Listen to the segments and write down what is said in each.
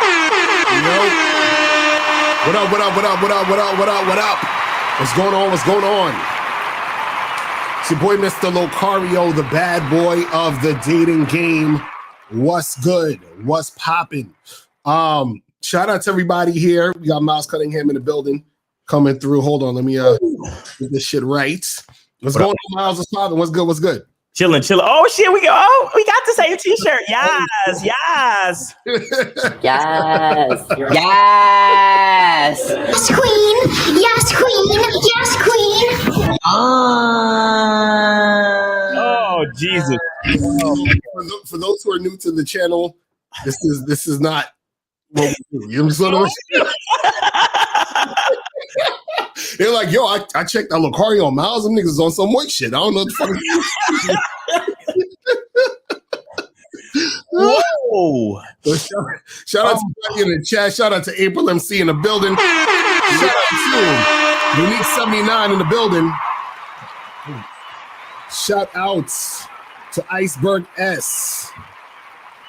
You know? What up, what up, what up, what up, what up, what up, what up? What's going on? What's going on? It's your boy, Mr.Locario, the bad boy of the dating game. What's good? What's popping? Shout out to everybody here. We got Miles Cunningham in the building coming through. Hold on, let me get this shit right. What's going on, Miles? What's popping? What's good? What's good? Chilling. Oh shit, we got the same t-shirt. Yes. Yes. Yes. Yes, queen. Yes, queen. Yes, queen. Oh, Jesus. For those who are new to the channel, this is not what we do. You know what I'm saying? They're like, yo, I checked out Locario and Miles. Them niggas on some white shit. I don't know what the fuck. Whoa. So shout out to everybody in the chat. Shout out to April MC in the building. Shout out to Unique 79 in the building. Shout out to Iceberg S.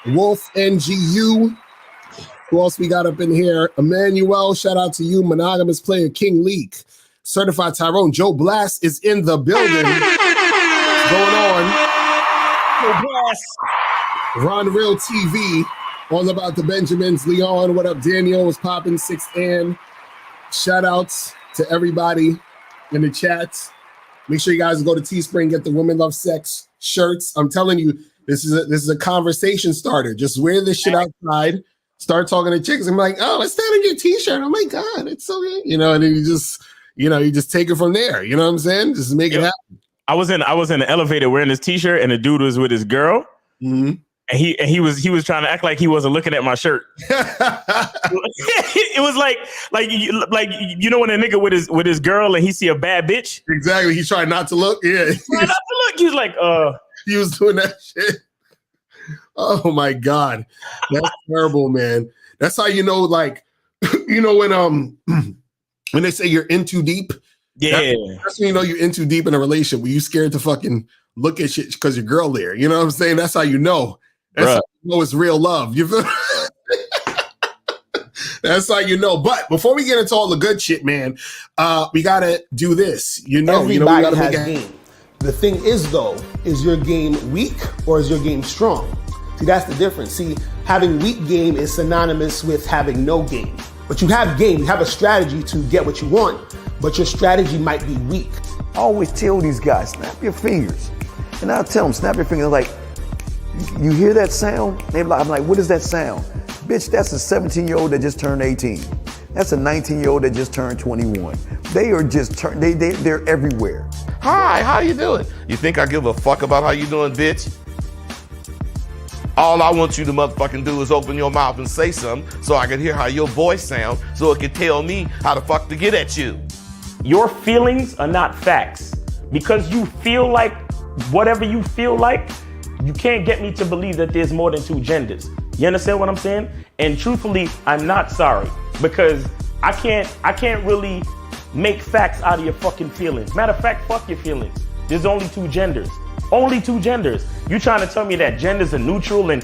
Wolf NGU. Who else we got up in here? Emmanuel, shout out to you. Monogamous player King Leak. Certified Tyrone. Joe Blast is in the building. What's going on? Joe Blast. Ron Real TV. All about the Benjamins. Leon, what up? Daniel was popping. 6th Ann. Shout outs to everybody in the chat. Make sure you guys go to Teespring, get the Women Love Sex shirts. I'm telling you, this is a conversation starter. Just wear this shit outside. Start talking to chicks. I'm like, oh, it's that in your t-shirt. Oh my God, it's so good. You know, and then you just take it from there. You know what I'm saying? Just make it happen. I was in the elevator wearing this t-shirt, and the dude was with his girl. Mm-hmm. And he was trying to act like he wasn't looking at my shirt. It was like you know when a nigga with his girl and he see a bad bitch. Exactly. He's trying not to look. Yeah. Trying not to look. He was like, He was doing that shit. Oh my God, that's terrible, man. That's how you know, like, you know when they say you're in too deep. Yeah. That's when you know you're in too deep in a relationship. When you scared to fucking look at shit because your girl there. You know what I'm saying? That's how you know. That's how you know it's real love. You feel? That's how you know. But before we get into all the good shit, man, we gotta do this. Everybody we gotta has game. The thing is, though, is your game weak or is your game strong? See, that's the difference. See, having weak game is synonymous with having no game. But you have game, you have a strategy to get what you want, but your strategy might be weak. I always tell these guys, snap your fingers. And I'll tell them, snap your fingers. Like, you hear that sound? I'm like, what is that sound? Bitch, that's a 17-year-old that just turned 18. That's a 19-year-old that just turned 21. They are just, they're everywhere. Hi, how you doing? You think I give a fuck about how you doing, bitch? All I want you to motherfucking do is open your mouth and say something so I can hear how your voice sounds so it can tell me how the fuck to get at you. your feelings are not facts. Because you feel like whatever you feel like, you can't get me to believe that there's more than two genders. You understand what I'm saying? And truthfully, I'm not sorry, because I can't really make facts out of your fucking feelings. Matter of fact, fuck your feelings. There's only two genders. Only two genders. You trying to tell me that genders are neutral and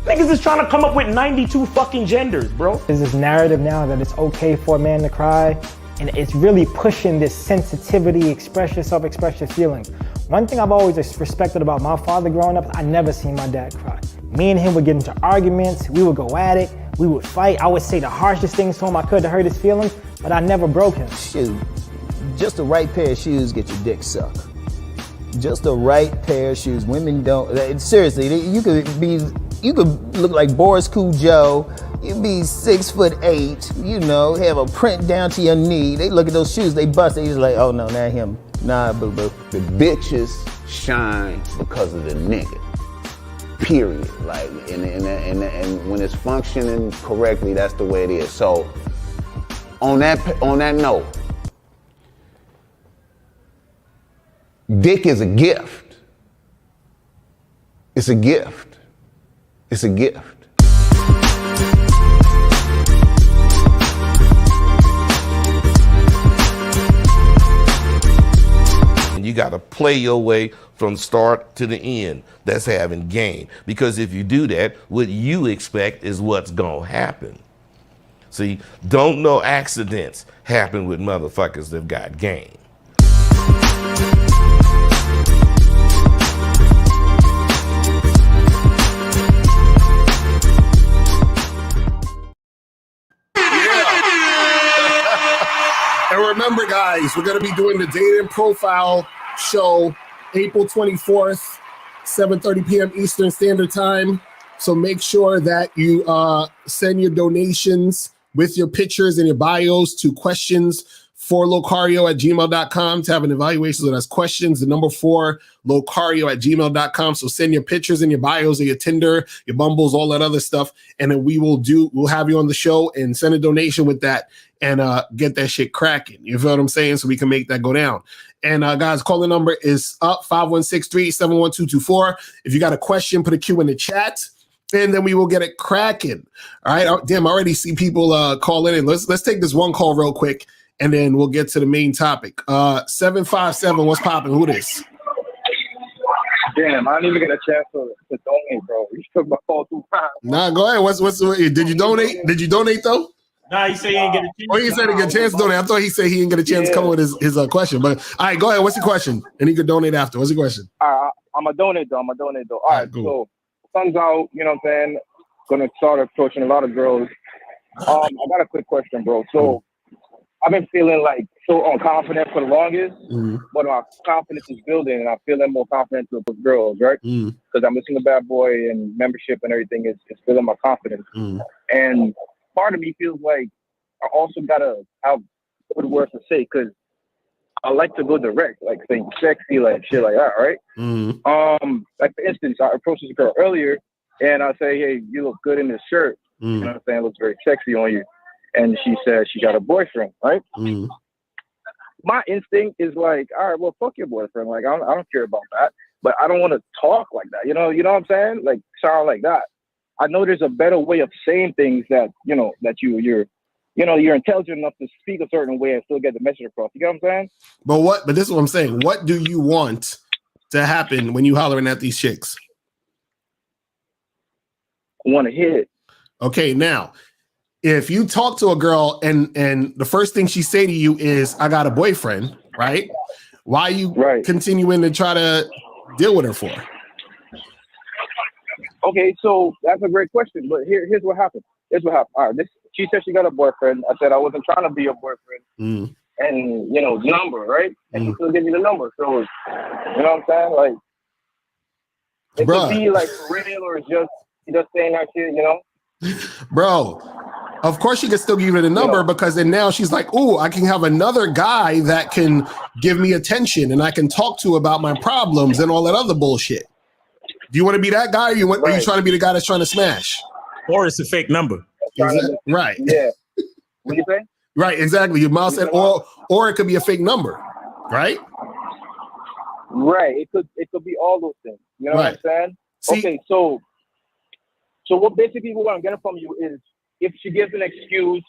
niggas is trying to come up with 92 fucking genders, bro. There's this narrative now that it's okay for a man to cry, and it's really pushing this sensitivity, express yourself, express your feelings. One thing I've always respected about my father growing up, I never seen my dad cry. Me and him would get into arguments, we would go at it, we would fight. I would say the harshest things to him I could to hurt his feelings, but I never broke him. Shoot, just the right pair of shoes get your dick sucked. Just the right pair of shoes. Women don't, seriously, you could look like Boris Cujo, you'd be 6'8", you know, have a print down to your knee. They look at those shoes, they bust, they just like, oh no, not him. Nah, boo-boo. The bitches shine because of the nigga. Period. Like, and when it's functioning correctly, that's the way it is. So, on that note, dick is a gift. It's a gift. It's a gift. You got to play your way from start to the end. That's having game. Because if you do that, what you expect is what's going to happen. See, don't no accidents happen with motherfuckers that got game. And remember, guys, we're going to be doing the dating profile show April 24th, 7:30 p.m. Eastern Standard Time. So make sure that you send your donations with your pictures and your bios to questions4locario@gmail.com to have an evaluation. So that's questions, the number 4locario@gmail.com. So send your pictures and your bios of your Tinder, your Bumbles, all that other stuff. And then we'll have you on the show and send a donation with that and get that shit cracking. You feel what I'm saying? So we can make that go down. And guys, call the number is up 516-387-1224. If you got a question, put a Q in the chat. And then we will get it cracking. All right. Damn, I already see people calling in. Let's take this one call real quick, and then we'll get to the main topic. 757, what's popping? Who this? Damn, I didn't even get a chance to donate, bro. You took my call 2 times. Nah, go ahead. Did you donate? Did you donate though? Nah, he said he didn't get a chance. Oh, he said he get a chance to donate. I thought he said he didn't get a chance to come with his question. But all right, go ahead. What's your question? And he could donate after. What's your question? All right, I'm a donate though. All right, cool. So sun's out, you know what I'm saying? Gonna start approaching a lot of girls. I got a quick question, bro. So I've been feeling like so unconfident for the longest, but my confidence is building and I'm feeling more confident with girls, right? Because I'm a single bad boy and membership and everything is building my confidence. And part of me feels like I also gotta have good words to say because I like to go direct, like saying sexy, like shit like that, right? Like for instance, I approached this girl earlier and I say, hey, you look good in this shirt. You know what I'm saying? It looks very sexy on you. And she said she got a boyfriend, right? My instinct is like, all right, well, fuck your boyfriend. Like, I don't care about that. But I don't want to talk like that. You know what I'm saying? Like, sound like that. I know there's a better way of saying things that, you know, that you're intelligent enough to speak a certain way and still get the message across. You get what I'm saying? But this is what I'm saying. What do you want to happen when you hollering at these chicks? I want to hit. Okay, now, if you talk to a girl and the first thing she say to you is, I got a boyfriend, right? Why are you continuing to try to deal with her for? Okay, so that's a great question. But here's what happened. All right, she said she got a boyfriend. I said I wasn't trying to be a boyfriend. And, you know, number, right? And she still give me the number. So, you know what I'm saying? Like, it could be like for real or just saying that shit, you know? Bro, of course she can still give you the number because then now she's like, ooh, I can have another guy that can give me attention and I can talk to about my problems and all that other bullshit. Do you want to be that guy or are you trying to be the guy that's trying to smash? Or it's a fake number. Right. Yeah. What do you say? Right, exactly. Your mouth said, or it could be a fake number, right? Right. It could be all those things. You know what I'm saying? Okay, so what basically what I'm getting from you is if she gives an excuse,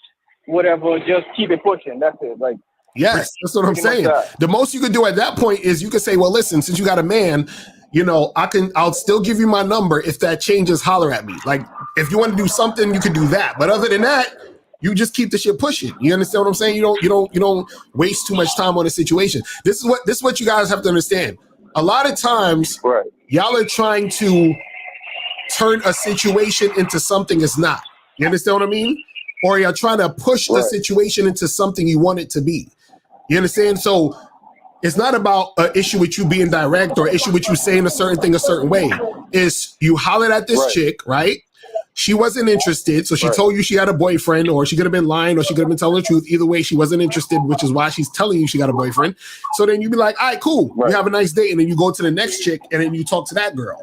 whatever, just keep it pushing. That's it. Like, yes, that's what I'm saying. The most you could do at that point is you could say, well, listen, since you got a man, you know, I'll still give you my number. If that changes, holler at me. Like, if you want to do something, you could do that. But other than that, you just keep the shit pushing. You understand what I'm saying? You don't waste too much time on a situation. This is what you guys have to understand. A lot of times, y'all are trying to turn a situation into something it's not. You understand what I mean? Or you're trying to push a situation into something you want it to be. You understand? So it's not about an issue with you being direct or issue with you saying a certain thing a certain way. It's you hollered at this chick, right? She wasn't interested, so she told you she had a boyfriend, or she could have been lying, or she could have been telling the truth. Either way, she wasn't interested, which is why she's telling you she got a boyfriend. So then you'd be like, all right, cool. You have a nice date, and then you go to the next chick, and then you talk to that girl.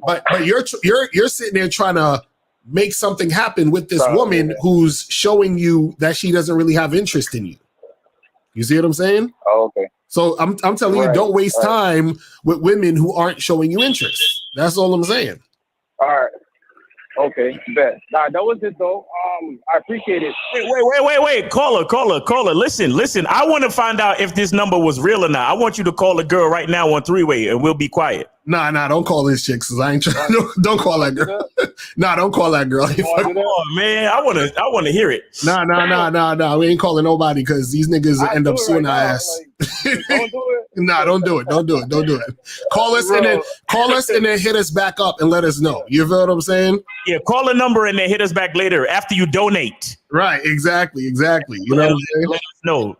But you're sitting there trying to make something happen with this woman who's showing you that she doesn't really have interest in you. You see what I'm saying? Oh, okay. So I'm telling you, don't waste time with women who aren't showing you interest. That's all I'm saying. All right. Okay, bet. Nah, that was it though. I appreciate it. Wait. Caller. Listen. I want to find out if this number was real or not. I want you to call a girl right now on three-way and we'll be quiet. Nah, don't call this chick, cause I ain't trying. Don't call that girl. Nah, don't call that girl. Oh man, I wanna hear it. Nah. We ain't calling nobody because these niggas end up suing our ass. Like, don't do it. Nah, don't do it. Don't do it. Call us and then hit us back up and let us know. You feel what I'm saying? Yeah, call a number and then hit us back later after you donate. Right, exactly. You know what I'm saying? Let us know.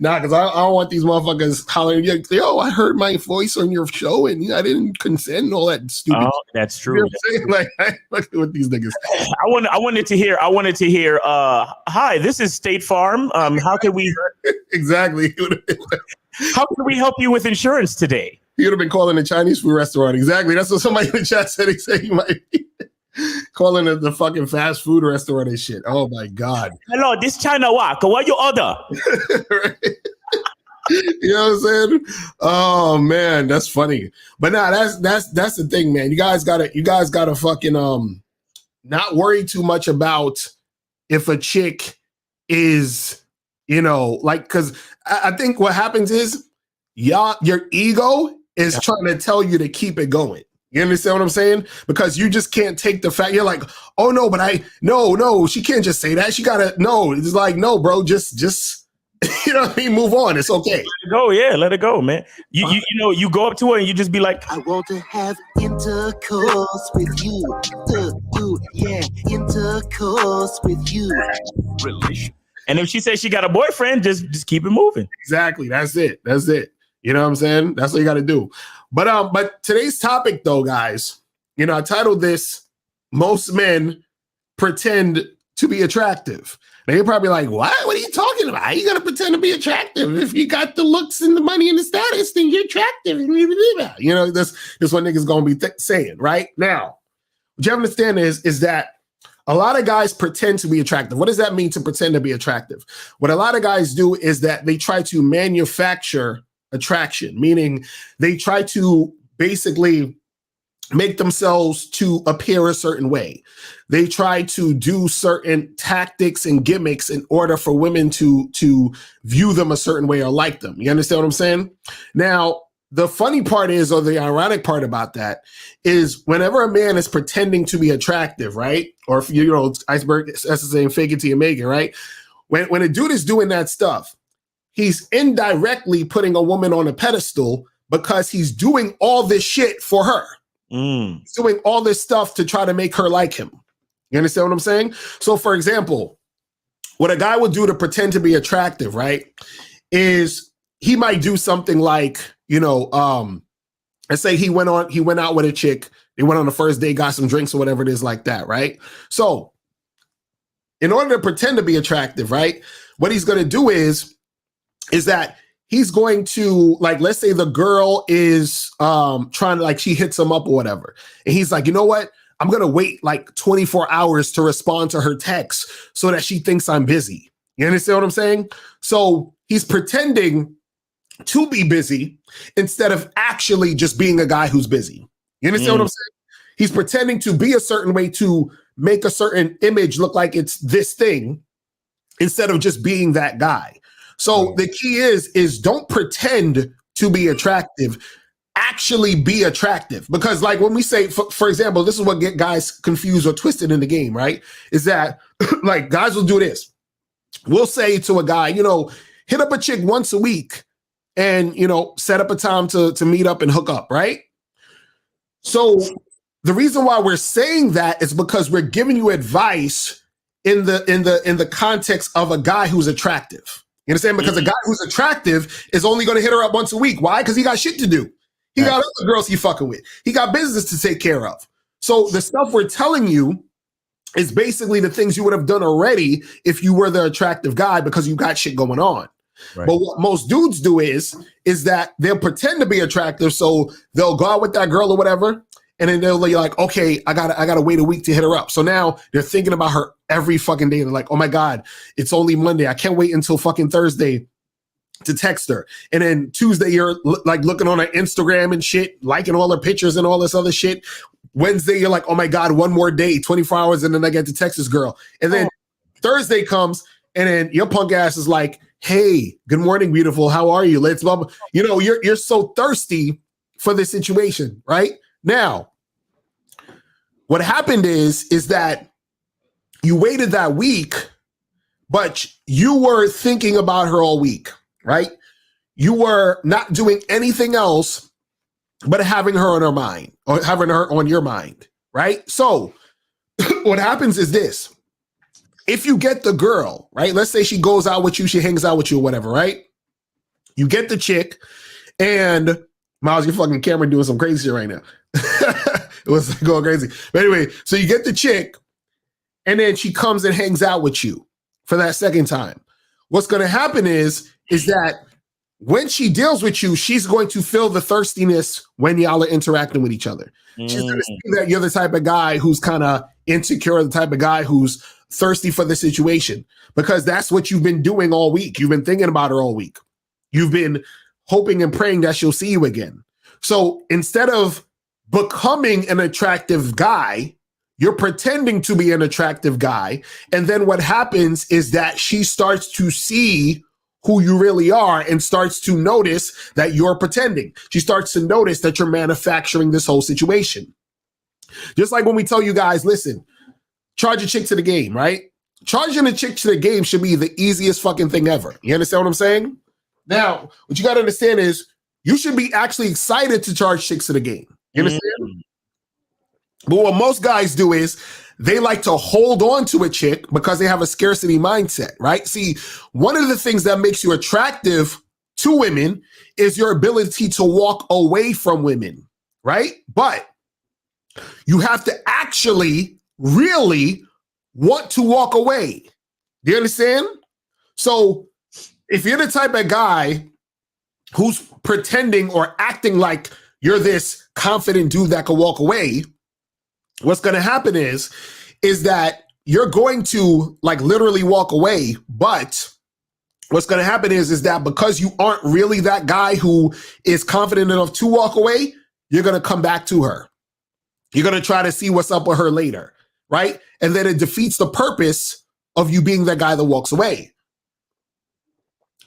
Nah, because I don't want these motherfuckers hollering, yo, I heard my voice on your show and I didn't consent and all that stupid shit. That's true. You know what I'm saying? Like, I ain't fucking with these niggas. I wanted to hear, hi, this is State Farm. How can we exactly. How can we help you with insurance today? He would have been calling a Chinese food restaurant. Exactly. That's what somebody in the chat said. He said he might be calling it the fucking fast food restaurant and shit. Oh my God. Hello, this China Walk. What you order? Right? You know what I'm saying? Oh man, that's funny. But nah, that's the thing, man. You guys gotta fucking not worry too much about if a chick is, like, because I think what happens is your ego is trying to tell you to keep it going. You understand what I'm saying? Because you just can't take the fact. You're like, oh no, but no, she can't just say that. She gotta, no, it's like, no, bro, just you know what I mean? Move on. It's okay. Let it go. Yeah, let it go, man. You go up to her and you just be like, I want to have intercourse with you. Intercourse with you. And if she says she got a boyfriend, just keep it moving. Exactly. That's it. You know what I'm saying? That's what you got to do. But today's topic, though, guys, I titled this, Most Men Pretend to Be Attractive. Now you're probably like, what? What are you talking about? How you going to pretend to be attractive? If you got the looks and the money and the status, then you're attractive. That's what niggas going to be saying, right? Now, what you have to understand is that a lot of guys pretend to be attractive. What does that mean, to pretend to be attractive? What a lot of guys do is that they try to manufacture attraction, meaning they try to basically make themselves to appear a certain way. They try to do certain tactics and gimmicks in order for women to view them a certain way or like them. You understand what I'm saying? Now, the funny part is, or the ironic part about that, is whenever a man is pretending to be attractive, right? Or if iceberg, that's the same, fake it till you make it, right? When a dude is doing that stuff, he's indirectly putting a woman on a pedestal because he's doing all this shit for her. He's doing all this stuff to try to make her like him. You understand what I'm saying? So, for example, what a guy would do to pretend to be attractive, right, is he might do something like, let's say he went out with a chick. They went on the first day, got some drinks or whatever it is like that, right? So, in order to pretend to be attractive, right, what he's going to do is that he's going to, like, let's say the girl is trying to, like, she hits him up or whatever. And he's like, you know what? I'm going to wait like 24 hours to respond to her text so that she thinks I'm busy. You understand what I'm saying? So he's pretending to be busy instead of actually just being a guy who's busy. You understand what I'm saying? He's pretending to be a certain way to make a certain image look like it's this thing instead of just being that guy. So the key is don't pretend to be attractive, actually be attractive. Because like when we say, for example, this is what get guys confused or twisted in the game, right? Is that like guys will do this. We'll say to a guy, hit up a chick once a week and, set up a time to meet up and hook up, right? So the reason why we're saying that is because we're giving you advice in the context of a guy who's attractive. You understand? Because a guy who's attractive is only going to hit her up once a week. Why? Because he got shit to do. He got other girls he fucking with. He got business to take care of. So the stuff we're telling you is basically the things you would have done already if you were the attractive guy because you got shit going on. Right. But what most dudes do is that they'll pretend to be attractive. So they'll go out with that girl or whatever. And then they'll be like, okay, I gotta wait a week to hit her up. So now they're thinking about her every fucking day. They're like, oh my God, it's only Monday. I can't wait until fucking Thursday to text her. And then Tuesday, you're like looking on her Instagram and shit, liking all her pictures and all this other shit. Wednesday, you're like, oh my God, one more day, 24 hours. And then I get to text this girl. And then Thursday comes and then your punk ass is like, hey, good morning, beautiful. How are you? Let's blah, blah. You're so thirsty for this situation, right? Now, what happened is that you waited that week, but you were thinking about her all week, right? You were not doing anything else but having her on her mind or having her on your mind, right? So what happens is this. If you get the girl, right? Let's say she goes out with you, she hangs out with you or whatever, right? You get the chick and Miles, your fucking camera doing some crazy shit right now. It was going crazy. But anyway, so you get the chick and then she comes and hangs out with you for that second time. What's going to happen is that when she deals with you, she's going to feel the thirstiness when y'all are interacting with each other. She's going to see that you're the type of guy who's kind of insecure, the type of guy who's thirsty for the situation, because that's what you've been doing all week. You've been thinking about her all week. You've been hoping and praying that she'll see you again. So instead of becoming an attractive guy, you're pretending to be an attractive guy. And then what happens is that she starts to see who you really are and starts to notice that you're pretending. She starts to notice that you're manufacturing this whole situation. Just like when we tell you guys, listen, charge a chick to the game, right? Charging a chick to the game should be the easiest fucking thing ever. You understand what I'm saying? Now, what you got to understand is you should be actually excited to charge chicks to the game. You understand? But what most guys do is they like to hold on to a chick because they have a scarcity mindset, right? See, one of the things that makes you attractive to women is your ability to walk away from women, right? But you have to actually really want to walk away. Do you understand? So if you're the type of guy who's pretending or acting like you're this confident dude that can walk away, what's going to happen is that you're going to like literally walk away. But what's going to happen is that because you aren't really that guy who is confident enough to walk away, you're going to come back to her. You're going to try to see what's up with her later, right? And then it defeats the purpose of you being that guy that walks away.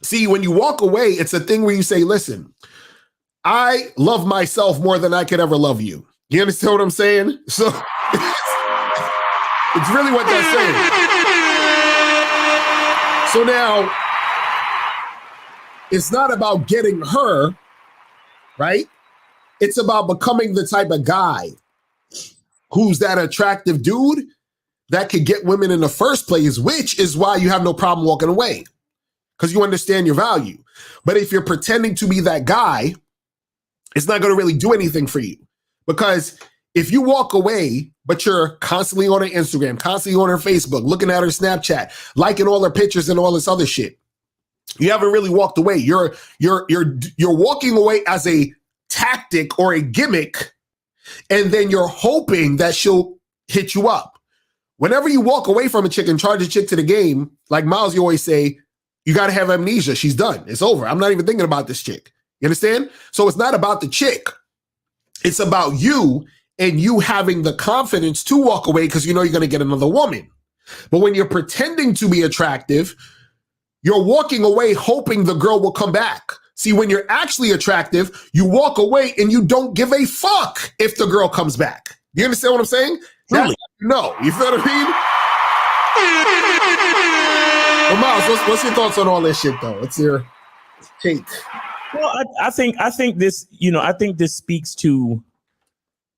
See, when you walk away, it's a thing where you say, listen, I love myself more than I could ever love you. You understand what I'm saying? So it's really what that's saying. So now it's not about getting her, right? It's about becoming the type of guy who's that attractive dude that could get women in the first place, which is why you have no problem walking away, because you understand your value. But if you're pretending to be that guy, it's not going to really do anything for you. Because if you walk away, but you're constantly on her Instagram, constantly on her Facebook, looking at her Snapchat, liking all her pictures and all this other shit, you haven't really walked away. You're walking away as a tactic or a gimmick, and then you're hoping that she'll hit you up. Whenever you walk away from a chick and charge a chick to the game, like Miles, you always say, you got to have amnesia. She's done. It's over. I'm not even thinking about this chick. You understand? So it's not about the chick. It's about you and you having the confidence to walk away because you know you're going to get another woman. But when you're pretending to be attractive, you're walking away hoping the girl will come back. See, when you're actually attractive, you walk away and you don't give a fuck if the girl comes back. You understand what I'm saying? Really? No. You feel what I mean? Well, Miles, what's your thoughts on all this shit, though? What's your take? Well, I think this, I think this speaks to,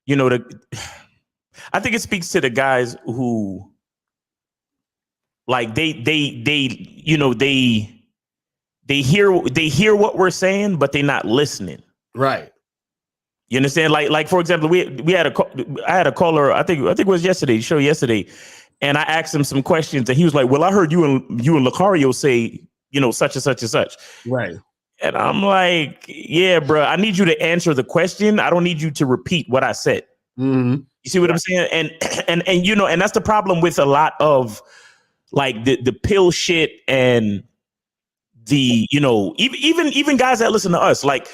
I think it speaks to the guys who, like, they hear what we're saying, but they're not listening. Right. You understand? Like for example, I had a caller. I think it was yesterday, and I asked him some questions, and he was like, "Well, I heard you and Locario say, such and such and such." Right. And I'm like, "Yeah, bro. I need you to answer the question. I don't need you to repeat what I said." Mm-hmm. You see what I'm saying? And and that's the problem with a lot of like the pill shit and the even guys that listen to us, like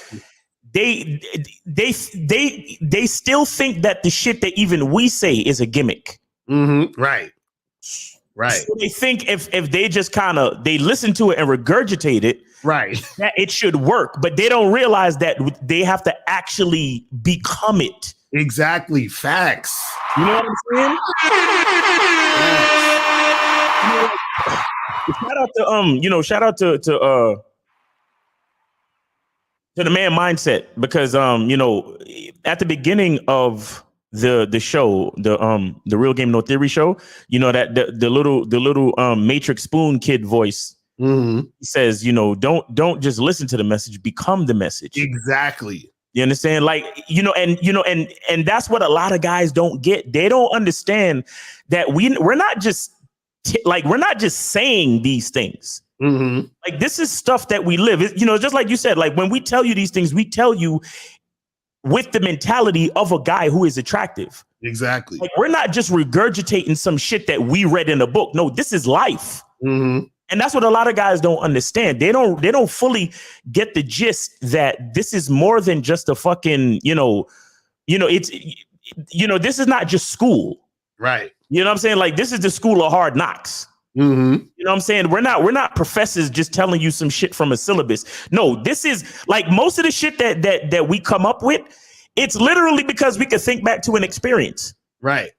they still think that the shit that even we say is a gimmick. Mm-hmm. Right. So they think if they just kind of they listen to it and regurgitate it, Right. that it should work, but they don't realize that they have to actually become it. Exactly. Facts. You know what I'm saying? Shout out to shout out to the man mindset, because at the beginning of the show, the Real Game No Theory show, that the little Matrix Spoon kid voice, he says, don't just listen to the message, become the message. Exactly. You understand? Like, and that's what a lot of guys don't get. They don't understand that we're not just we're not just saying these things. Like, this is stuff that we live. Just like you said, like, when we tell you these things, we tell you with the mentality of a guy who is attractive. Exactly. Like, we're not just regurgitating some shit that we read in a book. No, this is life. And that's what a lot of guys don't understand. They don't fully get the gist that this is more than just a fucking, it's, this is not just school. Right. You know what I'm saying? Like, this is the school of hard knocks. You know what I'm saying? We're not professors just telling you some shit from a syllabus. No, this is like most of the shit that we come up with. It's literally because we could think back to an experience. Right.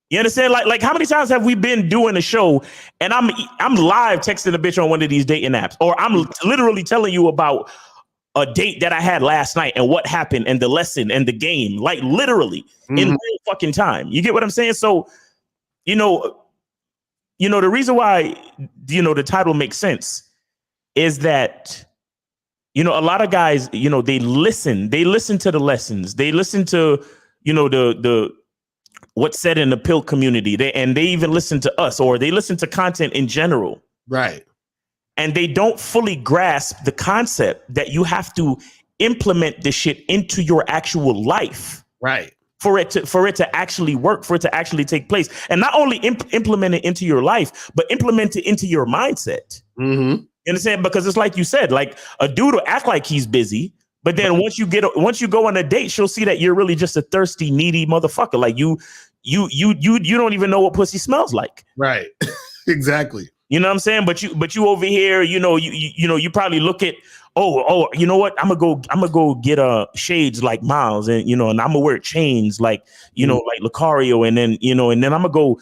You understand? Like how many times have we been doing a show and I'm live texting a bitch on one of these dating apps, or I'm literally telling you about a date that I had last night and what happened and the lesson and the game, like literally in real fucking time. You get what I'm saying? So, the reason why, the title makes sense is that, a lot of guys, they listen to the lessons. They listen to, the what's said in the pill community. They even listen to us, or they listen to content in general. Right. And they don't fully grasp the concept that you have to implement this shit into your actual life. Right. For it to actually work, for it to actually take place. And not only implement it into your life, but implement it into your mindset. You understand? Because it's like you said, like, a dude will act like he's busy, but then once you go on a date, she'll see that you're really just a thirsty, needy motherfucker. Like, you don't even know what pussy smells like. Right. Exactly. You know what I'm saying? But you over here, you probably look at, you know what? I'm gonna go get shades like Miles, and and I'm gonna wear chains like like Locario, and then I'm gonna go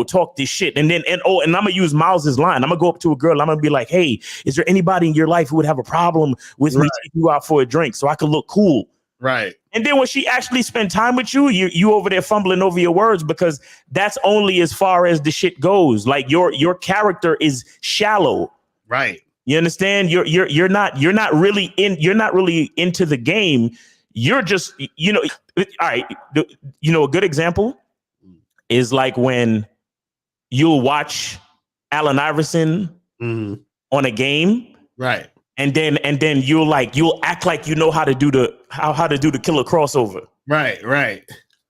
talk this shit, and I'm gonna use Miles's line. I'm gonna go up to a girl. I'm gonna be like, hey, is there anybody in your life who would have a problem with me taking you out for a drink so I can look cool? Right. And then when she actually spend time with you, you over there fumbling over your words, because that's only as far as the shit goes. Like, your character is shallow. Right. You understand? You're not really into the game. You're just, all right. A good example is like when you'll watch Allen Iverson on a game. Right. And then you'll act like you know how to do the killer crossover. Right.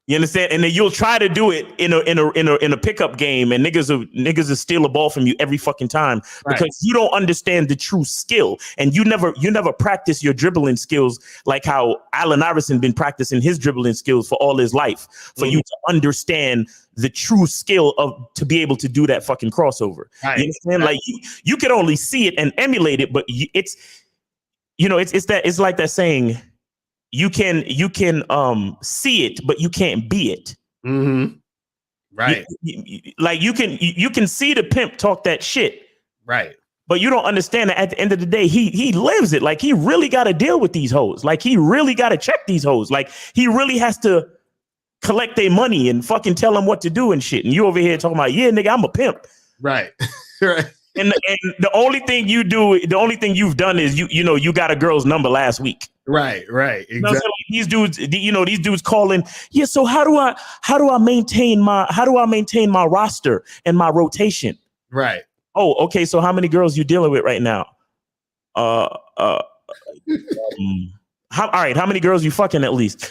You understand? And then you'll try to do it in a pickup game, and niggas will steal a ball from you every fucking time, because you don't understand the true skill, and you never practice your dribbling skills like how Allen Iverson been practicing his dribbling skills for all his life, for you to understand the true skill to be able to do that fucking crossover. Right. You understand? Like, you can only see it and emulate it, but it's like that saying. You can see it, but you can't be it. Right. Like, you can see the pimp talk that shit. Right. But you don't understand that at the end of the day, he lives it. Like, he really got to deal with these hoes. Like, he really got to check these hoes. Like, he really has to collect their money and fucking tell them what to do and shit. And you over here talking about, yeah, nigga, I'm a pimp. Right. Right. And the only thing you've done is you got a girl's number last week. Right. Exactly. You know, so these dudes calling. Yeah. So how do I maintain my roster and my rotation? Right. Oh, okay. So how many girls you dealing with right now? All right. How many girls you fucking at least?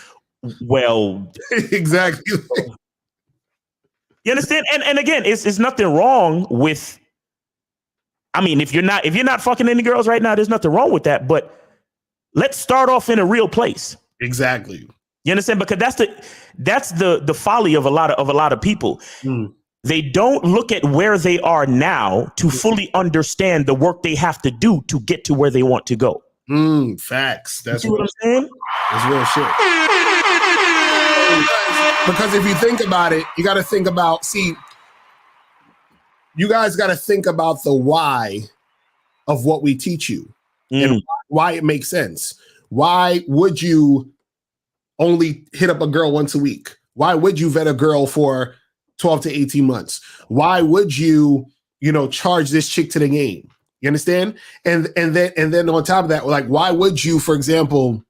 Well, exactly. You understand? And again, it's nothing wrong with. I mean, if you're not fucking any girls right now, there's nothing wrong with that. But let's start off in a real place. Exactly. You understand? Because that's the folly of a lot of people. They don't look at where they are now to fully understand the work they have to do to get to where they want to go. Facts. That's You see what I'm saying? That's real shit. Because if you think about it, you got to think about, you guys got to think about the why of what we teach you and why it makes sense. Why would you only hit up a girl once a week? Why would you vet a girl for 12 to 18 months? Why would you, charge this chick to the game? You understand? And then on top of that, like, why would you, for example,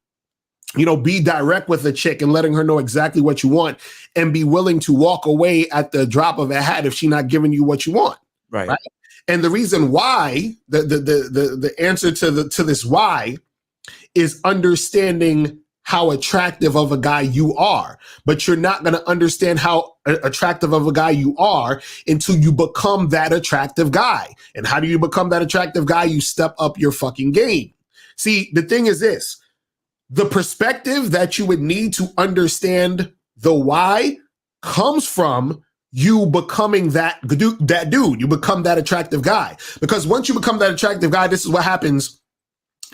be direct with a chick and letting her know exactly what you want and be willing to walk away at the drop of a hat if she's not giving you what you want? Right. And the reason why, the answer to this why is understanding how attractive of a guy you are. But you're not going to understand how attractive of a guy you are until you become that attractive guy. And how do you become that attractive guy? You step up your fucking game. See, the thing is this. The perspective that you would need to understand the why comes from you becoming that dude. You become that attractive guy. Because once you become that attractive guy, this is what happens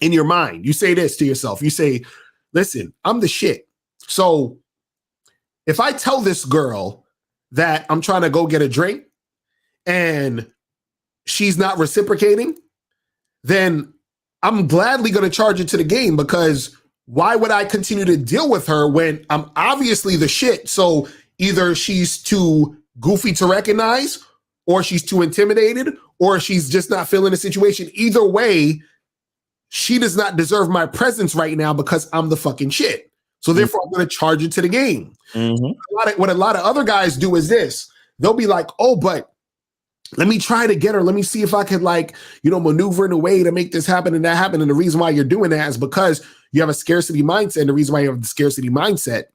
in your mind. You say this to yourself. You say, listen, I'm the shit. So if I tell this girl that I'm trying to go get a drink and she's not reciprocating, then I'm gladly going to charge it to the game, because why would I continue to deal with her when I'm obviously the shit? So either she's too goofy to recognize, or she's too intimidated, or she's just not feeling the situation. Either way, she does not deserve my presence right now because I'm the fucking shit. So therefore, I'm going to charge it to the game. What a lot of other guys do is this. They'll be like, oh, but let me try to get her. Let me see if I could maneuver in a way to make this happen and that happen. And the reason why you're doing that is because you have a scarcity mindset. And the reason why you have the scarcity mindset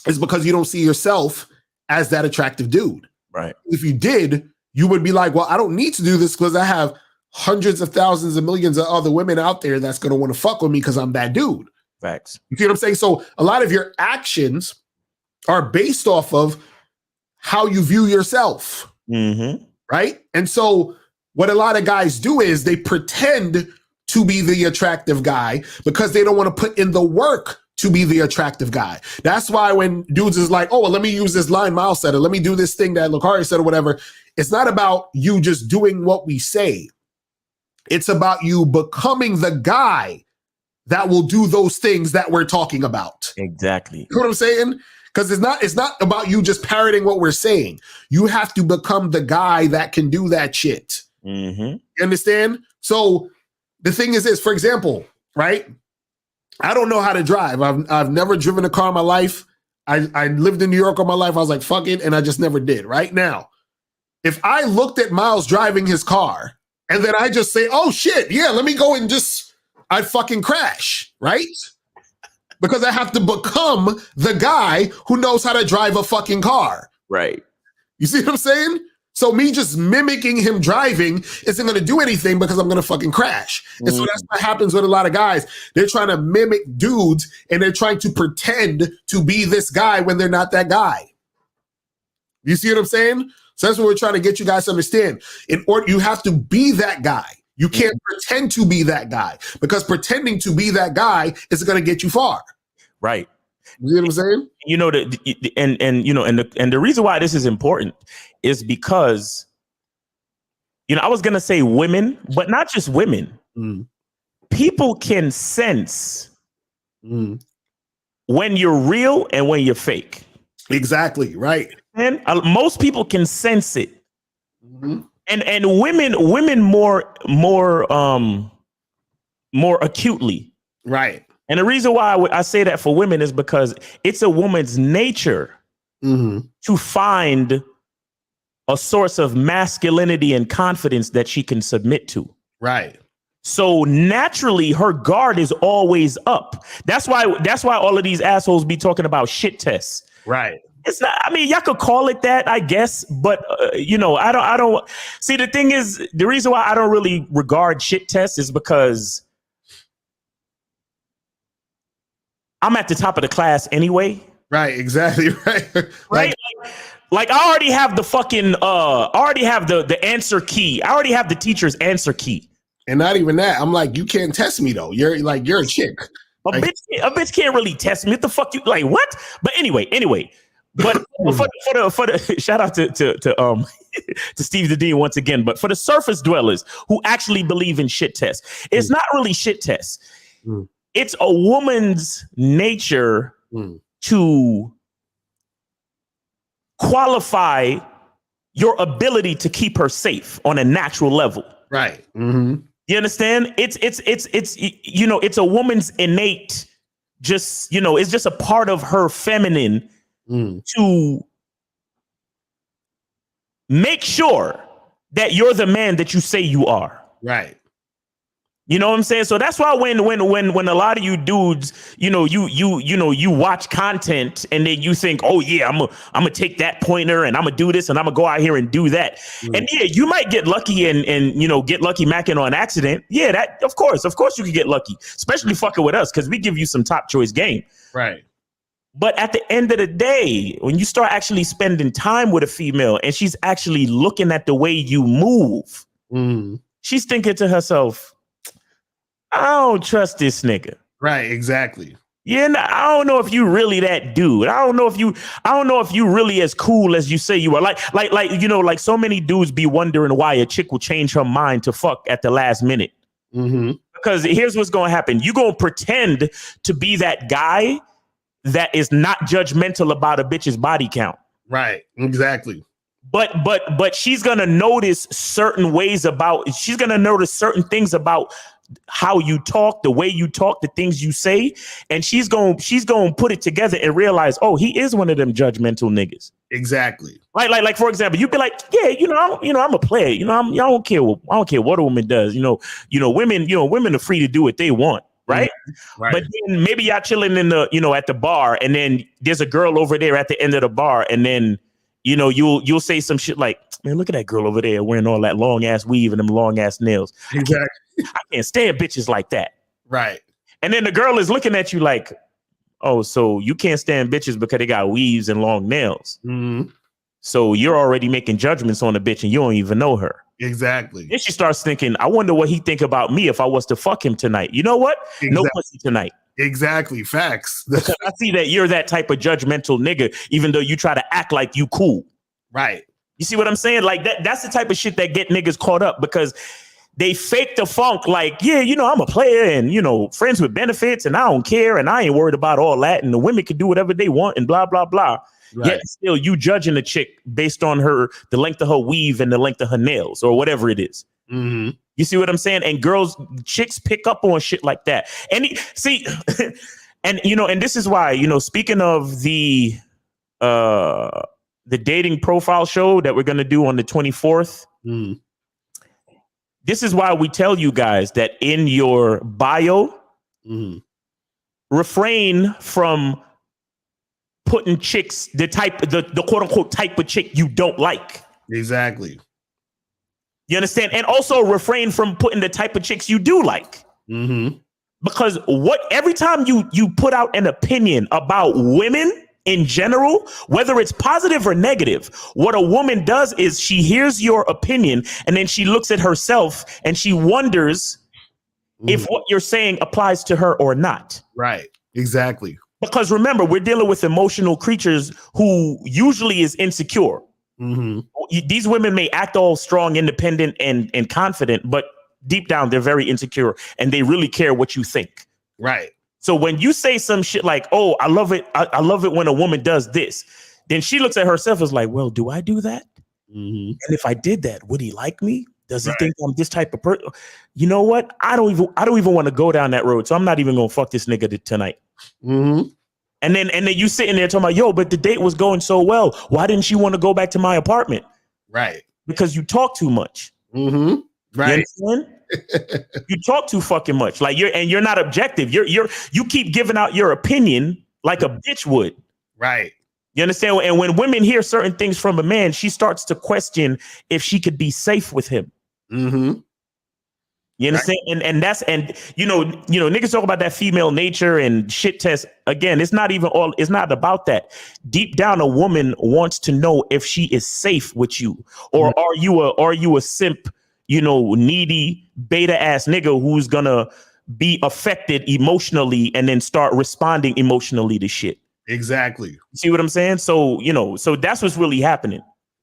is because you don't see yourself as that attractive dude. Right. If you did, you would be like, well, I don't need to do this because I have hundreds of thousands and millions of other women out there that's going to want to fuck with me because I'm that dude. Facts. You see what I'm saying? So a lot of your actions are based off of how you view yourself. Right? And so what a lot of guys do is they pretend to be the attractive guy because they don't want to put in the work to be the attractive guy. That's why when dudes is like, oh, well, let me use this line Miles said, or let me do this thing that Locario said, or whatever. It's not about you just doing what we say. It's about you becoming the guy that will do those things that we're talking about. Exactly. You know what I'm saying? Because it's not about you just parroting what we're saying. You have to become the guy that can do that shit. You understand? So the thing is this, for example, right? I don't know how to drive. I've never driven a car in my life. I lived in New York all my life. I was like, fuck it. And I just never did. Right now, if I looked at Miles driving his car and then I just say, oh shit, yeah, let me go and I'd fucking crash, right? Because I have to become the guy who knows how to drive a fucking car. Right. You see what I'm saying? So me just mimicking him driving isn't going to do anything because I'm going to fucking crash. And so that's what happens with a lot of guys. They're trying to mimic dudes and they're trying to pretend to be this guy when they're not that guy. You see what I'm saying? So that's what we're trying to get you guys to understand. In order, you have to be that guy. You can't pretend to be that guy, because pretending to be that guy is going to get you far. Right. You know what I'm saying? And the reason why this is important is because, I was going to say women, but not just women. People can sense when you're real and when you're fake. Exactly. Right. And most people can sense it. And women more acutely. Right. And the reason why I say that for women is because it's a woman's nature to find a source of masculinity and confidence that she can submit to. Right. So naturally, her guard is always up. That's why all of these assholes be talking about shit tests. Right. It's not, I mean, y'all could call it that, I guess, but I don't see. The thing is, the reason why I don't really regard shit tests is because I'm at the top of the class anyway. Right. Exactly. Right. Right. Like I already have the fucking I already have the answer key. I already have the teacher's answer key. And not even that. I'm like, you can't test me though. You're a chick. A bitch can't really test me. What the fuck you like? What? But anyway. But for the shout out to to Steve the Dean once again. But for the surface dwellers who actually believe in shit tests, it's not really shit tests. It's a woman's nature to qualify your ability to keep her safe on a natural level. Right. Mm-hmm. You understand? It's you know, it's a woman's innate, just, you know, it's just a part of her feminine to make sure that you're the man that you say you are. Right. You know what I'm saying? So that's why when a lot of you dudes, you know, you watch content and then you think, oh yeah, I'm gonna take that pointer and I'm gonna do this and I'm gonna go out here and do that. And yeah, you might get lucky and you know, get lucky macking on accident. Yeah, that of course you can get lucky, especially fucking with us because we give you some top choice game. Right. But at the end of the day, when you start actually spending time with a female and she's actually looking at the way you move, she's thinking to herself, I don't trust this nigga. Right, exactly. Yeah, I don't know if you really that dude. I don't know if you really as cool as you say you are. Like you know, like so many dudes be wondering why a chick will change her mind to fuck at the last minute. Because here's what's going to happen. You're going to pretend to be that guy that is not judgmental about a bitch's body count. Right, exactly. But she's going to notice certain ways she's going to notice certain things about how you talk, the way you talk, the things you say, and she's going to put it together and realize, oh, he is one of them judgmental niggas. Exactly. Like for example, you'd be like, yeah, I'm a player. I don't care what a woman does. Women are free to do what they want, right? Right. But then maybe y'all chilling in the at the bar, and then there's a girl over there at the end of the bar, and then you'll say some shit like, man, look at that girl over there wearing all that long ass weave and them long ass nails. Exactly. I can't stand bitches like that. Right. And then the girl is looking at you like, oh, so you can't stand bitches because they got weaves and long nails. So you're already making judgments on a bitch and you don't even know her. Exactly. Then she starts thinking, I wonder what he think about me if I was to fuck him tonight. You know what? Exactly. No pussy tonight. Exactly. Facts. Because I see that you're that type of judgmental nigga, even though you try to act like you cool. Right. You see what I'm saying? Like that's the type of shit that get niggas caught up because they fake the funk like, yeah, I'm a player and, friends with benefits and I don't care and I ain't worried about all that and the women can do whatever they want and blah, blah, blah. Right. Yet still you judging a chick based on the length of her weave and the length of her nails or whatever it is. You see what I'm saying? And chicks pick up on shit like that. And and this is why, speaking of the dating profile show that we're going to do on the 24th, this is why we tell you guys that in your bio, refrain from putting chicks, the quote unquote type of chick you don't like. Exactly. You understand? And also refrain from putting the type of chicks you do like. Because every time you put out an opinion about women in general, whether it's positive or negative, what a woman does is she hears your opinion and then she looks at herself and she wonders if what you're saying applies to her or not. Right. Exactly. Because remember, we're dealing with emotional creatures who usually is insecure. These women may act all strong, independent, and confident, but deep down, they're very insecure and they really care what you think. Right. So when you say some shit like, oh, I love it. I love it when a woman does this. Then she looks at herself as like, well, do I do that? And if I did that, would he like me? Does he think I'm this type of person? You know what? I don't even want to go down that road. So I'm not even going to fuck this nigga tonight. And then you sitting there talking about, yo, but the date was going so well. Why didn't you want to go back to my apartment? Right. Because you talk too much. Right. You understand? You talk too fucking much. Like you're not objective. You keep giving out your opinion like a bitch would. Right. You understand? And when women hear certain things from a man, she starts to question if she could be safe with him. You understand? And niggas talk about that female nature and shit test. Again, it's not about that. Deep down, a woman wants to know if she is safe with you, or are you a simp, needy beta ass nigga who's gonna be affected emotionally and then start responding emotionally to shit. Exactly. See what I'm saying? So, so that's what's really happening.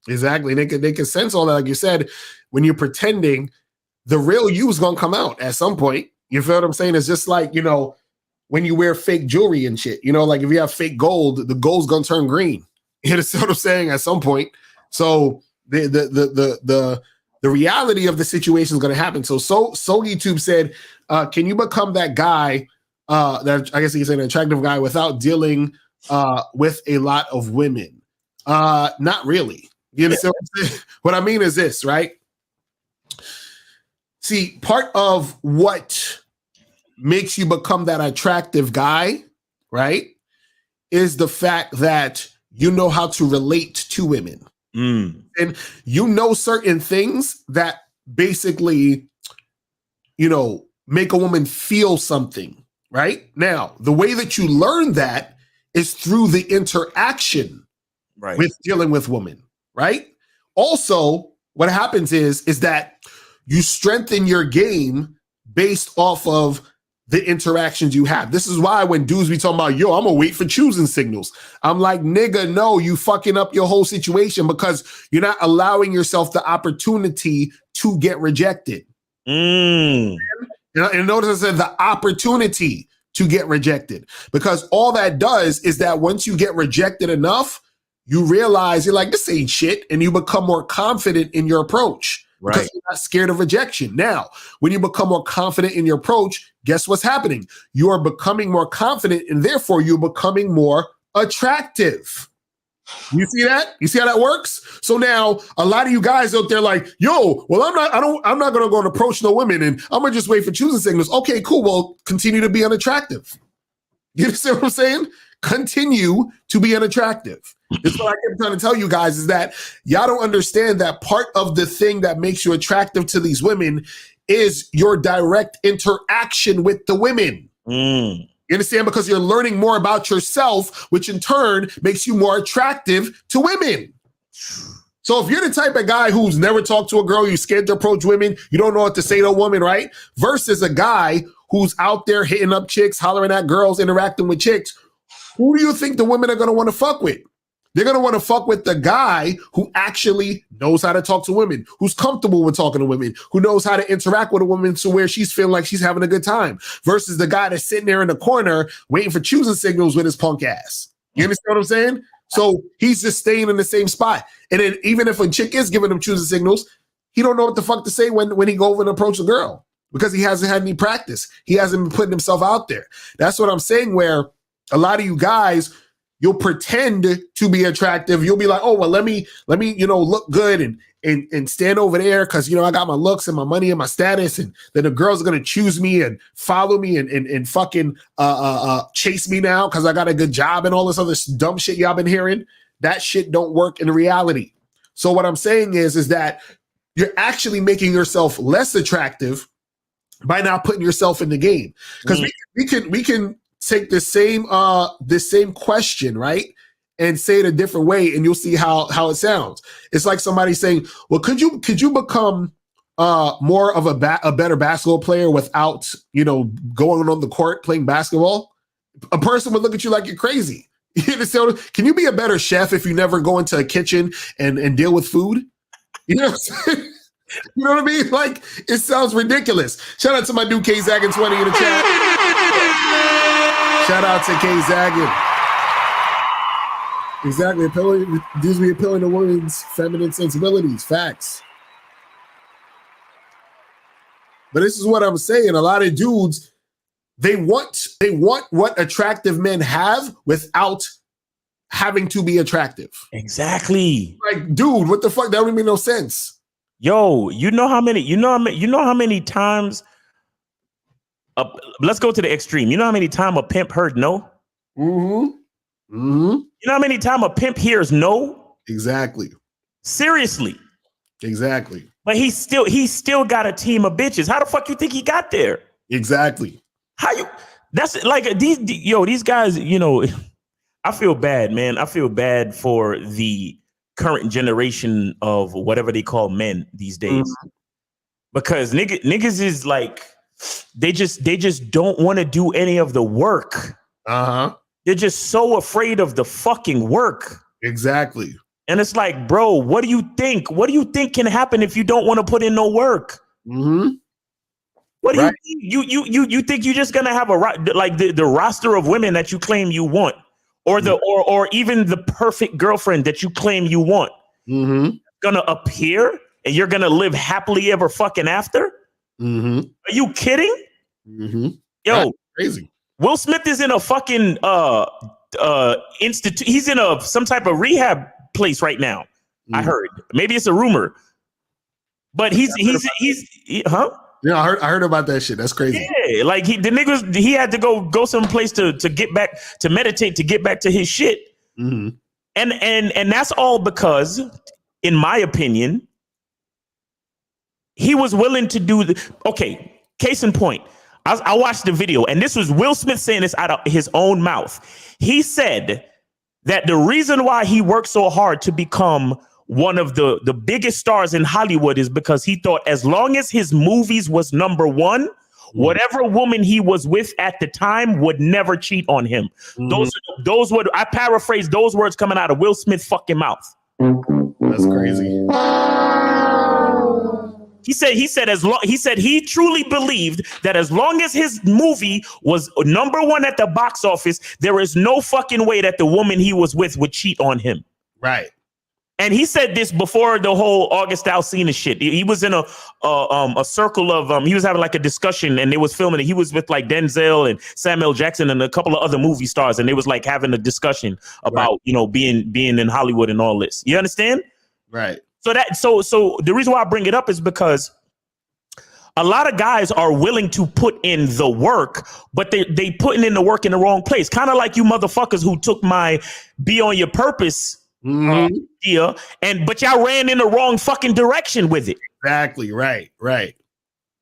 Exactly. They can sense all that. Like you said, when you're pretending, the real you is gonna come out at some point. You feel what I'm saying? It's just like, when you wear fake jewelry and shit, like if you have fake gold, the gold's gonna turn green. You know what I'm saying? At some point. So the reality of the situation is gonna happen. So YouTube said, can you become that guy, that I guess you can say an attractive guy without dealing with a lot of women? Not really. You understand what I'm saying? What I mean is this, right? See, part of what makes you become that attractive guy, right, is the fact that you know how to relate to women. And you know certain things that basically, make a woman feel something, right? Now, the way that you learn that is through the interaction with dealing with women, right? Also, what happens is that you strengthen your game based off of the interactions you have. This is why when dudes be talking about, yo, I'm gonna wait for choosing signals. I'm like, nigga, no, you fucking up your whole situation because you're not allowing yourself the opportunity to get rejected. And notice I said the opportunity to get rejected, because all that does is that once you get rejected enough, you realize you're like, this ain't shit, and you become more confident in your approach. Because you're not scared of rejection. Now, when you become more confident in your approach, guess what's happening? You are becoming more confident, and therefore you're becoming more attractive. You see that? You see how that works? So now a lot of you guys out there like, yo, well, I'm not gonna go and approach no women and I'm gonna just wait for choosing signals. Okay, cool. Well, continue to be unattractive. You understand what I'm saying? Continue to be unattractive. This is what I kept trying to tell you guys, is that y'all don't understand that part of the thing that makes you attractive to these women is your direct interaction with the women. You understand? Because you're learning more about yourself, which in turn makes you more attractive to women. So if you're the type of guy who's never talked to a girl, you're scared to approach women, you don't know what to say to a woman, right? Versus a guy who's out there hitting up chicks, hollering at girls, interacting with chicks, who do you think the women are going to want to fuck with? They're going to want to fuck with the guy who actually knows how to talk to women, who's comfortable with talking to women, who knows how to interact with a woman to where she's feeling like she's having a good time, versus the guy that's sitting there in the corner waiting for choosing signals with his punk ass. You understand what I'm saying? So he's just staying in the same spot. And then even if a chick is giving him choosing signals, he don't know what the fuck to say when he go over and approach a girl, because he hasn't had any practice. He hasn't been putting himself out there. That's what I'm saying, where a lot of you guys, you'll pretend to be attractive. You'll be like, oh, well, let me, look good and stand over there because, I got my looks and my money and my status, and then the girls are going to choose me and follow me and fucking chase me now because I got a good job and all this other dumb shit y'all been hearing. That shit don't work in reality. So what I'm saying is that you're actually making yourself less attractive by not putting yourself in the game. Because we can take the same question, right, and say it a different way, and you'll see how it sounds. It's like somebody saying, well, could you become more of a better basketball player without going on the court playing basketball? A person would look at you like you're crazy. Can you be a better chef if you never go into a kitchen and deal with food? You know what I'm saying? You know what I mean? Like, it sounds ridiculous. Shout out to my dude K Zaggin 20 in the chat. Shout out to K Zaggin. Exactly. Appealing to women's feminine sensibilities. Facts. But this is what I'm saying. A lot of dudes, they want what attractive men have without having to be attractive. Exactly. Like, dude, what the fuck? That don't make no sense. Yo, you know how many times let's go to the extreme. You know how many times a pimp heard no? You know how many times a pimp hears no? Exactly. Seriously. Exactly. But he still got a team of bitches. How the fuck you think he got there? Exactly. How you? That's like these guys. I feel bad, man. I feel bad for the current generation of whatever they call men these days, because niggas is like they just don't want to do any of the work. They're just so afraid of the fucking work. Exactly. And it's like, bro, what do you think? What do you think can happen if you don't want to put in no work? What do you think you're just gonna have the roster of women that you claim you want, or or even the perfect girlfriend that you claim you want, gonna appear and you're gonna live happily ever fucking after? Are you kidding? Yo, that's crazy. Will Smith is in a fucking institute. He's in some type of rehab place right now. I heard. Maybe it's a rumor, but he's huh? Yeah, I heard about that shit. That's crazy. Yeah, like the niggas, he had to go someplace to get back, to meditate, to get back to his shit. And that's all because, in my opinion, he was willing to do okay. Case in point, I watched the video, and this was Will Smith saying this out of his own mouth. He said that the reason why he worked so hard to become one of the biggest stars in Hollywood is because he thought as long as his movies was number one, whatever woman he was with at the time would never cheat on him. Those were, I paraphrase those words coming out of Will Smith's fucking mouth. That's crazy. He said he truly believed that as long as his movie was number one at the box office, there is no fucking way that the woman he was with would cheat on him. Right. And he said this before the whole August Alsina shit. He was in a circle of he was having like a discussion, and they was filming it. He was with like Denzel and Samuel Jackson and a couple of other movie stars, and they was like having a discussion about being in Hollywood and all this. You understand? Right. So the reason why I bring it up is because a lot of guys are willing to put in the work, but they putting in the work in the wrong place. Kind of like you motherfuckers who took my Be On Your Purpose idea, but y'all ran in the wrong fucking direction with it. Exactly. Right.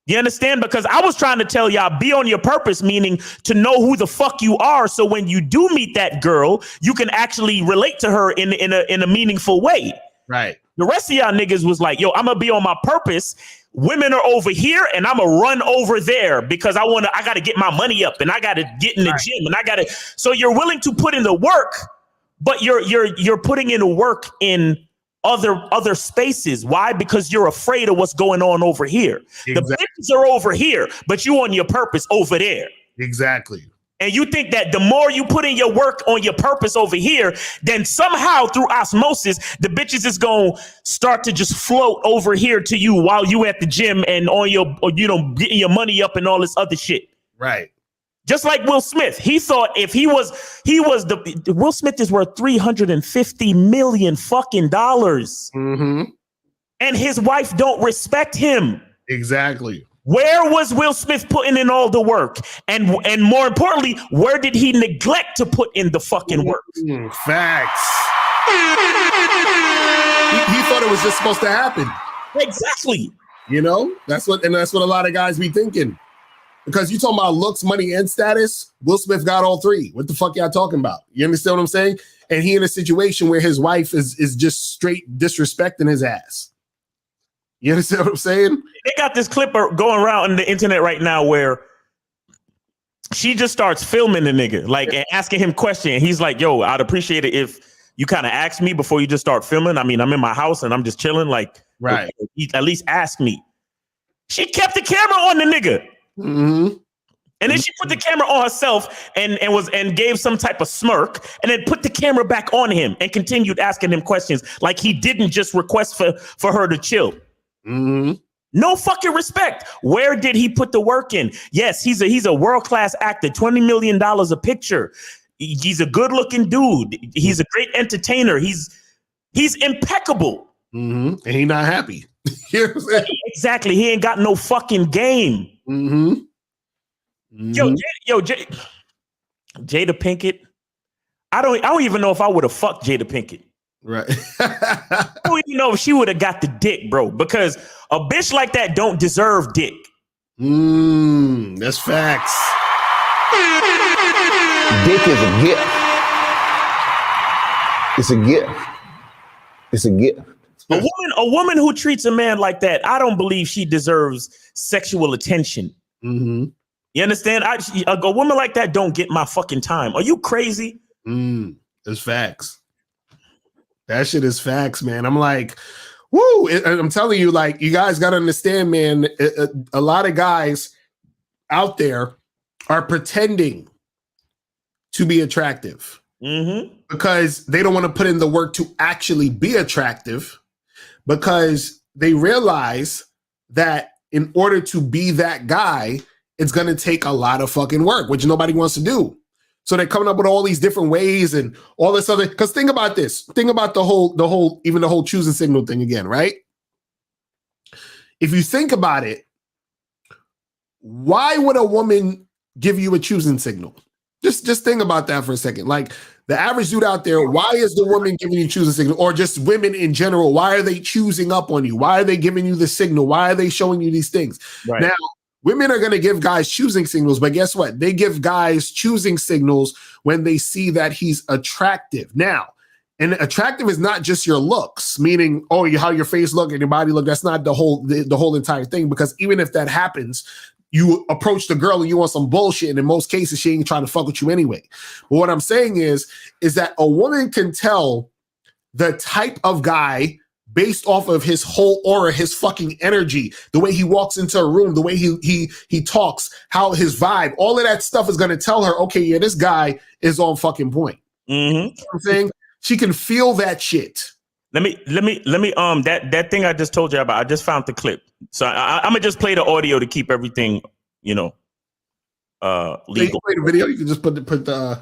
You understand? Because I was trying to tell y'all, be on your purpose, meaning to know who the fuck you are. So when you do meet that girl, you can actually relate to her in a meaningful way. Right. The rest of y'all niggas was like, yo, I'm gonna be on my purpose. Women are over here and I'm gonna run over there because I gotta get my money up and I gotta get in the gym and so you're willing to put in the work, but you're putting in the work in other spaces. Why? Because you're afraid of what's going on over here. Exactly. The bitches are over here, but you on your purpose over there. Exactly. And you think that the more you put in your work on your purpose over here, then somehow through osmosis, the bitches is going to start to just float over here to you while you at the gym and on your, getting your money up and all this other shit. Right. Just like Will Smith. He thought if Will Smith is worth $350 million fucking dollars. And his wife don't respect him. Exactly. Where was Will Smith putting in all the work? And more importantly, where did he neglect to put in the fucking work? Facts. He thought it was just supposed to happen. Exactly. That's what a lot of guys be thinking. Because you talking about looks, money, and status, Will Smith got all three. What the fuck y'all talking about? You understand what I'm saying? And he in a situation where his wife is just straight disrespecting his ass. You understand what I'm saying? They got this clip going around on the internet right now where she just starts filming the nigga, and asking him questions. He's like, yo, I'd appreciate it if you kind of ask me before you just start filming. I mean, I'm in my house and I'm just chilling. Right. At least ask me. She kept the camera on the nigga. And then she put the camera on herself and gave some type of smirk and then put the camera back on him and continued asking him questions like he didn't just request for her to chill. No fucking respect. Where did he put the work in? Yes, he's a world-class actor, $20 million a picture. He's a good-looking dude. He's a great entertainer. He's impeccable. And he not happy. Exactly. He ain't got no fucking game. Yo, Jada Pinkett. I don't even know if I would have fucked Jada Pinkett. Right. I don't even know if she would have got the dick, bro, because a bitch like that don't deserve dick. That's facts. Dick is a gift. It's a gift. It's a gift. A woman who treats a man like that, I don't believe she deserves sexual attention. Mm-hmm. You understand? A woman like that don't get my fucking time. Are you crazy? It's facts. That shit is facts, man. I'm like, woo! I'm telling you, like, you guys got to understand, man. A lot of guys out there are pretending to be attractive because they don't want to put in the work to actually be attractive, because they realize that in order to be that guy, it's going to take a lot of fucking work, which nobody wants to do. So they're coming up with all these different ways and all this other, because think about this. Think about the whole choosing signal thing again, right? If you think about it, why would a woman give you a choosing signal? Just think about that for a second. Like, the average dude out there, why is the woman giving you choosing signal? Or just women in general, why are they choosing up on you? Why are they giving you the signal? Why are they showing you these things? Right. Now, women are going to give guys choosing signals, but guess what? They give guys choosing signals when they see that he's attractive. Now, and attractive is not just your looks, meaning, oh, how your face look and your body look. That's not the whole entire thing, because even if that happens, you approach the girl and you want some bullshit, and in most cases, she ain't trying to fuck with you anyway. But what I'm saying is that a woman can tell the type of guy based off of his whole aura, his fucking energy, the way he walks into a room, the way he talks, how his vibe, all of that stuff is going to tell her, okay, yeah, this guy is on fucking point. You know what I'm saying? She can feel that shit. Let me that thing I just told you about, I just found the clip. So I'm gonna just play the audio to keep everything, legal. You can play the video. You can just put the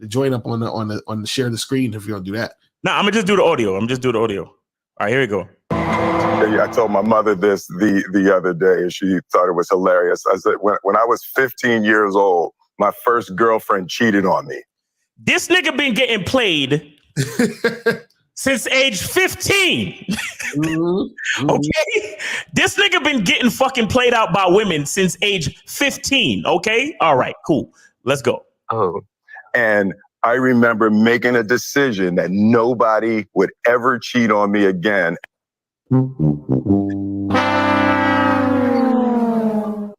joint up on the share the screen if you don't do that. No, I'm gonna just do the audio. All right, here we go. I told my mother this the other day, and she thought it was hilarious. I said, when I was 15 years old, my first girlfriend cheated on me. This nigga been getting played since age 15. Okay? This nigga been getting fucking played out by women since age 15. Okay? All right, cool. Let's go. Oh. And I remember making a decision that nobody would ever cheat on me again.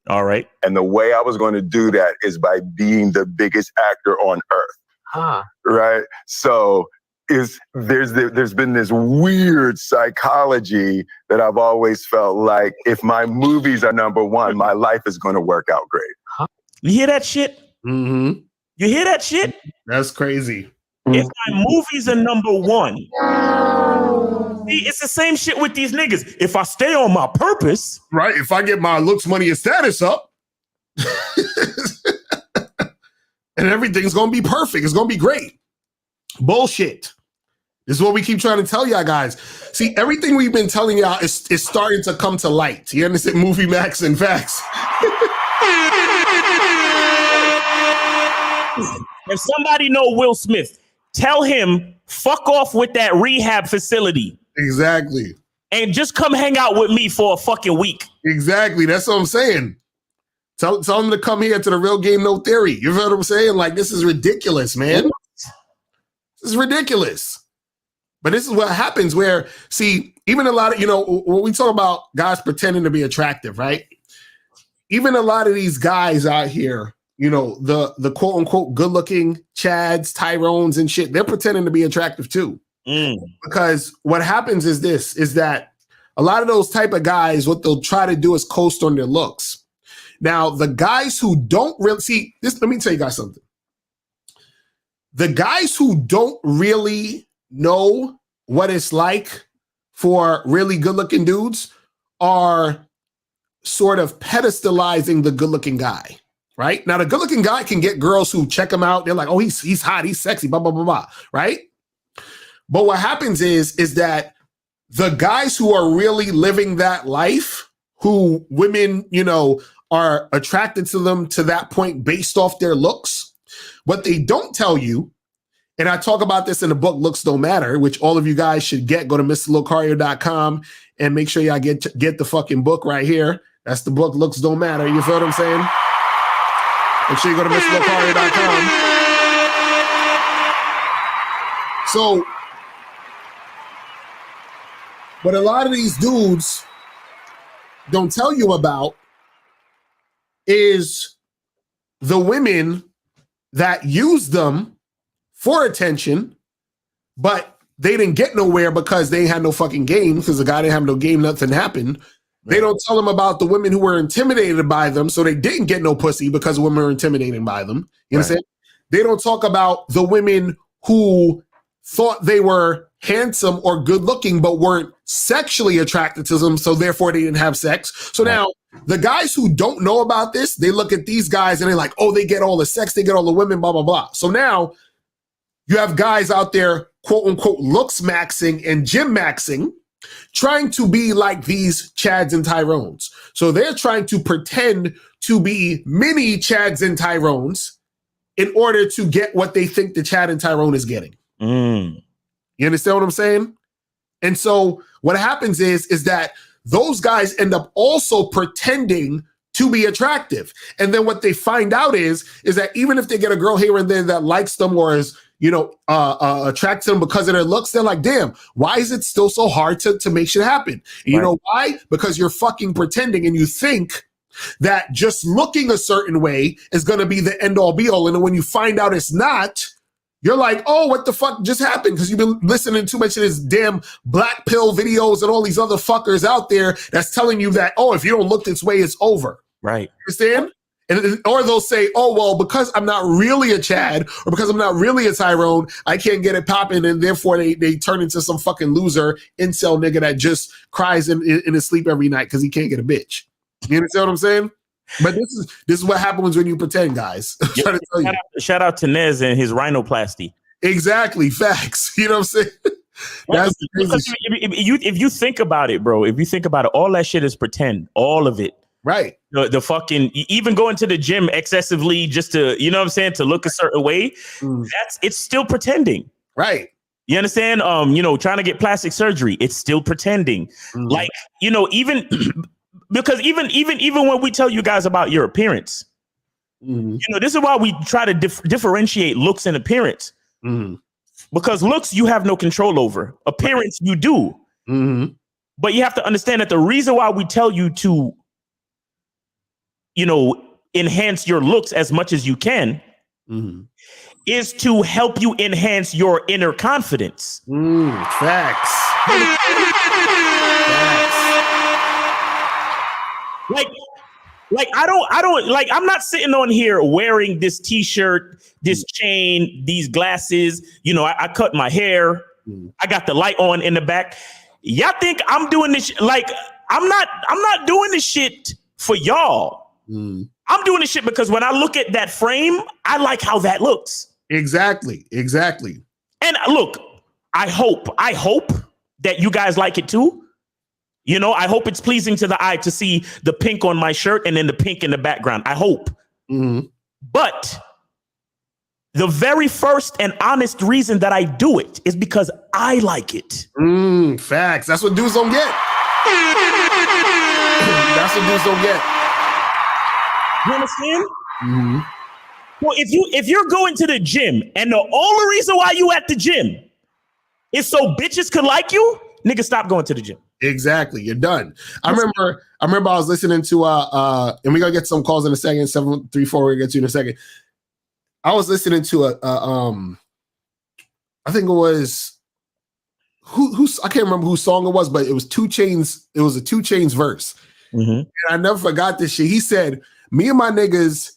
All right. And the way I was going to do that is by being the biggest actor on earth. Right? So there's been this weird psychology that I've always felt like, if my movies are number one, my life is going to work out great. You hear that shit? Mm-hmm. You hear that shit? That's crazy. If my movies are number one, see, it's the same shit with these niggas. If I stay on my purpose, right? If I get my looks, money, and status up, and everything's gonna be perfect. It's gonna be great. Bullshit. This is what we keep trying to tell y'all guys. See, everything we've been telling y'all is starting to come to light. You understand? Movie Max and Facts. If somebody know Will Smith, tell him fuck off with that rehab facility. Exactly. And just come hang out with me for a fucking week. Exactly. That's what I'm saying. Tell him to come here to the Real Game No Theory. You know what I'm saying? Like, this is ridiculous, man. This is ridiculous. But this is what happens where, see, even a lot of, when we talk about guys pretending to be attractive, right? Even a lot of these guys out here, the quote unquote good looking Chads, Tyrones and shit, they're pretending to be attractive too. Because what happens is that a lot of those type of guys, what they'll try to do is coast on their looks. Now, the guys who don't really see this, let me tell you guys something. The guys who don't really know what it's like for really good looking dudes are sort of pedestalizing the good looking guy. Right? Now, the good-looking guy can get girls who check him out. They're like, oh, he's hot, he's sexy, blah, blah, blah, blah, right? But what happens is that the guys who are really living that life, who women, are attracted to them to that point based off their looks, what they don't tell you And I talk about this in the book, Looks Don't Matter, which all of you guys should get. Go to MrLocario.com and make sure y'all get the fucking book right here. That's the book, Looks Don't Matter. You feel what I'm saying? Make sure you go to MrLocario.com. So, what a lot of these dudes don't tell you about is the women that use them for attention, but they didn't get nowhere because they had no fucking game, because the guy didn't have no game, nothing happened. Right. They don't tell them about the women who were intimidated by them, so they didn't get no pussy because women were intimidated by them. You understand? They don't talk about the women who thought they were handsome or good looking, but weren't sexually attracted to them, so therefore they didn't have sex. So now the guys who don't know about this, they look at these guys and they're like, oh, they get all the sex, they get all the women, blah, blah, blah. So now you have guys out there, quote unquote, looks maxing and gym maxing, trying to be like these Chads and Tyrones. So they're trying to pretend to be mini Chads and Tyrones in order to get what they think the Chad and Tyrone is getting. You understand what I'm saying? And so what happens is that those guys end up also pretending to be attractive. And then what they find out is that even if they get a girl here and there that likes them or is, attracts them because of their looks, they're like, damn, why is it still so hard to make shit happen? And you know why? Because you're fucking pretending and you think that just looking a certain way is going to be the end all be all. And then when you find out it's not, you're like, oh, what the fuck just happened? Because you've been listening too much to this damn black pill videos and all these other fuckers out there that's telling you that, oh, if you don't look this way, it's over. Right. Understand? Or they'll say, oh, well, because I'm not really a Chad or because I'm not really a Tyrone, I can't get it popping. And therefore they turn into some fucking loser incel nigga that just cries in his sleep every night because he can't get a bitch. You understand what I'm saying? But this is what happens when you pretend, guys. I'm trying to tell you. Shout out to Nez and his rhinoplasty. Exactly. Facts. You know what I'm saying? That's because if you think about it, bro, if you think about it, all that shit is pretend. All of it. Right. The fucking, even going to the gym excessively just to, you know what I'm saying, to look a certain way, it's still pretending. Right. You understand? Trying to get plastic surgery, it's still pretending. Like, even because even when we tell you guys about your appearance, this is why we try to differentiate looks and appearance. Because looks you have no control over. Appearance you do. But you have to understand that the reason why we tell you to enhance your looks as much as you can is to help you enhance your inner confidence. Facts. Like I don't like, I'm not sitting on here wearing this t-shirt, this chain, these glasses. I cut my hair. I got the light on in the back. Y'all think I'm doing this? Like, I'm not doing this shit for y'all. I'm doing this shit because when I look at that frame, I like how that looks. Exactly. And look, I hope that you guys like it too. I hope it's pleasing to the eye to see the pink on my shirt and then the pink in the background. I hope. But the very first and honest reason that I do it is because I like it. Facts. That's what dudes don't get. That's what dudes don't get. You understand? Well, if you're going to the gym and the only reason why you at the gym is so bitches could like you, nigga, stop going to the gym. Exactly. You're done. I remember I was listening to and we're gonna get some calls in a second, 734, we're gonna get you in a second. I was listening to I think it was I can't remember whose song it was, but it was 2 Chainz. It was a 2 Chainz verse. And I never forgot this shit. He said, me and my niggas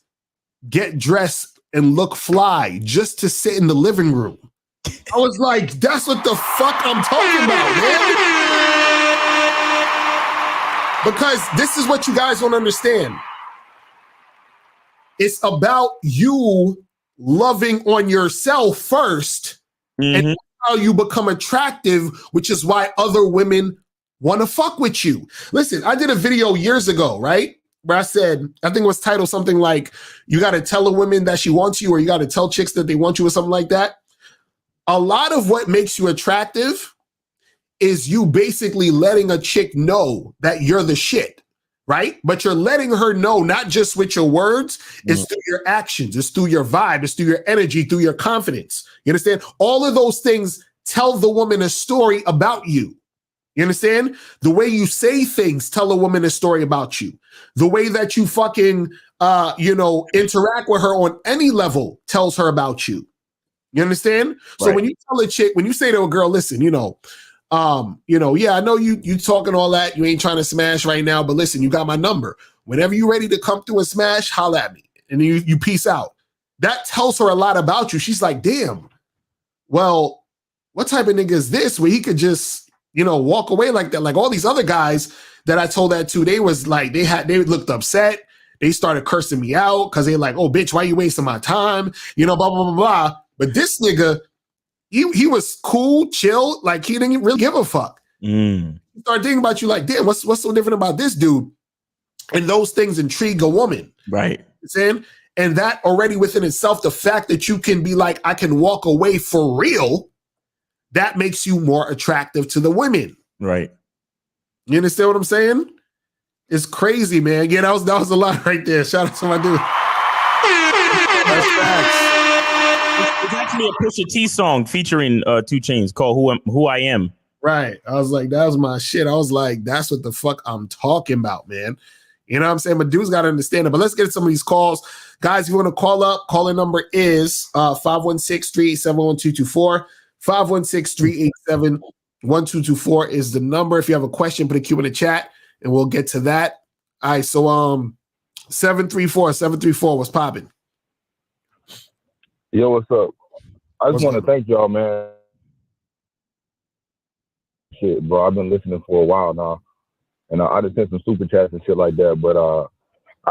get dressed and look fly just to sit in the living room. I was like, that's what the fuck I'm talking about, man. Because this is what you guys don't understand. It's about you loving on yourself first, and how you become attractive, which is why other women want to fuck with you. Listen, I did a video years ago, right? Where I said, I think it was titled something like, you got to tell a woman that she wants you, or you got to tell chicks that they want you, or something like that. a lot of what makes you attractive is you basically letting a chick know that you're the shit, right? But you're letting her know not just with your words, it's through your actions, it's through your vibe, it's through your energy, through your confidence. You understand? All of those things tell the woman a story about you. You understand? The way you say things tell a woman a story about you. The way that you fucking, interact with her on any level tells her about you. You understand? Right. So when you tell a chick, when you say to a girl, listen, yeah, I know you talking all that. You ain't trying to smash right now, but listen, you got my number. Whenever you're ready to come through and smash, holla at me. And then you peace out. That tells her a lot about you. She's like, damn, well, what type of nigga is this where he could just, walk away like that? Like all these other guys that I told that to, they was like, they looked upset. They started cursing me out because they like, oh, bitch, why you wasting my time? Blah, blah, blah, blah. But this nigga, he was cool, chill, like he didn't really give a fuck. He started thinking about you like, damn, what's so different about this dude? And those things intrigue a woman. Right. You know what I'm saying? And that already within itself, the fact that you can be like, I can walk away for real, that makes you more attractive to the women. Right. You understand what I'm saying? It's crazy, man. Yeah, that was a lot right there. Shout out to my dude. That's facts. It's actually a Pusha T song featuring 2 Chainz called Who I Am. Right. I was like, that was my shit. I was like, that's what the fuck I'm talking about, man. You know what I'm saying? But dudes got to understand it. But let's get some of these calls. Guys, if you want to call up, calling number is 516-387-1224. 516-387-1224 is the number. If you have a question, put a Q in the chat and we'll get to that. All right. So 734, what's popping? Yo, what's up? I just want to thank y'all, man. Shit, bro, I've been listening for a while now. And I just sent some super chats and shit like that. But I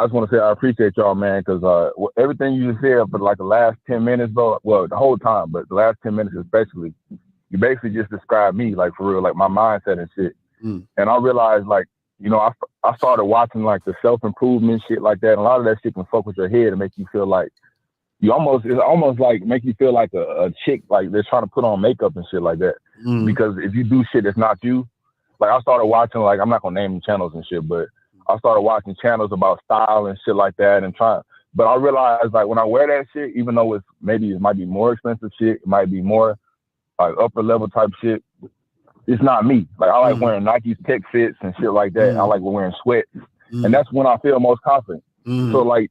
just want to say I appreciate y'all, man, because everything you just said for like the last 10 minutes, bro, well, the whole time, but the last 10 minutes especially, you basically just described me, like for real, like my mindset and shit. And I realized, like, I started watching like the self-improvement shit like that. And a lot of that shit can fuck with your head and make you feel like, it's almost like make you feel like a chick, like they're trying to put on makeup and shit like that. Because if you do shit that's not you, like I started watching, like, I'm not gonna name the channels and shit, but I started watching channels about style and shit like that and but I realized like when I wear that shit, even though it might be more expensive shit, it might be more like upper level type shit, it's not me. Like I like wearing Nike's Tech Fits and shit like that. I like wearing sweats. And that's when I feel most confident. So like,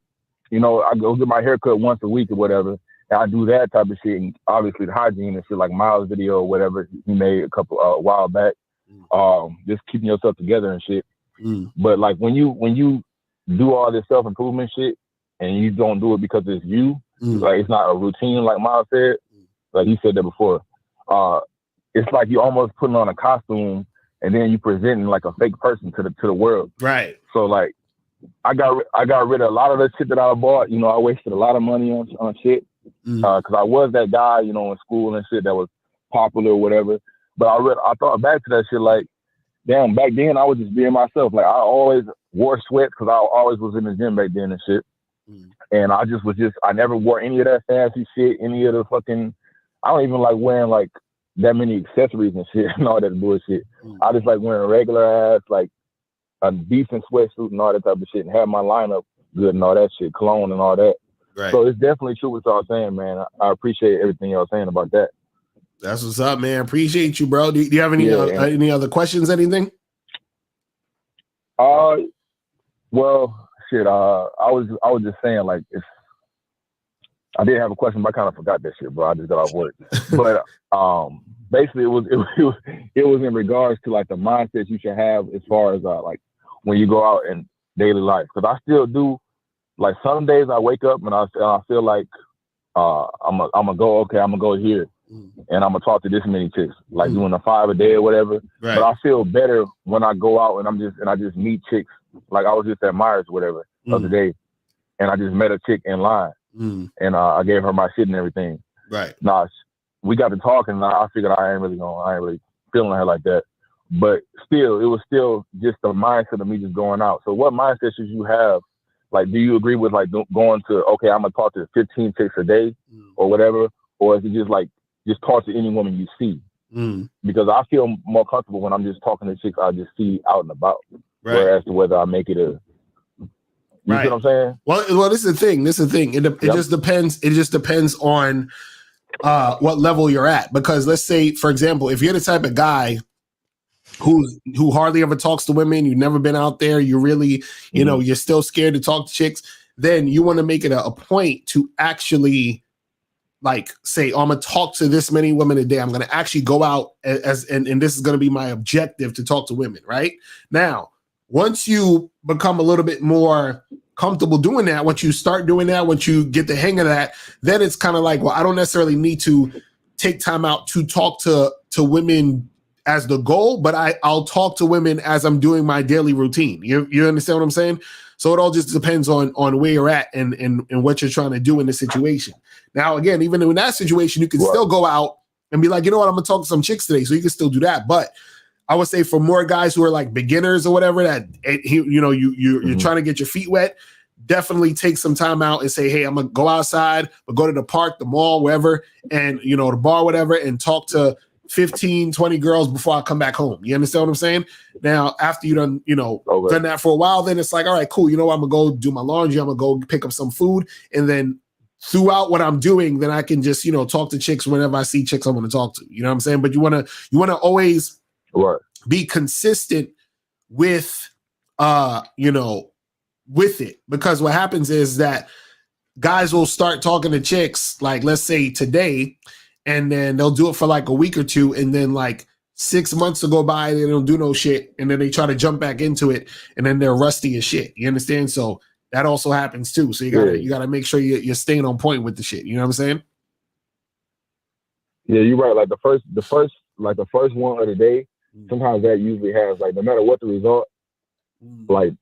I go get my haircut once a week or whatever, and I do that type of shit. And obviously the hygiene and shit, like Miles' video or whatever he made a while back, just keeping yourself together and shit. But like when you do all this self-improvement shit and you don't do it because it's you, like it's not a routine, like Miles said, like he said that before. It's like you almost putting on a costume and then you presenting like a fake person to the world. Right. So like, I got rid of a lot of the shit that I bought. I wasted a lot of money on shit because I was that guy, in school and shit that was popular or whatever. But I thought back to that shit like, damn, back then I was just being myself. Like I always wore sweats because I always was in the gym back then and shit. And I never wore any of that fancy shit, any of the fucking, I don't even like wearing like that many accessories and shit and all that bullshit. I just like wearing regular ass, like, a decent sweatsuit and all that type of shit and have my lineup good and all that shit, cologne and all that. Right. So it's definitely true what y'all saying, man. I appreciate everything y'all saying about that. That's what's up, man. Appreciate you, bro. Do you have any other questions, anything? Well, shit, I was just saying, like, I did have a question, but I kind of forgot that shit, bro. I just got off work. But basically it was in regards to like the mindset you should have as far as like when you go out in daily life. Because I still do, like some days I wake up and I feel like I'm gonna go here and I'm gonna talk to this many chicks, like doing a 5 a day or whatever. Right. But I feel better when I go out and I just meet chicks. Like I was just at Myers or whatever the other day, and I just met a chick in line, and I gave her my shit and everything. Right. Nah, we got to talking, and I figured I ain't really feeling her like that. But still, it was still just the mindset of me just going out. So what mindset should you have? Like, do you agree with like going to, okay, I'm gonna talk to 15 chicks a day or whatever? Or is it just like just talk to any woman you see. Because I feel more comfortable when I'm just talking to chicks I just see out and about. Right. Whereas to whether I make it a, you see what I'm saying? Well, this is the thing. It just depends. It just depends on what level you're at. Because let's say, for example, if you're the type of guy who hardly ever talks to women, you've never been out there, you really, you know, you're still scared to talk to chicks, then you want to make it a point to actually like say, oh, I'm gonna talk to this many women a day. I'm gonna actually go out and this is gonna be my objective to talk to women, right? Now, once you become a little bit more comfortable doing that, once you start doing that, once you get the hang of that, then it's kind of like, well, I don't necessarily need to take time out to talk to women as the goal, but I'll talk to women as I'm doing my daily routine. You understand what I'm saying? So it all just depends on where you're at and what you're trying to do in the situation. Now, again, even in that situation, you can still go out and be like, you know what, I'm gonna talk to some chicks today. So you can still do that. But I would say for more guys who are like beginners or whatever, that you're trying to get your feet wet, definitely take some time out and say, hey, I'm gonna go outside, or go to the park, the mall, wherever, and the bar, whatever, and talk to 15, 20 girls before I come back home. You understand what I'm saying? Now, after you done, done that for a while, then it's like, all right, cool. You know what? I'm gonna go do my laundry. I'm gonna go pick up some food, and then throughout what I'm doing, then I can just, talk to chicks whenever I see chicks I want to talk to. You know what I'm saying? But you wanna always be consistent with, with it, because what happens is that guys will start talking to chicks, like let's say today, and then they'll do it for like a week or two, and then like 6 months will go by, they don't do no shit, and then they try to jump back into it, and then they're rusty as shit. You understand? So that also happens too. So you gotta make sure you're staying on point with the shit. You know what I'm saying? Yeah, you're right. Like the first one of the day, sometimes that usually has, like, no matter what the result, like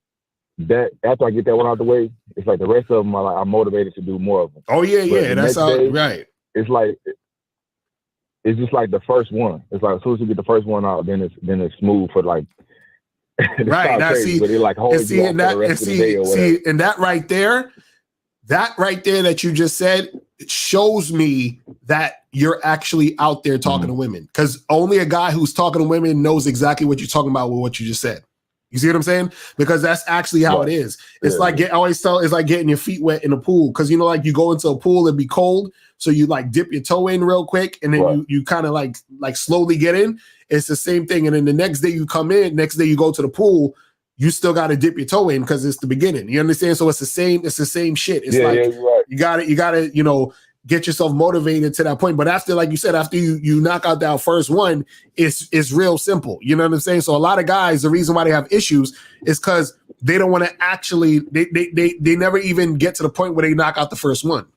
that, after I get that one out the way, it's like the rest of them I'm motivated to do more of them. Oh yeah, that's how. Right. It's like it's just like the first one. It's like as soon as you get the first one out, then it's smooth for like. Right. Now, crazy, but it like holds you off for the rest of the day or whatever. And that right there that you just said, it shows me that you're actually out there talking to women, because only a guy who's talking to women knows exactly what you're talking about with what you just said. You see what I'm saying? Because that's actually how it is. It's like I always tell, it's like getting your feet wet in a pool, because like you go into a pool and be cold, so you like dip your toe in real quick, and then you kind of like slowly get in. It's the same thing, and then the next day you come in, next day you go to the pool, you still got to dip your toe in because it's the beginning. You understand? So it's the same shit. It's you got to get yourself motivated to that point. But after, like you said, after you knock out that first one, it's real simple. You know what I'm saying? So a lot of guys, the reason why they have issues is because they don't want to actually, they never even get to the point where they knock out the first one.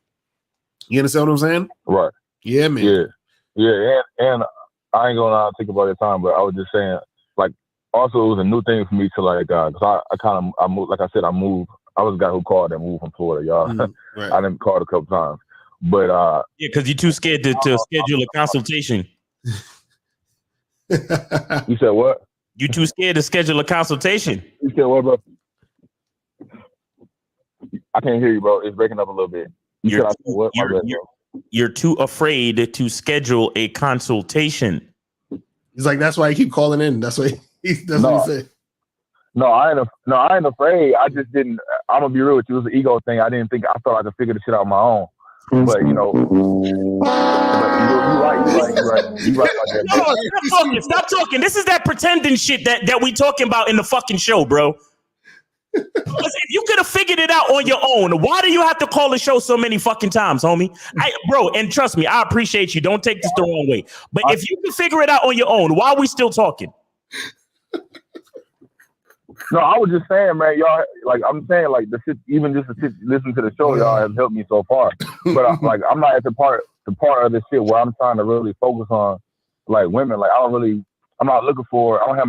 You understand what I'm saying? Right. Yeah, man. Yeah. And I ain't gonna think about the time, but I was just saying, like, also it was a new thing for me to like, cause I moved, like I said, I moved. I was a guy who called and moved from Florida, y'all. Right. I didn't call a couple times. But because you're too scared to schedule a consultation. You said what? You too scared to schedule a consultation. You said what, bro? I can't hear you, bro. It's breaking up a little bit. You're too afraid to schedule a consultation. He's like, that's why I keep calling in. That's what he said. No, I ain't afraid. I just didn't. I'm gonna be real with you. It was an ego thing. I thought I could figure the shit out on my own. But you're right about that. No, stop talking. This is that pretending shit that we talking about in the fucking show, bro. Because if you could have figured it out on your own, why do you have to call the show so many fucking times, homie? Bro, and trust me, I appreciate you. Don't take this the wrong way. But if you can figure it out on your own, why are we still talking? No, I was just saying, man, y'all, like, I'm saying, like, the shit, even just to listen to the show, y'all have helped me so far. But I'm not at the part of this shit where I'm trying to really focus on, like, women. Like, I don't have my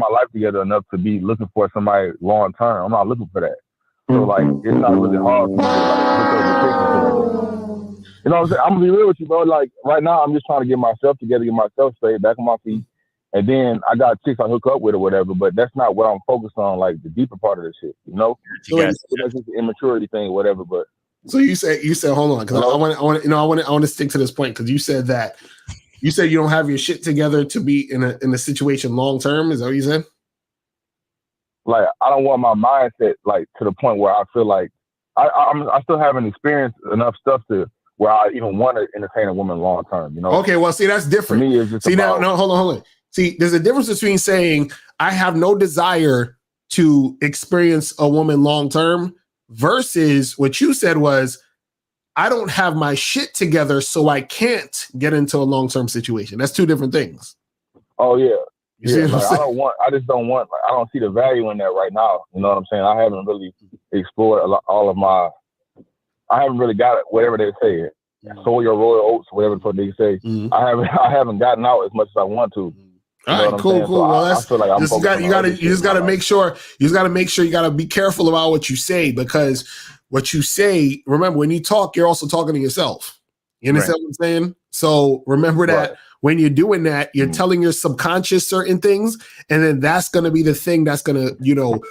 life together enough to be looking for somebody long term. I'm not looking for that. So, like, it's not really hard for me to, like, look up the. You know what I'm saying? I'm gonna be real with you, bro. Like, right now, I'm just trying to get myself together, get myself straight, back on my feet. And then I got chicks I hook up with or whatever, but that's not what I'm focused on, like the deeper part of this shit, you know? So that's just an immaturity thing or whatever, but. So you said, hold on, because I want to stick to this point, because you said that You said you don't have your shit together to be in a situation long term. Is that what you said? Like, I don't want my mindset like to the point where I feel like I still haven't experienced enough stuff to where I even want to entertain a woman long term. You know? Okay, well, see, that's different. For me, it's just see, about, now, hold on. See, there's a difference between saying I have no desire to experience a woman long term versus what you said was I don't have my shit together, so I can't get into a long term situation. That's two different things. Oh yeah. You see what I'm saying? I just don't want, like, I don't see the value in that right now. You know what I'm saying? I haven't really explored I haven't really got it, whatever they say. Soy or royal oats, whatever the fuck they say. I haven't gotten out as much as I want to. All right, cool. So well, I feel like I'm you just got to make sure you got to be careful about what you say, because what you say, remember, when you talk, you're also talking to yourself. You understand what I'm saying? So remember that when you're doing that, you're telling your subconscious certain things, and then that's going to be the thing that's going to,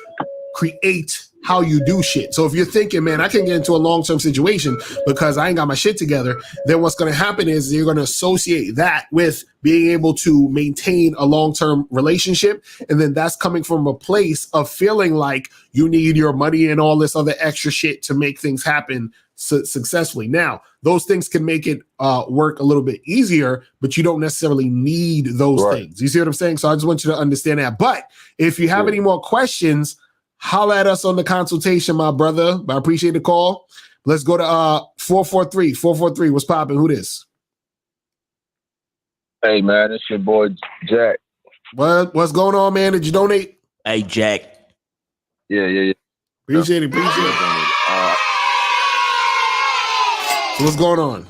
create how you do shit. So if you're thinking, man, I can get into a long-term situation because I ain't got my shit together, then what's going to happen is you're going to associate that with being able to maintain a long-term relationship. And then that's coming from a place of feeling like you need your money and all this other extra shit to make things happen successfully. Now, those things can make it work a little bit easier, but you don't necessarily need those things. You see what I'm saying? So I just want you to understand that. But if you have any more questions, holla at us on the consultation, my brother. I appreciate the call. Let's go to 443. 443, what's popping? Who this? Hey, man, it's your boy, Jack. What's going on, man? Did you donate? Hey, Jack. Yeah. Appreciate it. So what's going on?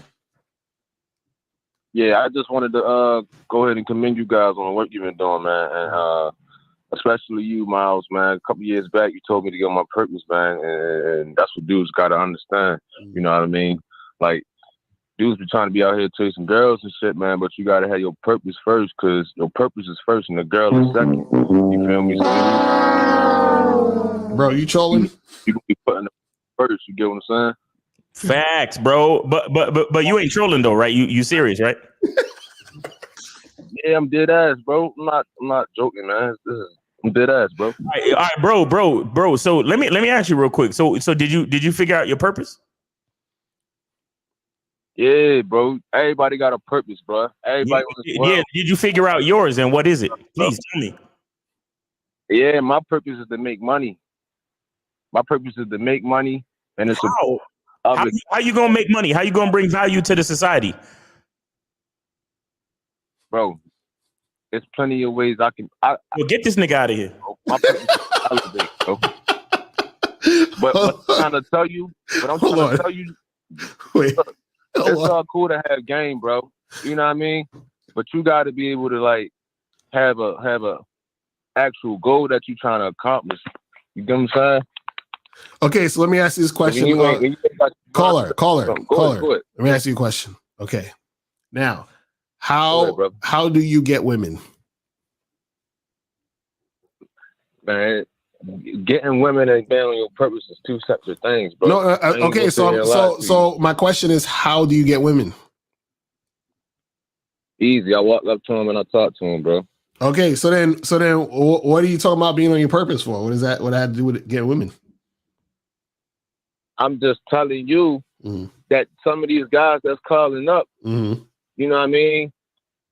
Yeah, I just wanted to go ahead and commend you guys on the work you've been doing, man. And especially you, Miles, man. A couple years back, you told me to get on my purpose, man. And that's what dudes got to understand. You know what I mean? Like, dudes be trying to be out here chasing girls and shit, man, but you got to have your purpose first, because your purpose is first and the girl is second. You feel me? Bro, you trolling? You be putting the first, you get what I'm saying? Facts, bro. But you ain't trolling though, right? You serious, right? Yeah, I'm dead ass, bro. I'm not joking, man. I'm dead ass, bro. All right, bro. So let me ask you real quick. So did you figure out your purpose? Yeah, bro. Everybody got a purpose, bro. Everybody on this world. Yeah. Did you figure out yours, and what is it? Please tell me. Yeah, my purpose is to make money. My purpose is to make money, and it's how you gonna make money? How you gonna bring value to the society? Bro, there's plenty of ways I can. Well, get this nigga out of here. My purpose is to elevate, bro. But what I'm trying to tell you, Wait, it's all cool to have game, bro. You know what I mean? But you got to be able to like have a actual goal that you're trying to accomplish. You get what I'm saying? Okay, so let me ask you this question. Caller. Let me ask you a question. Okay. Now, how do you get women? Man, getting women and being on your purpose is two separate things, bro. No, okay, so my question is, how do you get women? Easy. I walk up to them and I talk to them, bro. Okay, so then, what are you talking about being on your purpose for? What is that? What I had to do with getting women? I'm just telling you that some of these guys that's calling up, you know what I mean?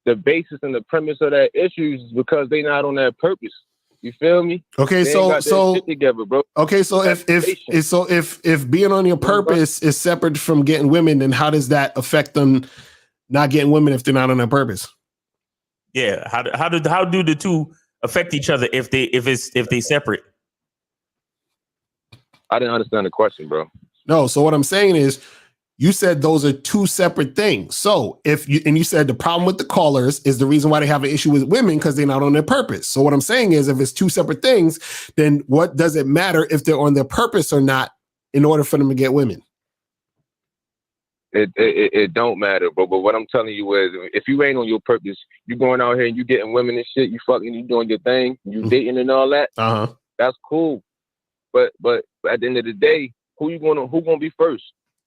The basis and the premise of that issue is because they not on that purpose. You feel me? Okay, they so ain't got that shit together, bro. Okay, so if being on your purpose is separate from getting women, then how does that affect them not getting women if they're not on their purpose? Yeah, how do the two affect each other if they separate? I didn't understand the question, bro. No, so what I'm saying is, you said those are two separate things. So you said the problem with the callers is the reason why they have an issue with women because they're not on their purpose. So what I'm saying is, if it's two separate things, then what does it matter if they're on their purpose or not in order for them to get women? It don't matter, bro. But what I'm telling you is, if you ain't on your purpose, you going out here and you getting women and shit, you fucking, you doing your thing, you dating and all that. That's cool. But at the end of the day, who gonna be first?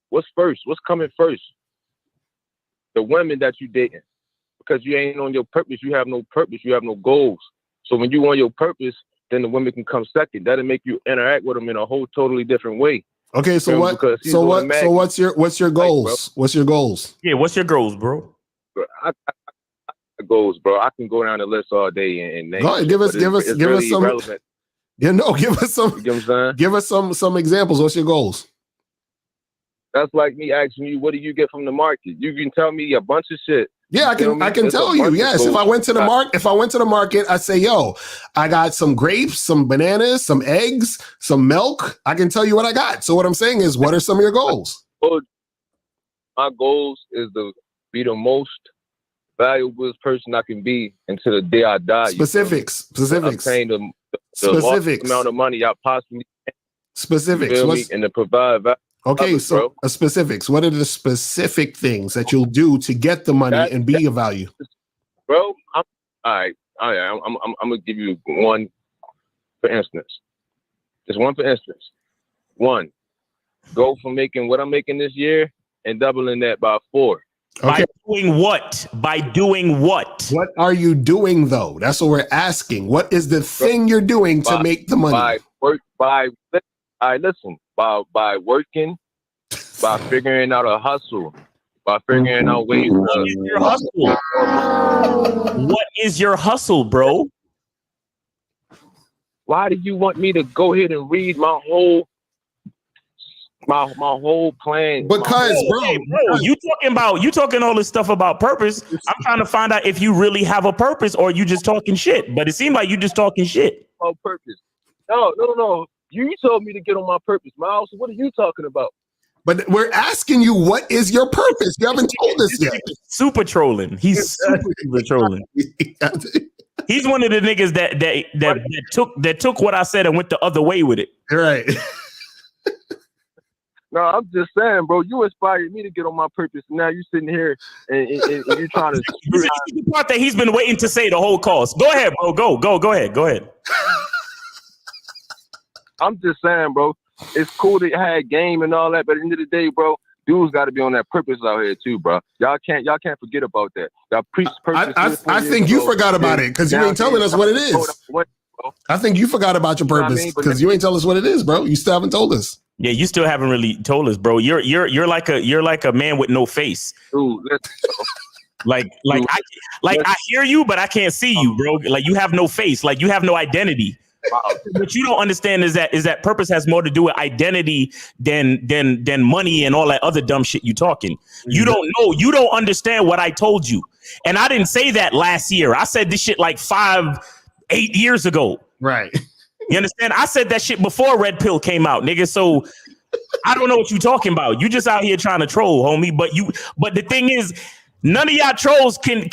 What's first? What's coming first? The women that you dating. because you ain't on your purpose. You have no purpose. You have no goals. So when you on your purpose, then the women can come second. That'll make you interact with them in a whole totally different way. Okay, so what? So what's your goals? What's your goals? Yeah, what's your goals, bro? I goals, bro. I can go down the list all day and name. Go ahead, give us some. Irrelevant. Yeah, no, give us some. You know what I'm saying? Give us some examples. What's your goals? That's like me asking you, what do you get from the market? You can tell me a bunch of shit. Yeah, I can tell you. Yes, if I went to the market, I say, yo, I got some grapes, some bananas, some eggs, some milk. I can tell you what I got. So what I'm saying is, what are some of your goals? My goals is to be the most valuable person I can be until the day I die. Specifics. Obtain the largest amount of money I possibly can. Specifics. And to provide value. Okay, so specifics. What are the specific things that you'll do to get the money and be of value? Bro, all right. I'm gonna give you one for instance. Just one for instance. One, go from making what I'm making this year and doubling that by 4. Okay. By doing what? By doing what? What are you doing though? That's what we're asking. What is the thing you're doing to make the money? By working, by figuring out a hustle, by figuring out ways to your hustle. What is your hustle, bro? Why do you want me to go ahead and read my whole plan? Because bro, you talking all this stuff about purpose. I'm trying to find out if you really have a purpose or you just talking shit. But it seemed like you just talking shit. About purpose. No. You told me to get on my purpose, Miles. What are you talking about? But we're asking you, what is your purpose? You haven't told us yet. Super trolling. He's super trolling. He's one of the niggas that took what I said and went the other way with it. Right. No, I'm just saying, bro. You inspired me to get on my purpose. Now you sitting here and you're trying to. This is the part that he's been waiting to say the whole course. Go ahead, bro. Go ahead. I'm just saying, bro. It's cool to have game and all that, but at the end of the day, bro, dudes got to be on that purpose out here too, bro. Y'all can't forget about that. Y'all preach purpose. I think you forgot about it because you ain't telling us what it is. I think you forgot about your purpose because you ain't tell us what it is, bro. You still haven't told us. Yeah, you still haven't really told us, bro. You're like a man with no face. Dude, I hear you, but I can't see you, bro. Like you have no face. Like you have no identity. What you don't understand is that purpose has more to do with identity than money and all that other dumb shit you talking. You don't know. You don't understand what I told you. And I didn't say that last year. I said this shit like 8 years ago. Right. You understand? I said that shit before Red Pill came out, nigga. So I don't know what you talking about. You just out here trying to troll, homie. But the thing is, none of y'all trolls can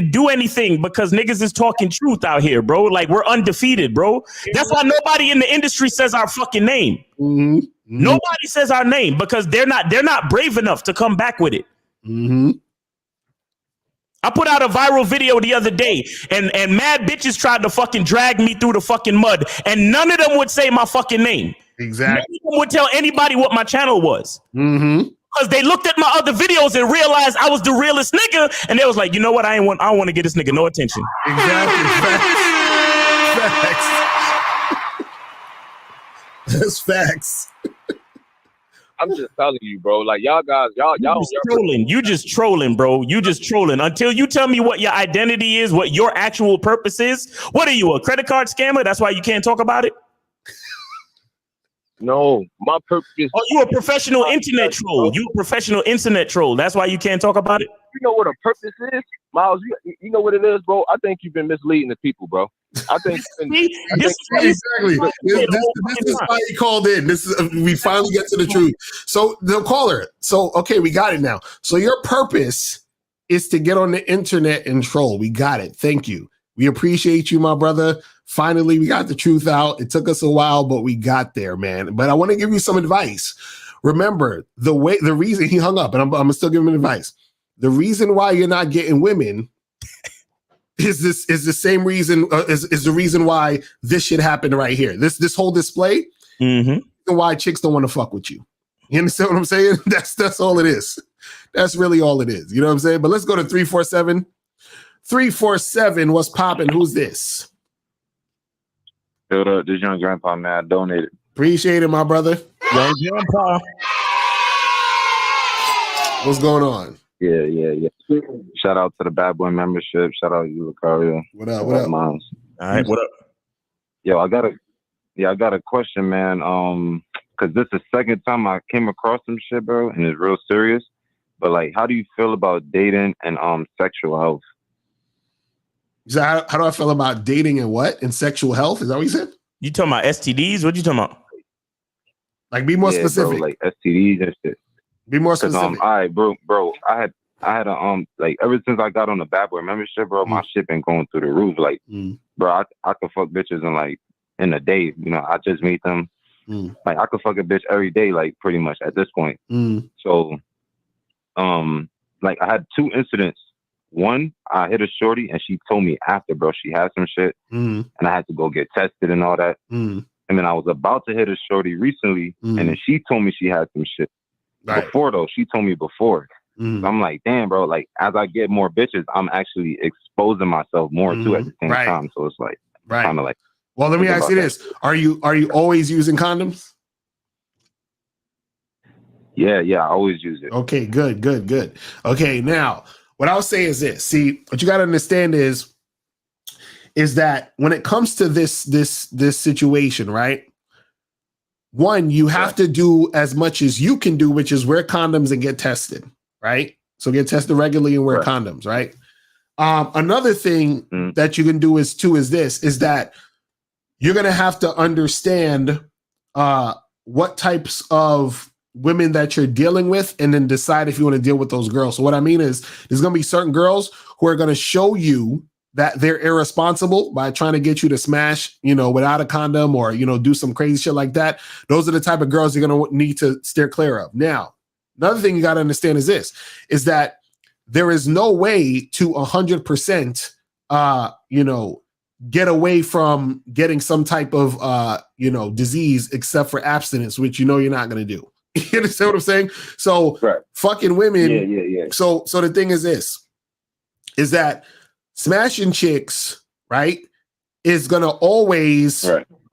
do anything because niggas is talking truth out here, bro. Like we're undefeated, bro. That's why nobody in the industry says our fucking name. Mm-hmm. Nobody says our name because they're not brave enough to come back with it. Mm-hmm. I put out a viral video the other day and mad bitches tried to fucking drag me through the fucking mud and none of them would say my fucking name. Exactly. None of them would tell anybody what my channel was. Mm-hmm. Because they looked at my other videos and realized I was the realest nigga, and they was like, you know what? I don't want to get this nigga no attention. Exactly. Facts. That's facts. I'm just telling you, bro. Like y'all guys, y'all trolling. You just trolling, bro. You just trolling. Until you tell me what your identity is, what your actual purpose is. What are you, a credit card scammer? That's why you can't talk about it? No, my purpose. Oh, you a professional internet troll. You a professional internet troll. That's why you can't talk about it? You know what a purpose is? Miles, you know what it is, bro? I think you've been misleading the people, bro. I think exactly. This is why he called in. We finally get to the truth. So the caller. So okay, we got it now. So your purpose is to get on the internet and troll. We got it. Thank you. We appreciate you, my brother. Finally, we got the truth out. It took us a while, but we got there, man. But I want to give you some advice. Remember, the reason he hung up, and I'm gonna still give him advice. The reason why you're not getting women is the same reason is the reason why this shit happened right here. This whole display, why chicks don't want to fuck with you. You understand what I'm saying? That's all it is. That's really all it is. You know what I'm saying? But let's go to 347. 347. What's popping? Who's this? Yo, this young grandpa, man, I donated. Appreciate it, my brother. Young grandpa. What's going on? Yeah. Shout out to the Bad Boy membership. Shout out to you, Locario. What up? Moms. All right, what up? Yo, I got a question, man. Cause this is the second time I came across some shit, bro, and it's real serious. But like, how do you feel about dating and sexual health? So how do I feel about dating and what? And sexual health? Is that what you said? You talking about STDs? What you talking about? Like, be more specific. Bro, like STDs and shit. Be more specific. All right, bro. I had a like ever since I got on the Bad Boy membership, bro, my shit been going through the roof. Like, bro, I could fuck bitches in a day. You know, I just meet them. Like, I could fuck a bitch every day, like, pretty much at this point. So, like, I had 2 incidents. One, I hit a shorty and she told me after, bro, she had some shit, and I had to go get tested and all that. And then I was about to hit a shorty recently, and then she told me she had some shit. Right. Before, though, she told me before. So I'm like, damn, bro, like, as I get more bitches, I'm actually exposing myself more too at the same time. So it's like, kind of like. Well, let me ask you this: Are you always using condoms? Yeah, I always use it. Okay, good. Okay, now what I'll say is this: see, what you got to understand is that when it comes to this situation, right? One, you have to do as much as you can do, which is wear condoms and get tested, right? So get tested regularly and wear condoms, right? Another thing that you can do is that you're going to have to understand what types of women that you're dealing with and then decide if you want to deal with those girls. So what I mean is there's going to be certain girls who are going to show you that they're irresponsible by trying to get you to smash, without a condom or, do some crazy shit like that. Those are the type of girls you're going to need to steer clear of. Now, another thing you got to understand is that there is no way to 100%, get away from getting some type of, disease except for abstinence, which you're not going to do. You understand what I'm saying? So fucking women. Yeah. So the thing is is that smashing chicks, right, is going to always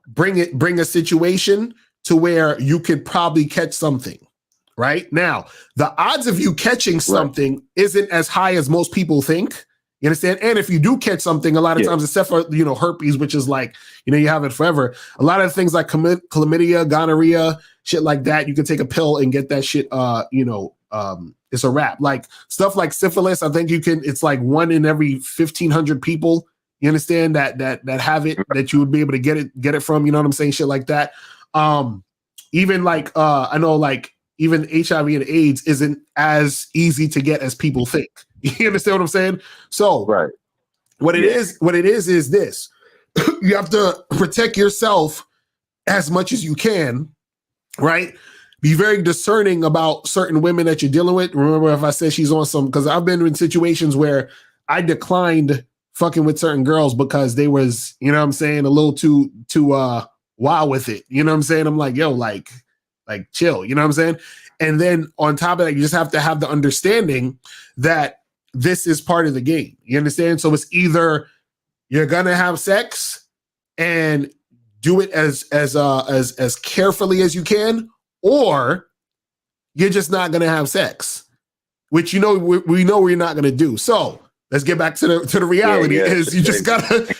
bring a situation to where you could probably catch something. Right now, the odds of you catching something isn't as high as most people think. You understand? And if you do catch something, a lot of times, except for, herpes, which is like, you have it forever. A lot of things like chlamydia, gonorrhea, shit like that, you can take a pill and get that shit, it's a wrap. Like stuff like syphilis, I think it's like 1 in every 1,500 people, you understand, that have it, that you would be able to get it from, you know what I'm saying? Shit like that. Even like, I know like, even HIV and AIDS isn't as easy to get as people think. You understand what I'm saying? So what it is this. You have to protect yourself as much as you can, right? Be very discerning about certain women that you're dealing with. Remember, if I said she's on some, because I've been in situations where I declined fucking with certain girls because they was, a little too wild with it. You know what I'm saying? I'm like, yo, like chill, you know what I'm saying? And then on top of that, you just have to have the understanding that this is part of the game. You understand? So it's either you're gonna have sex and do it as carefully as you can, or you're just not gonna have sex, which we know we're not gonna do. So let's get back to the reality. Is you just gotta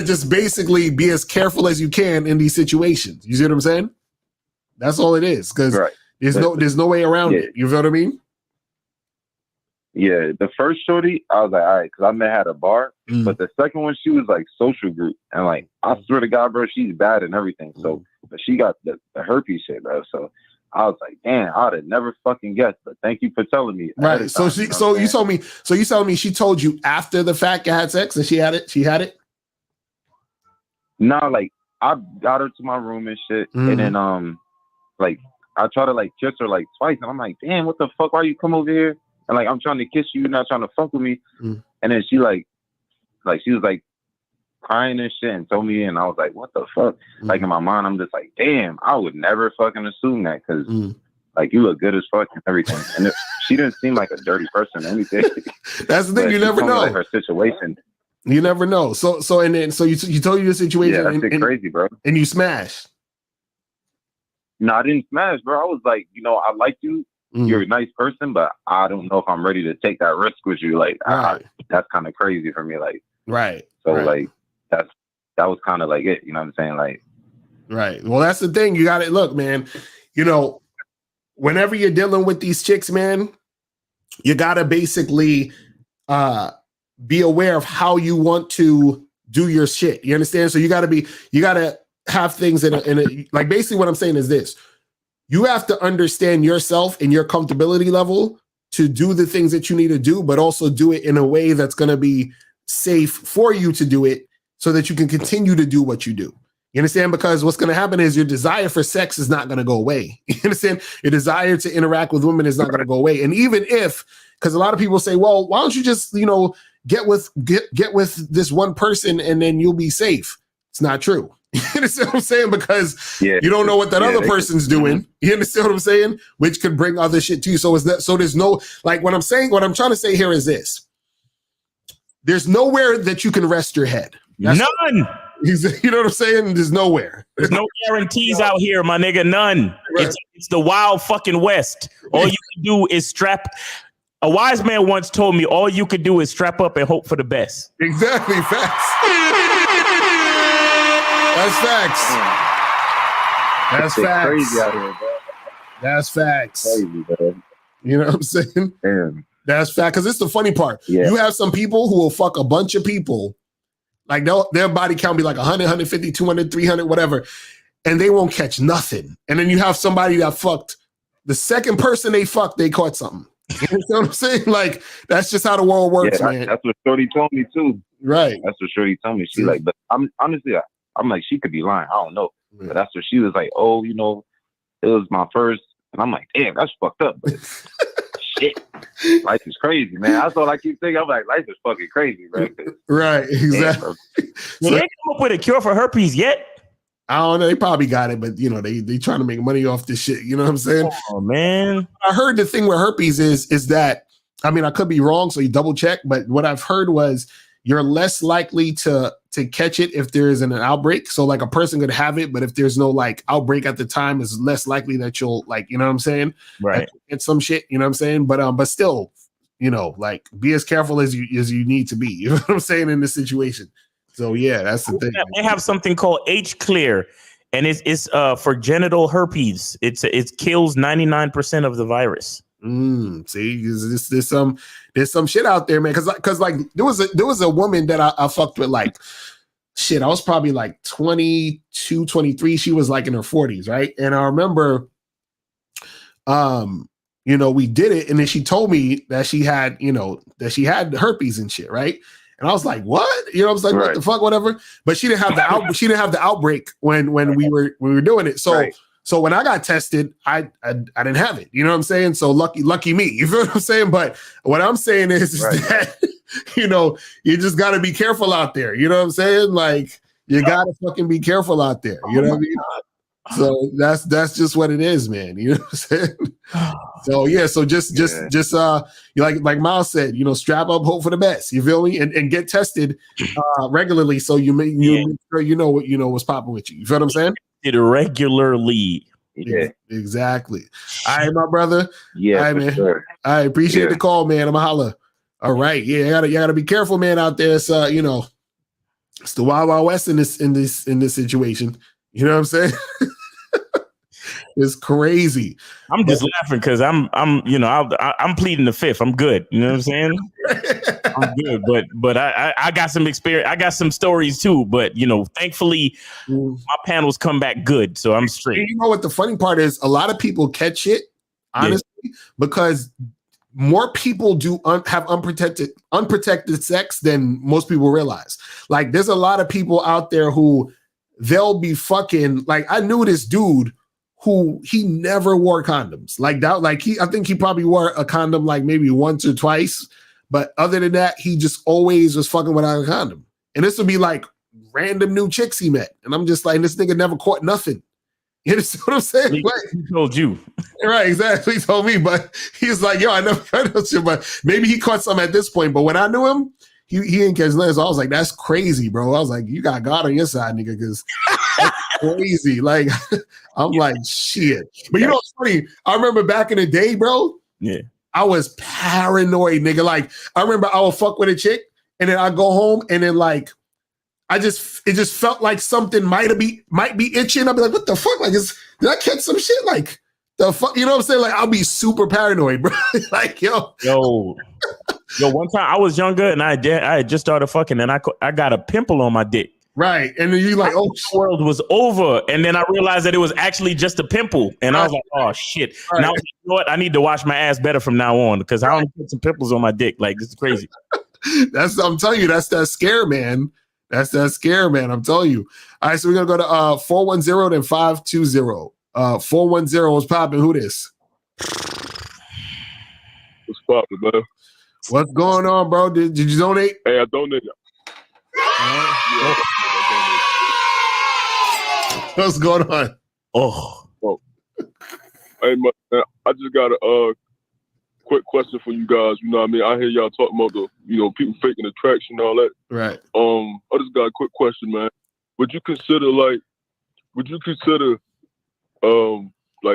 just basically be as careful as you can in these situations. You see what I'm saying? That's all it is, because there's no way around it. You feel what I mean? Yeah, the first shorty, I was like, all right, because I met her at a bar. But the second one, she was like social group, and like I swear to God, bro, she's bad and everything. So, but she got the herpes shit, bro. So I was like, damn, I'd have never fucking guessed. But thank you for telling me. Right. So you told me she told you after the fact you had sex and she had it. She had it. No, like I got her to my room and shit, and then like I tried to like kiss her like twice, and I'm like, damn, what the fuck? Why you come over here? And like I'm trying to kiss you, you're not trying to fuck with me. And then she like she was like crying and shit and told me, and I was like, what the fuck? Like in my mind, I'm just like, damn, I would never fucking assume that, because Like, you look good as fuck and everything. And she didn't seem like a dirty person or anything. That's the thing. But You she never told me, know. like, her situation. You never know. So you told you the situation. Yeah, that's crazy, bro. And you smashed. No, I didn't smash, bro. I was like, you know, I like you. You're a nice person, but I don't know if I'm ready to take that risk with you. Like, that's kind of crazy for me. Like, right. So like, that was kind of like it. You know what I'm saying? Like, right. Well, that's the thing. You got to look, man. You know, whenever you're dealing with these chicks, man, you got to basically be aware of how you want to do your shit. You understand? So you got to have things in a, like, basically what I'm saying is this. You have to understand yourself and your comfortability level to do the things that you need to do, but also do it in a way that's going to be safe for you to do it so that you can continue to do what you do. You understand? Because what's going to happen is your desire for sex is not going to go away. You understand? Your desire to interact with women is not going to go away. And even if, because a lot of people say, well, why don't you just, you know, get with this one person and then you'll be safe. It's not true. You understand what I'm saying? Because you don't know what that other person's doing. You understand what I'm saying? Which could bring other shit to you. So there's no, like, what I'm trying to say here is this. There's nowhere that you can rest your head. None. You know what I'm saying? There's nowhere. There's no guarantees out here, my nigga. None. Right. It's the wild fucking West. All you can do is strap. A wise man once told me, all you could do is strap up and hope for the best. Exactly. Facts. That's facts. That's facts. Crazy out here, bro. That's facts. Crazy, bro. You know what I'm saying? Damn. That's fact. Because it's the funny part. Yeah. You have some people who will fuck a bunch of people. Like their body count be like 100, 150, 200, 300, whatever. And they won't catch nothing. And then you have somebody that fucked the second person they fucked, they caught something. You know what I'm saying? Like, that's just how the world works, man. That's what Shorty told me too. Right. That's what Shorty told me. She like, but I'm honestly, I'm like, she could be lying. I don't know. But that's what she was like, oh, you know, it was my first. And I'm like, damn, that's fucked up. But shit, life is crazy, man. That's all I keep thinking. I'm like, life is fucking crazy, bro. Right, exactly. They ain't come up with a cure for herpes yet. I don't know. They probably got it, but you know, they trying to make money off this shit. You know what I'm saying? Oh man. I heard the thing with herpes is that, I mean, I could be wrong, so you double check, but what I've heard was you're less likely to catch it if there isn't an outbreak. So like a person could have it, but if there's no like outbreak at the time, it's less likely that you'll, like, you know what I'm saying? Right. It's some shit, you know what I'm saying? But still, you know, like, be as careful as you need to be. You know what I'm saying, in this situation. So yeah, that's the thing. They have something called H-Clear, and it's for genital herpes. It kills 99% of the virus. See, there's some shit out there, man. Cause like there was a woman that I fucked with, like, shit, I was probably like 22, 23. She was like in her 40s, right? And I remember, you know, we did it, and then she told me that she had, you know, that she had herpes and shit, right? And I was like, what? You know, I was like, what the fuck, whatever. But she didn't have the outbreak when we were doing it. So so when I got tested, I didn't have it. You know what I'm saying? So lucky me. You feel what I'm saying? But what I'm saying is that, you know, you just got to be careful out there. You know what I'm saying? Like, you got to fucking be careful out there. You know what I mean? So that's just what it is, man. You know what I'm saying? So yeah, so just like Miles said, you know, strap up, hope for the best. You feel me? And get tested regularly, so you make sure you know what's popping with you. You feel what I'm saying? It regularly. Yeah, exactly. All right, my brother. Yeah, all right, man. Sure. I appreciate the call, man. I'm a holla. All right, yeah, you gotta be careful, man, out there. It's you know, it's the Wild Wild West in this situation. You know what I'm saying? It's crazy. I'm just laughing because I'm pleading the fifth. I'm good. You know what I'm saying? I'm good, but I got some experience. I got some stories too. But you know, thankfully, my panels come back good, so I'm straight. And you know what the funny part is? A lot of people catch it, honestly, because more people have unprotected sex than most people realize. Like, there's a lot of people out there who they'll be fucking. Like, I knew this dude who he never wore condoms. Like that, like I think he probably wore a condom like maybe once or twice. But other than that, he just always was fucking without a condom. And this would be like random new chicks he met. And I'm just like, this nigga never caught nothing. You understand what I'm saying? He told you. Right, exactly. He told me, but he's like, yo, I never heard of shit, but maybe he caught some at this point. But when I knew him, he didn't catch none. So I was like, that's crazy, bro. I was like, you got God on your side, nigga, because that's crazy. Like, I'm like, shit. But you know what's funny? I remember back in the day, bro. Yeah. I was paranoid, nigga. Like, I remember I would fuck with a chick, and then I go home, and then like, it just felt like something might be itching. I'd be like, what the fuck? Like, did I catch some shit? Like, the fuck, you know what I'm saying? Like, I'll be super paranoid, bro. Like, yo, one time I was younger and I had just started fucking, and I got a pimple on my dick. Right, and then you like, oh, the world was over, and then I realized that it was actually just a pimple, and I was like, oh shit. Right. And I was like, you know what? I need to wash my ass better from now on because I don't get some pimples on my dick. Like, this is crazy. I'm telling you, that's that scare, man. That's that scare, man. I'm telling you. All right, so we're gonna go to 410 then 520. 410 was popping. Who this? What's popping, man? What's going on, bro? Did you donate? Hey, I donated. What's going on? Oh. Hey, man, I just got a quick question for you guys. You know what I mean? I hear y'all talking about the, people faking attraction and all that. Right. I just got a quick question, man. Would you consider like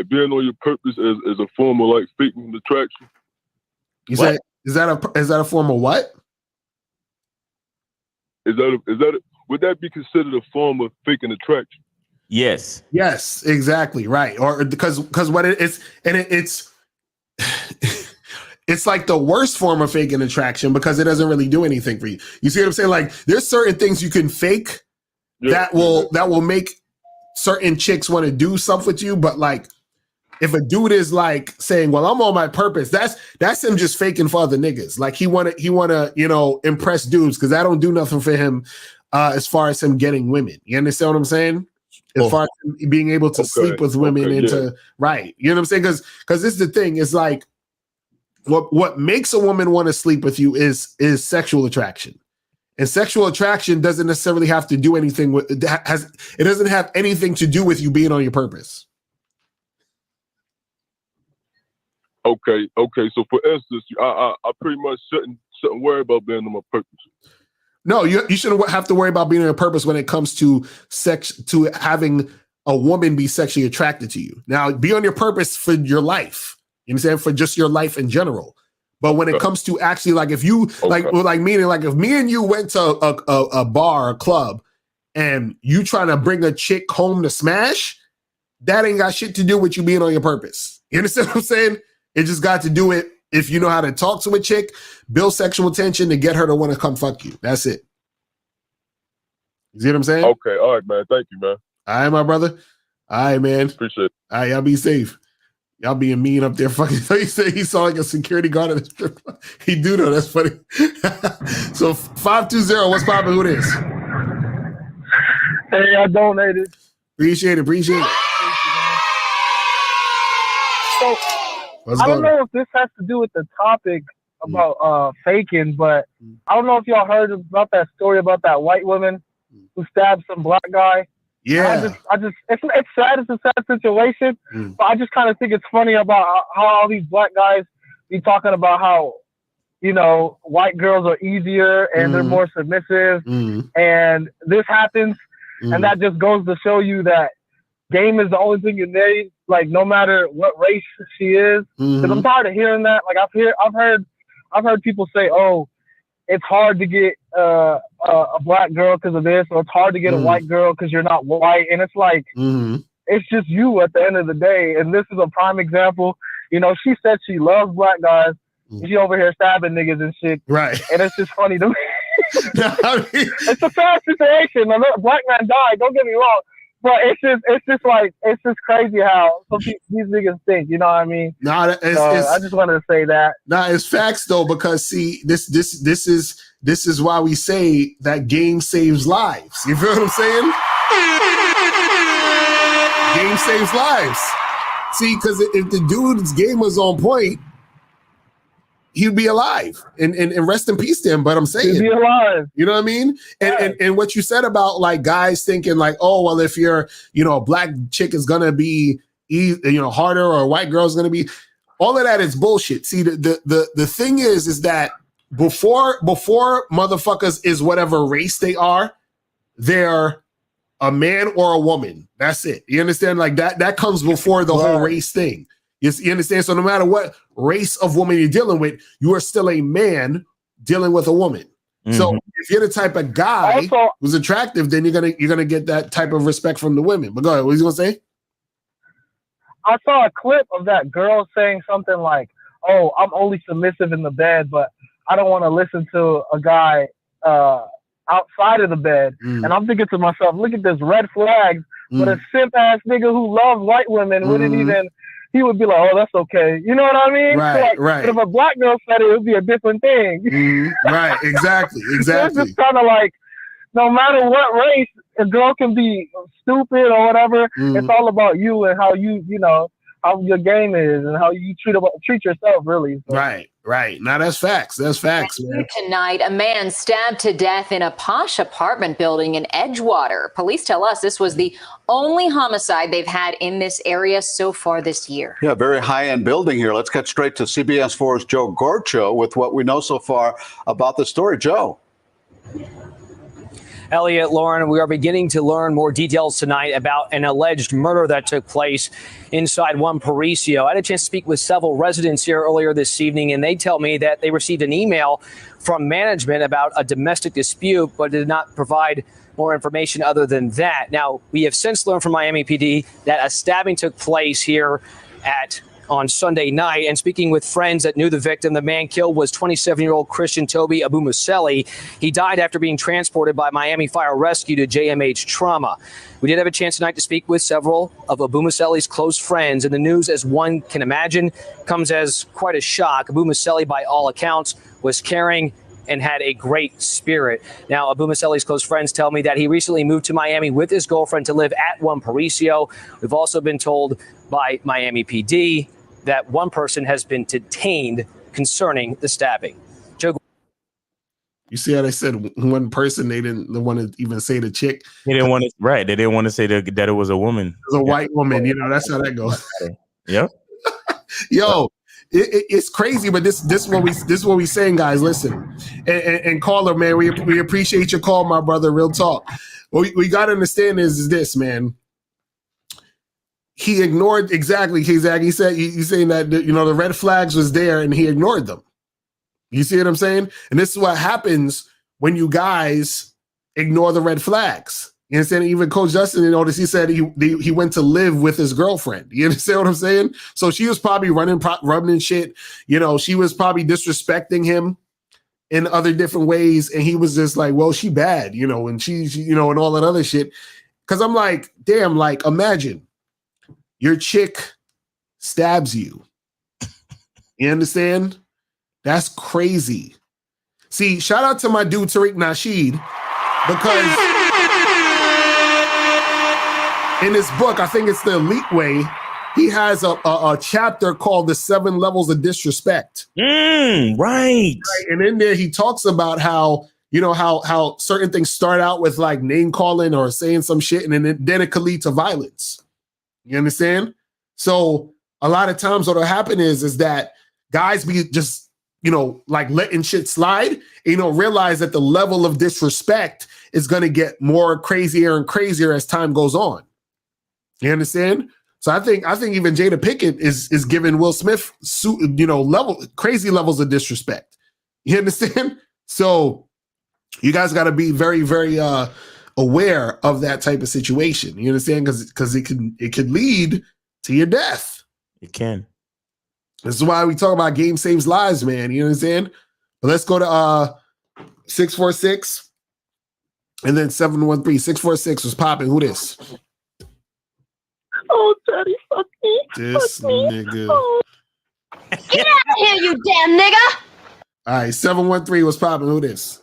being on your purpose as a form of like faking attraction? You said is that a form of what? Would that be considered a form of faking attraction? Yes. Yes, exactly. Right. Or because what it is, and it's it's like the worst form of faking attraction because it doesn't really do anything for you. You see what I'm saying? Like, there's certain things you can fake that will make certain chicks want to do stuff with you, but like, if a dude is like saying, well, I'm on my purpose, that's him just faking for other niggas. Like, he wanna, impress dudes because that don't do nothing for him as far as him getting women. You understand what I'm saying? As far as being able to sleep with women right. You know what I'm saying? Because this is the thing, is like what makes a woman want to sleep with you is sexual attraction. And sexual attraction doesn't necessarily have to do anything with it doesn't have anything to do with you being on your purpose. Okay. So for instance, I pretty much shouldn't worry about being on my purpose. No, you shouldn't have to worry about being on your purpose when it comes to to having a woman be sexually attracted to you. Now, be on your purpose for your life. You understand? For just your life in general. But when it comes to actually, like, if you meaning like if me and you went to a bar, a club, and you trying to bring a chick home to smash, that ain't got shit to do with you being on your purpose. You understand what I'm saying? It just got to do it if you know how to talk to a chick, build sexual tension to get her to want to come fuck you. That's it. You see what I'm saying? Okay, all right, man. Thank you, man. All right, my brother. All right, man. Appreciate it. All right, y'all be safe. Y'all being mean up there. Fucking, he said he saw like a security guard at the strip club. He do though. That's funny. So 520, what's poppin'? Who this? Hey, I donated. Appreciate it. So I don't know if this has to do with the topic about faking, but I don't know if y'all heard about that story about that white woman who stabbed some black guy. Yeah. I just it's sad. It's a sad situation, but I just kind of think it's funny about how all these black guys be talking about how, white girls are easier and they're more submissive, and this happens, and that just goes to show you that game is the only thing you need. Like, no matter what race she is, because I'm tired of hearing that. Like, I've heard people say, "Oh, it's hard to get a black girl because of this, or it's hard to get a white girl because you're not white." And it's like, it's just you at the end of the day. And this is a prime example. She said she loves black guys. She over here stabbing niggas and shit. Right. And it's just funny to me. It's a sad situation. A black man died. Don't get me wrong. But it's just crazy how these niggas think. You know what I mean? I just wanted to say that. It's facts though, because see, this is why we say that game saves lives. You feel what I'm saying? Game saves lives. See, because if the dude's game was on point, he'd be alive. And rest in peace to him. But I'm saying, he'd be alive. You know what I mean? And what you said about like guys thinking like, oh well, if you're a black chick is gonna be harder, or a white girl's gonna be, all of that is bullshit. See, the thing is that before motherfuckers is whatever race they are, they're a man or a woman. That's it. You understand? Like that comes before the whole race thing. You understand? So no matter what race of woman you're dealing with, you are still a man dealing with a woman. Mm-hmm. So if you're the type of guy who's attractive, then you're gonna get that type of respect from the women. But go ahead. What are you gonna say? I saw a clip of that girl saying something like, "Oh, I'm only submissive in the bed, but I don't want to listen to a guy outside of the bed." And I'm thinking to myself, look at this red flags, but a simp ass nigga who loves white women wouldn't even. He would be like, "Oh, that's okay." You know what I mean? Right. But if a black girl said it would be a different thing. Right. Exactly. So it's just kind of like, no matter what race, a girl can be stupid or whatever. It's all about you and how how your game is and how you treat yourself, really. So. Right. Now that's facts. That's facts. Man. Tonight, a man stabbed to death in a posh apartment building in Edgewater. Police tell us this was the only homicide they've had in this area so far this year. Yeah, very high-end building here. Let's get straight to CBS 4's Joe Gorcho with what we know so far about the story. Joe. Elliot, Lauren, we are beginning to learn more details tonight about an alleged murder that took place inside One Paraiso. I had a chance to speak with several residents here earlier this evening, and they tell me that they received an email from management about a domestic dispute, but did not provide more information other than that. Now, we have since learned from Miami PD that a stabbing took place here on Sunday night. And speaking with friends that knew the victim, the man killed was 27-year-old Christian Toby Abumuseli. He died after being transported by Miami Fire Rescue to JMH Trauma. We did have a chance tonight to speak with several of Abumuseli's close friends, and the news, as one can imagine, comes as quite a shock. Abumuseli, by all accounts, was caring and had a great spirit. Now, Abumuseli's close friends tell me that he recently moved to Miami with his girlfriend to live at One Paraiso. We've also been told by Miami PD that one person has been detained concerning the stabbing. Joe. You see how they said one person? They didn't want to even say the chick. They didn't want to. Right. They didn't want to say that it was a woman. It was a white woman. That's how that goes. Yep. Yo, it's crazy, but this what we saying, guys. Listen, and caller, man, we appreciate your call, my brother. Real talk. What we got to understand is this, man. He ignored exactly. He said he's saying that the red flags was there and he ignored them. You see what I'm saying? And this is what happens when you guys ignore the red flags. You understand? Even Coach Justin noticed. He said he went to live with his girlfriend. You understand what I'm saying? So she was probably rubbing shit. She was probably disrespecting him in other different ways, and he was just like, "Well, she bad," and she and all that other shit. Because I'm like, damn, like imagine. Your chick stabs you. You understand? That's crazy. See, shout out to my dude Tariq Nasheed, because in his book, I think it's The Elite Way, he has a chapter called The 7 Levels of Disrespect. Right. And in there, he talks about how how certain things start out with like name calling or saying some shit, and then it could lead to violence. You understand? So a lot of times what'll happen is that guys be just, like letting shit slide, realize that the level of disrespect is going to get more crazier and crazier as time goes on. You understand? So I think even Jada Pinkett is giving Will Smith, crazy levels of disrespect. You understand? So you guys got to be very, very, aware of that type of situation. You understand? Because it could lead to your death. It can. This is why we talk about game saves lives, man. You understand? But let's go to 646 and then 713. 646 was popping. Who this? Oh, Daddy, fuck me. This nigga. Oh. Get out of here, you damn nigga. All right, 713 was popping. Who this?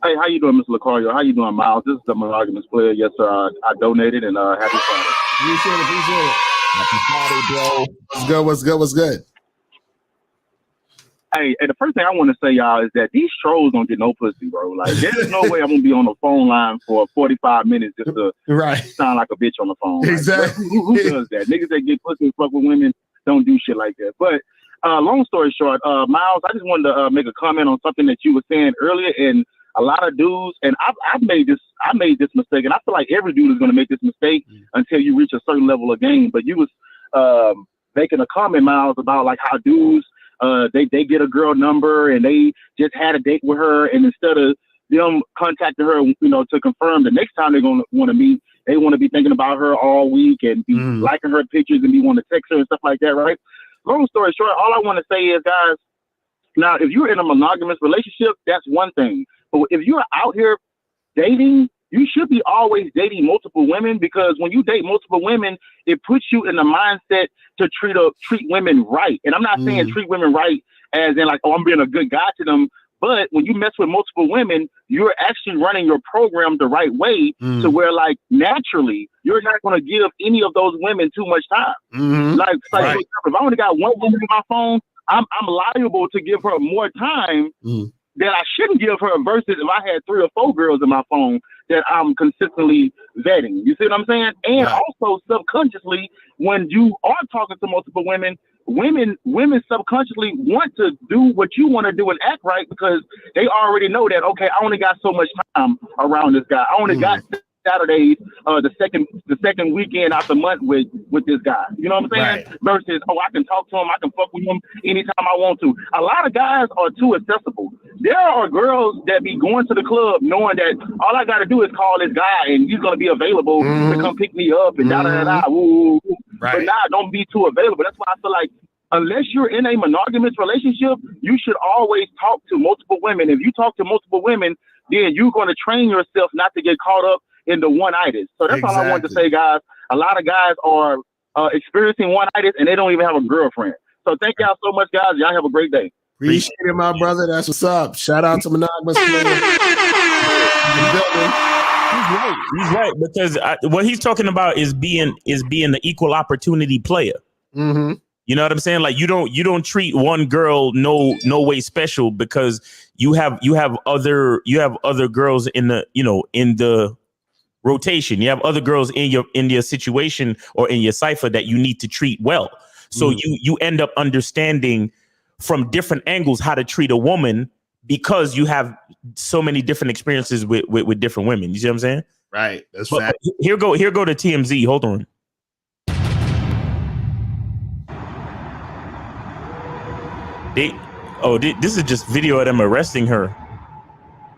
Hey, how you doing, Mr. Locario? How you doing, Miles? This is the Monogamous Player. Yes, sir. I donated, and happy Friday. Appreciate it. Happy Friday, bro. What's good? Hey, and the first thing I want to say, y'all, is that these trolls don't get no pussy, bro. Like, there's no way I'm gonna be on the phone line for 45 minutes just to sound like a bitch on the phone. Like, Exactly. who does that? Niggas that get pussy and fuck with women don't do shit like that. But long story short, Miles, I just wanted to make a comment on something that you were saying earlier. And a lot of dudes, and I made this mistake, and I feel like every dude is gonna make this mistake until you reach a certain level of game. But you was making a comment, Miles, about like how dudes. They get a girl number and they just had a date with her, and instead of them contacting her, to confirm the next time they're gonna want to meet, they want to be thinking about her all week and be liking her pictures and be wanting to text her and stuff like that, right? Long story short, all I want to say is, guys, now if you're in a monogamous relationship, that's one thing. But if you're out here dating, you should be always dating multiple women, because when you date multiple women, it puts you in the mindset to treat women right. And I'm not saying treat women right as in like, oh, I'm being a good guy to them. But when you mess with multiple women, you're actually running your program the right way to where, like, naturally, you're not going to give any of those women too much time. Like, for example, if I only got one woman on my phone, I'm liable to give her more time that I shouldn't give her, versus if I had 3 or 4 girls in my phone that I'm consistently vetting. You see what I'm saying? And also subconsciously, when you are talking to multiple women subconsciously want to do what you want to do and act right, because they already know that, okay, I only got so much time around this guy. I only got Saturdays, the second weekend out the month with this guy. You know what I'm saying? Versus, oh, I can talk to him, I can fuck with him anytime I want to. A lot of guys are too accessible. There are girls that be going to the club knowing that all I got to do is call this guy and he's going to be available to come pick me up and da-da-da-da. But nah, don't be too available. That's why I feel like unless you're in a monogamous relationship, you should always talk to multiple women. If you talk to multiple women, then you're going to train yourself not to get caught up in the one-itis. So that's all I wanted to say, guys. A lot of guys are experiencing one-itis and they don't even have a girlfriend. So thank y'all so much, guys. Y'all have a great day. Appreciate it, my brother. That's what's up. Shout out to Monogamous. He's right, because what he's talking about is being the equal opportunity player. You know what I'm saying? Like you don't treat one girl no way special, because you have other girls in the rotation. You have other girls in your situation or in your cipher that you need to treat well. So you end up understanding from different angles how to treat a woman, because you have so many different experiences with different women. You see what I'm saying? Right. That's fact. Here go to TMZ. Hold on. This is just video of them arresting her.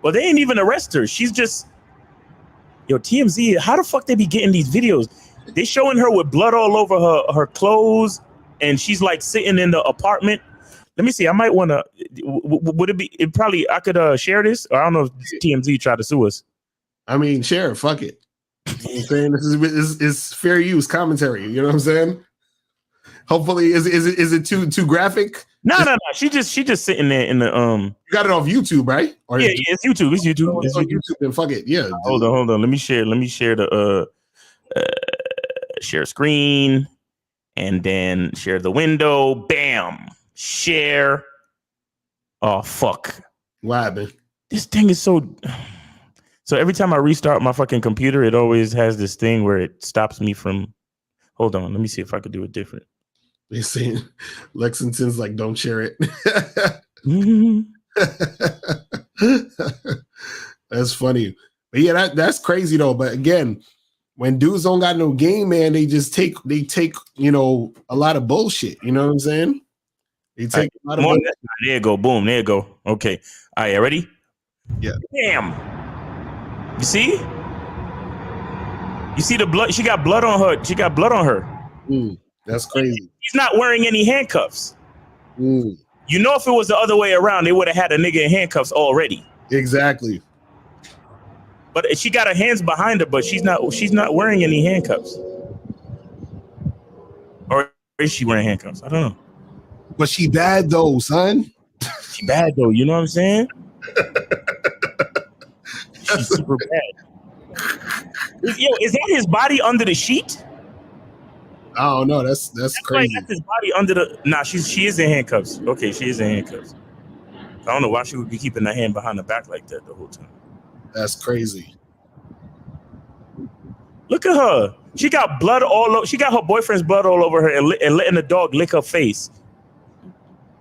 Well, they ain't even arrest her. She's just, TMZ, how the fuck they be getting these videos? They showing her with blood all over her clothes, and she's like sitting in the apartment. Let me see. I might want to. Would it be? It probably. I could share this. Or I don't know if TMZ tried to sue us. I mean, share it. Fuck it. You know what I'm saying, this is fair use commentary. You know what I'm saying? Hopefully, is it too graphic? No. She just sitting there in the You got it off YouTube, right? Or yeah, it's YouTube. It's YouTube. It's on YouTube. Then fuck it. Yeah. Hold on. Let me share the share screen, and then share the window. Bam. Share. Oh fuck. What happened? This thing is so every time I restart my fucking computer, it always has this thing where it stops me from. Hold on, let me see if I could do it different. They saying Lexington's like, don't share it. That's funny. But yeah, that's crazy though. But again, when dudes don't got no game, man, they take a lot of bullshit. You know what I'm saying? They take a lot of bullshit. There you go. Boom. There you go. Okay. All right. Ready? Yeah. Damn. You see? You see the blood? She got blood on her. That's crazy. He's not wearing any handcuffs. You know, if it was the other way around, they would have had a nigga in handcuffs already. Exactly. But she got her hands behind her, but she's not wearing any handcuffs. Or is she wearing handcuffs? I don't know. But she bad though, son. She bad though. You know what I'm saying? She's super bad. Is that his body under the sheet? I don't know. That's crazy. Like, that's his body under the. Nah, she is in handcuffs. Okay, she is in handcuffs. I don't know why she would be keeping her hand behind her back like that the whole time. That's crazy. Look at her. She got blood all over. She got her boyfriend's blood all over her and letting the dog lick her face.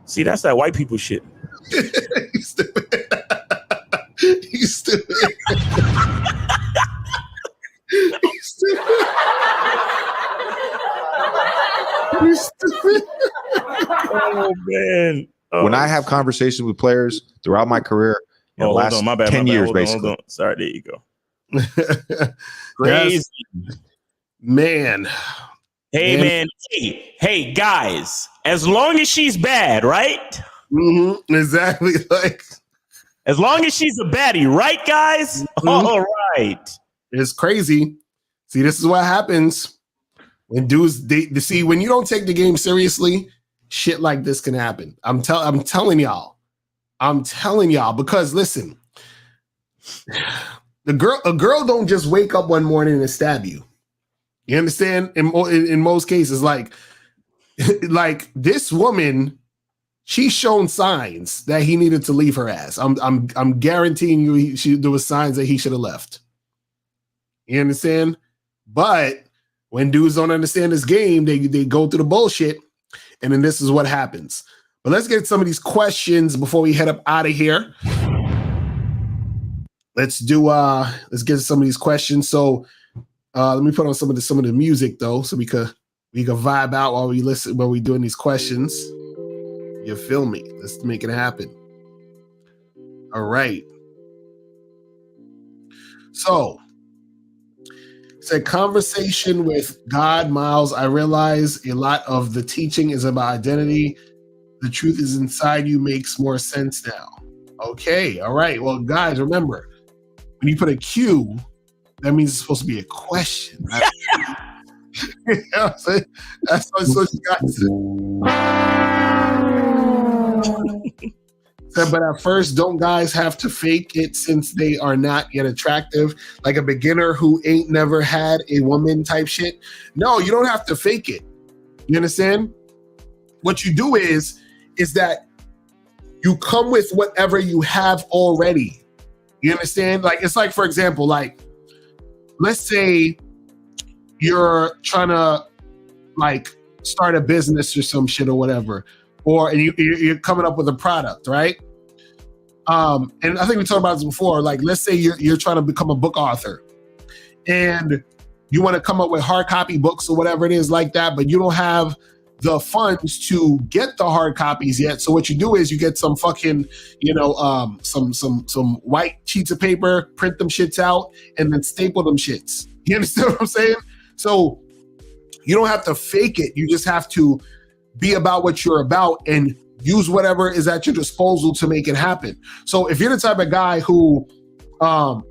See, that's that white people shit. He's stupid. He's stupid. He's stupid. He's stupid. Oh, man. When I have conversations with players throughout my career, in the last 10 years, basically. Sorry, there you go. Crazy. Man. Hey, man. Hey, guys. As long as she's bad, right? Mm-hmm. Exactly. Like, as long as she's a baddie, right, guys? Mm-hmm. All right. It's crazy. See, this is what happens when dudes see when you don't take the game seriously. Shit like this can happen. I'm telling y'all. I'm telling y'all because listen, a girl don't just wake up one morning and stab you. You understand? In most cases, like this woman, she's shown signs that he needed to leave her ass. I'm guaranteeing you, there was signs that he should have left. You understand? But when dudes don't understand this game, they go through the bullshit. And then this is what happens. But let's get some of these questions before we head up out of here. Let's get some of these questions. So let me put on some of the music though, so we can vibe out while we doing these questions. You feel me? Let's make it happen. All right. So said conversation with God, Miles. I realize a lot of the teaching is about identity. The truth is inside you makes more sense now. Okay, all right. Well, guys, remember, when you put a Q, that means it's supposed to be a question. Right? You know what I'm saying? That's what you got to say. But at first, don't guys have to fake it since they are not yet attractive? Like a beginner who ain't never had a woman type shit? No, you don't have to fake it. You understand? What you do is that you come with whatever you have already. You understand? Like, it's like, for example, like, let's say you're trying to like start a business or some shit or whatever, and you're coming up with a product, right? And I think we talked about this before. Like, let's say you're trying to become a book author, and you want to come up with hard copy books or whatever it is like that, but you don't have the funds to get the hard copies yet. So what you do is you get some fucking, some white sheets of paper, print them shits out, and then staple them shits. You understand what I'm saying? So you don't have to fake it. You just have to be about what you're about and use whatever is at your disposal to make it happen. So if you're the type of guy who, hardly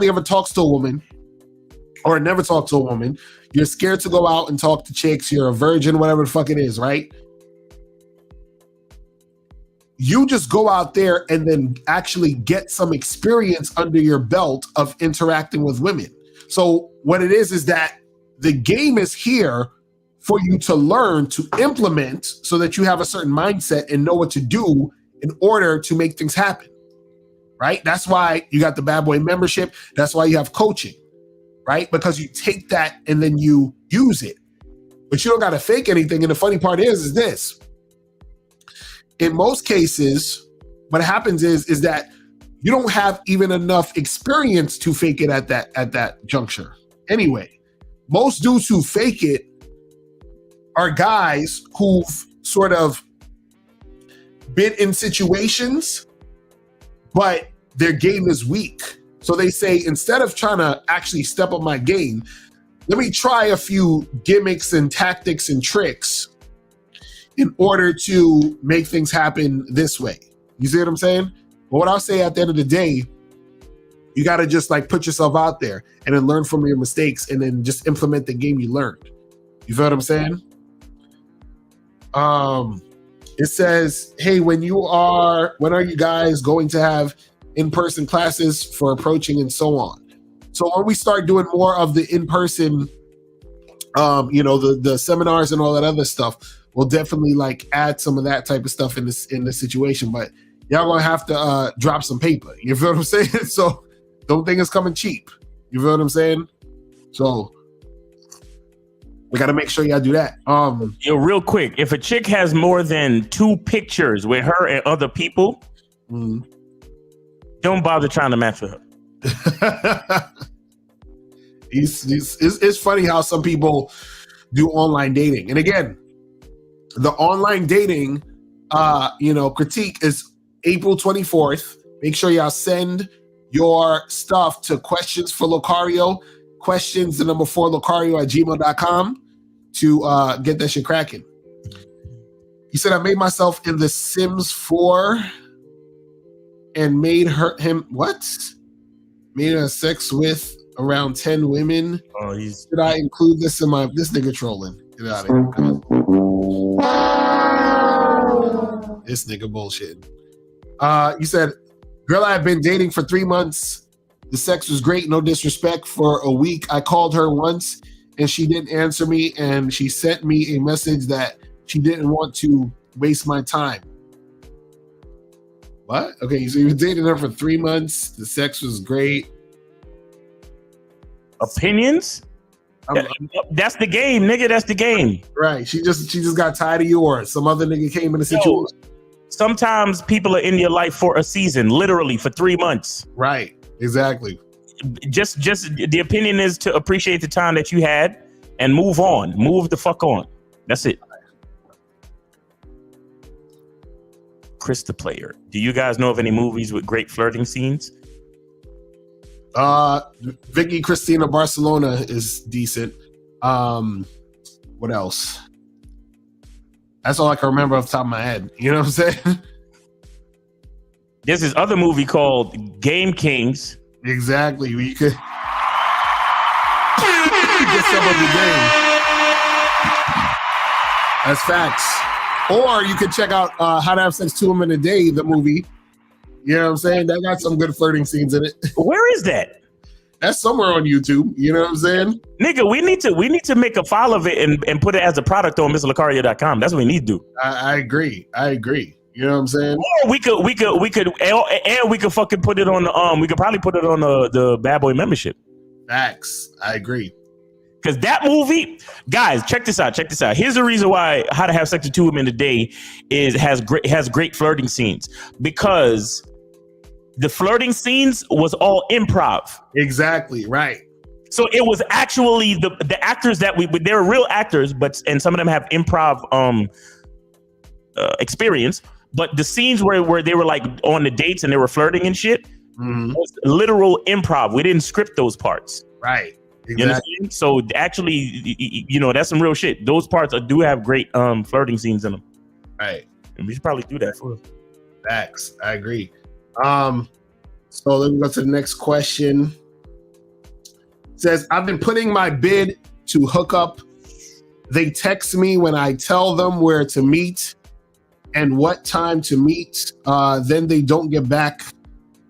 ever talks to a woman or never talked to a woman, you're scared to go out and talk to chicks, you're a virgin, whatever the fuck it is, right? You just go out there and then actually get some experience under your belt of interacting with women. So what it is that the game is here for you to learn, to implement, so that you have a certain mindset and know what to do in order to make things happen, right? That's why you got the Bad Boy membership. That's why you have coaching, right? Because you take that and then you use it. But you don't got to fake anything. And the funny part is this. In most cases, what happens is that you don't have even enough experience to fake it at that juncture. Anyway, most dudes who fake it are guys who've sort of been in situations, but their game is weak. So they say, instead of trying to actually step up my game, let me try a few gimmicks and tactics and tricks in order to make things happen this way. You see what I'm saying? But what I'll say at the end of the day, you got to just like put yourself out there and then learn from your mistakes and then just implement the game you learned. You feel what I'm saying? It says, hey, when are you guys going to have in-person classes for approaching and so on? So when we start doing more of the in-person, the seminars and all that other stuff, we'll definitely like add some of that type of stuff in this situation. But y'all gonna have to drop some paper. You feel what I'm saying? So don't think it's coming cheap. You feel what I'm saying? So we gotta make sure y'all do that. Yo, real quick, if a chick has more than 2 pictures with her and other people, don't bother trying to match with her. It's funny how some people do online dating. And again, the online dating critique is April 24th. Make sure y'all send your stuff to questions for Locario, questions 4 Locario@gmail.com to get that shit cracking. He said, I made myself in The Sims 4 and made her sex with around 10 women. Did I include this in this nigga trolling? Get out of here. This nigga bullshit. You said, girl, I've been dating for 3 months. The sex was great, no disrespect. For a week, I called her once and she didn't answer me, and she sent me a message that she didn't want to waste my time. What? Okay, so you were dating her for 3 months. The sex was great. Opinions? That's the game, nigga. That's the game. Right. She just got tired of you, or some other nigga came in the situation. Sometimes people are in your life for a season, literally for 3 months. Right. Exactly. Just the opinion is to appreciate the time that you had and move on. Move the fuck on. That's it. Chris the Player. Do you guys know of any movies with great flirting scenes? Vicky Cristina Barcelona is decent. What else? That's all I can remember off the top of my head. You know what I'm saying? There's this other movie called Game Kings. Exactly. You could get some of the game. That's facts. Or you could check out How to Have Sex 2 Women a Day, the movie. You know what I'm saying? That got some good flirting scenes in it. Where is that? That's somewhere on YouTube. You know what I'm saying? Nigga, we need to make a file of it and put it as a product on Mr.Locario.com. That's what we need to do. I agree. You know what I'm saying? Or we could fucking put it on the we could probably put it on the Bad Boy membership. Facts. I agree. Because that movie, guys, check this out. Here's the reason why How to Have Sex with 2 Women a Day has great flirting scenes. Because the flirting scenes was all improv. Exactly, right. So it was actually the actors that they were real actors, and some of them have improv experience. But the scenes where they were like on the dates and they were flirting and shit was literal improv. We didn't script those parts. Right. Exactly. You understand? So actually, that's some real shit. Those parts do have great flirting scenes in them. Right. And we should probably do that for us. Facts. I agree. So let me go to the next question. It says, I've been putting my bid to hook up. They text me when I tell them where to meet and what time to meet. Then they don't get back.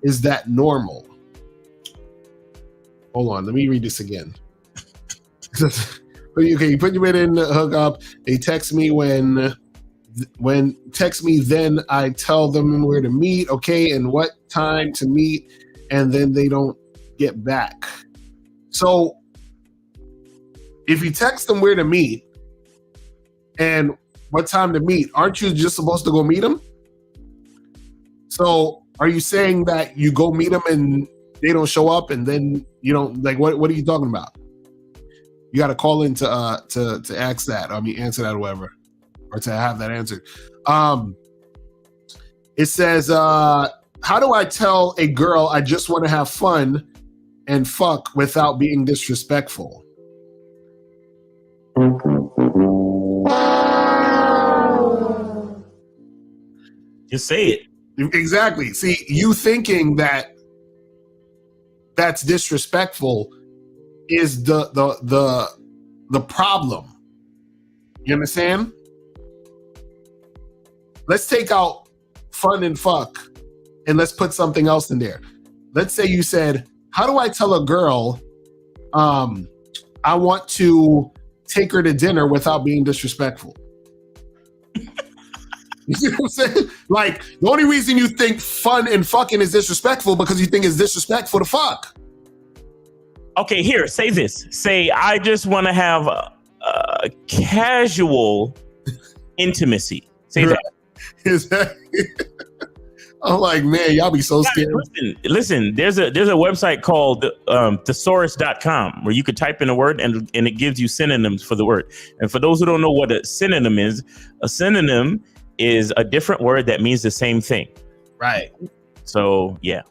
Is that normal? Hold on, let me read this again. Okay, you put your bid in to hook up. They text me when text me, then I tell them where to meet, okay, and what time to meet, and then they don't get back. So if you text them where to meet and what time to meet, aren't you just supposed to go meet them? So are you saying that you go meet them and they don't show up, and then you don't, like, what are you talking about? You got to call in to ask that, answer that or whatever, or to have that answered. It says, how do I tell a girl I just want to have fun and fuck without being disrespectful? Just say it. Exactly. See, you thinking that that's disrespectful is the problem. You understand? Let's take out fun and fuck and let's put something else in there. Let's say you said, how do I tell a girl I want to take her to dinner without being disrespectful? You know what I'm saying? Like, the only reason you think fun and fucking is disrespectful because you think it's disrespectful to fuck. Okay, here, say this. Say, I just want to have a casual intimacy. Say that. I'm like, man, y'all be so scared. Listen, there's a website called thesaurus.com where you could type in a word and it gives you synonyms for the word. And for those who don't know what a synonym is a different word that means the same thing. Right. So yeah.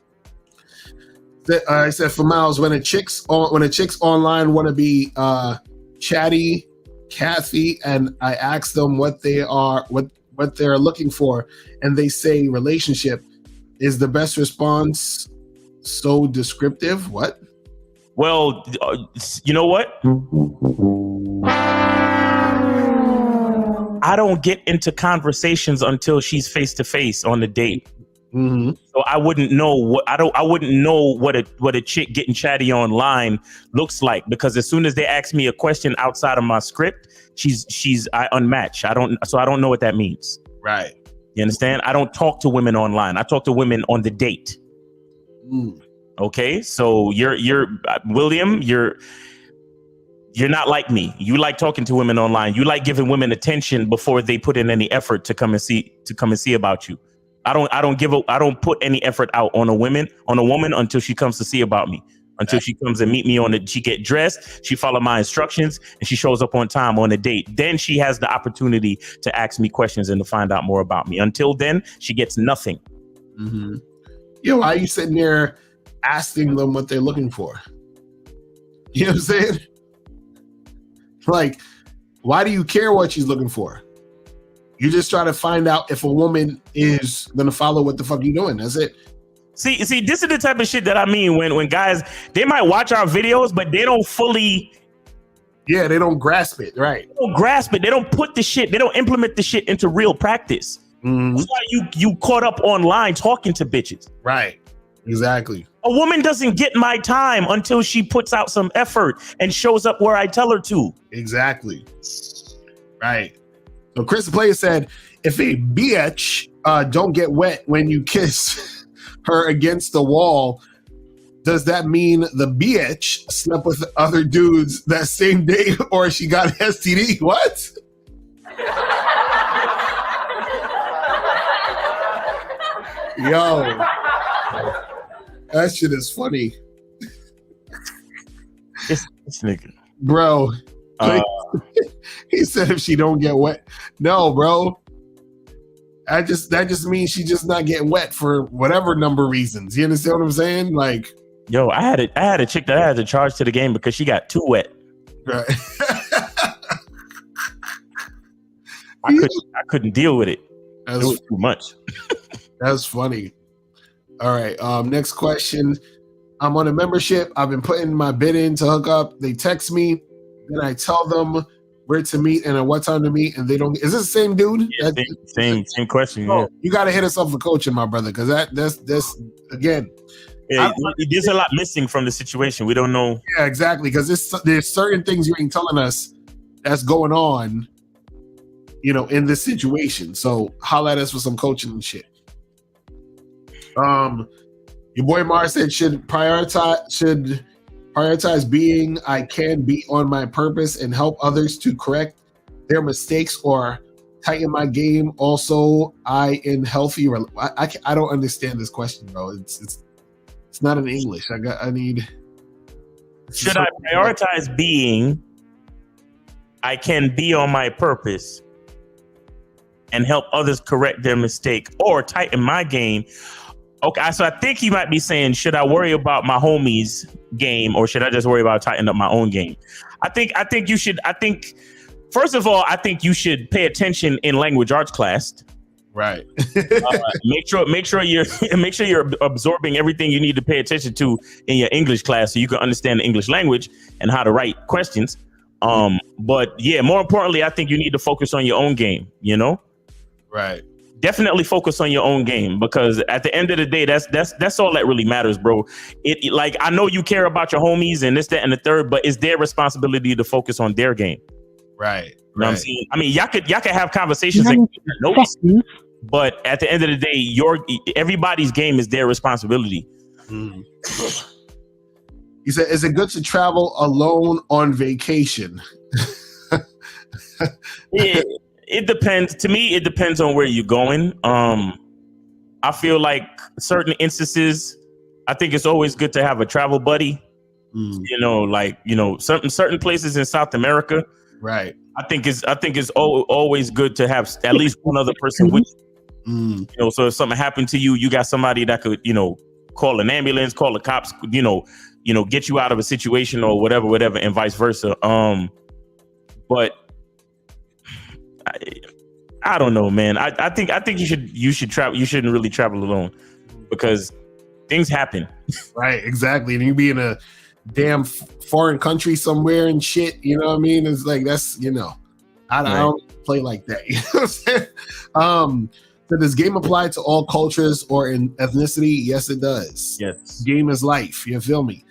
I said for Miles, when a chick's online want to be chatty, Kathy, and I ask them what they're looking for, and they say relationship, is the best response so descriptive? What? Well, you know what? I don't get into conversations until she's face to face on the date. Mm-hmm. So I wouldn't know what a chick getting chatty online looks like, because as soon as they ask me a question outside of my script, I unmatch. I don't know what that means. Right. You understand? I don't talk to women online. I talk to women on the date. Okay, so you're William. You're not like me. You like talking to women online. You like giving women attention before they put in any effort to come and see about you. I don't put any effort out on a woman until she comes to see about me. Until she comes and meet me she get dressed, she follow my instructions, and she shows up on time on a date. Then she has the opportunity to ask me questions and to find out more about me. Until then, she gets nothing. Mm-hmm. Yo, why are you sitting there asking them what they're looking for? You know what I'm saying? Like, why do you care what she's looking for? You just try to find out if a woman is gonna follow what the fuck you doing. That's it. See, this is the type of shit that I mean when guys, they might watch our videos, but they don't fully. Yeah, they don't grasp it, right? They don't grasp it. They don't put the shit. They don't implement the shit into real practice. Mm-hmm. That's why you caught up online talking to bitches. Right. Exactly. A woman doesn't get my time until she puts out some effort and shows up where I tell her to. Exactly. Right. So Chris the Player said, if a bitch don't get wet when you kiss her against the wall, does that mean the bitch slept with other dudes that same day or she got STD? What? Yo, that shit is funny. This nigga. Bro, he said if she don't get wet. No, bro. That just means she just not getting wet for whatever number of reasons. You understand what I'm saying? Like, yo, I had a chick that I had to charge to the game because she got too wet. Right. I couldn't deal with it. It was too much. That's funny. All right. Next question. I'm on a membership. I've been putting my bid in to hook up. They text me, then I tell them where to meet and at what time to meet, and they don't. Is this the same dude? Yeah, same question. Yeah. You got to hit us up for coaching, my brother, because that's again. Yeah, there's a lot missing from the situation. We don't know. Yeah, exactly. Because there's certain things you ain't telling us that's going on, in this situation. So holla at us for some coaching and shit. Your boy Mars said should prioritize being I can be on my purpose and help others to correct their mistakes or tighten my game. Also, I don't understand this question, bro. It's not in English. I need. Should I prioritize being I can be on my purpose and help others correct their mistake or tighten my game? Okay, so I think he might be saying, should I worry about my homies' game or should I just worry about tightening up my own game? I think you should. First of all, I think you should pay attention in language arts class. Right. Make sure you're absorbing everything you need to pay attention to in your English class so you can understand the English language and how to write questions. But yeah, more importantly, I think you need to focus on your own game. Right. Definitely focus on your own game, because at the end of the day, that's all that really matters, bro. It like, I know you care about your homies and this, that, and the third, but it's their responsibility to focus on their game. Right. You know what I'm saying? I mean, y'all could have conversations. But at the end of the day, everybody's game is their responsibility. He said, is it good to travel alone on vacation? It depends. To me, it depends on where you're going. I feel like certain instances, I think it's always good to have a travel buddy. Certain places in South America. Right. I think it's always good to have at least one other person with you. So if something happened to you, you got somebody that could, call an ambulance, call the cops, get you out of a situation or whatever, and vice versa. But I don't know, man. I think you should travel. You shouldn't really travel alone because things happen. Right, exactly. And you be in a damn foreign country somewhere and shit. You know what I mean? It's like that's I don't play like that. You know what I'm saying? Does this game apply to all cultures or in ethnicity? Yes, it does. Yes. Game is life. You feel me?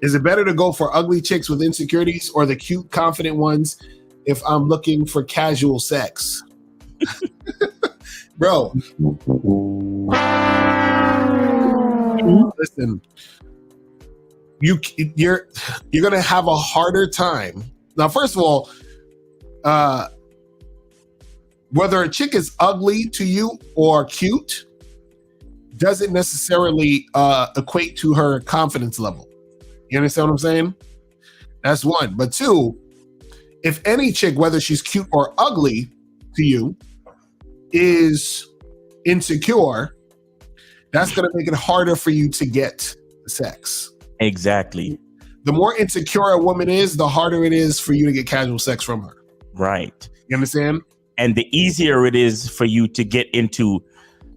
Is it better to go for ugly chicks with insecurities or the cute, confident ones if I'm looking for casual sex? Bro. Listen, you're gonna have a harder time. Now, first of all, whether a chick is ugly to you or cute doesn't necessarily equate to her confidence level. You understand what I'm saying? That's one. But two, if any chick, whether she's cute or ugly to you, is insecure, that's going to make it harder for you to get sex. Exactly. The more insecure a woman is, the harder it is for you to get casual sex from her. Right. You understand? And the easier it is for you to get into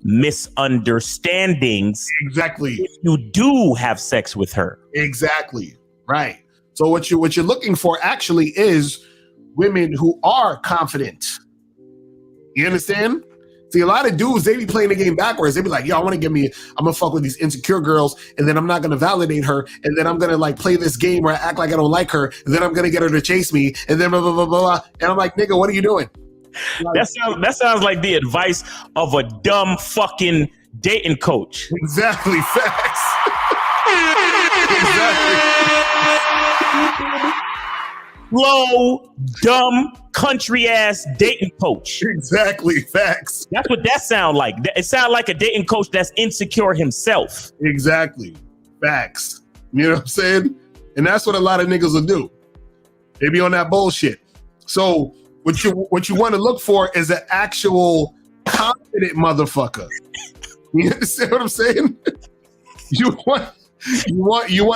misunderstandings. Exactly. If you do have sex with her. Exactly. Right. So what you're looking for actually is women who are confident. You understand? See, a lot of dudes, they be playing the game backwards. They be like, yo, I'm gonna fuck with these insecure girls, and then I'm not gonna validate her, and then I'm gonna like play this game where I act like I don't like her, and then I'm gonna get her to chase me, and then blah, blah, blah, blah. And I'm like, nigga, what are you doing? Like, that sounds like the advice of a dumb fucking dating coach. Exactly. Facts. Exactly. Low, dumb, country ass dating coach. Exactly. Facts. That's what that sound like. It sounds like a dating coach that's insecure himself. Exactly. Facts. You know what I'm saying? And that's what a lot of niggas will do. They be on that bullshit. So what you want to look for is an actual confident motherfucker. You understand what I'm saying? You want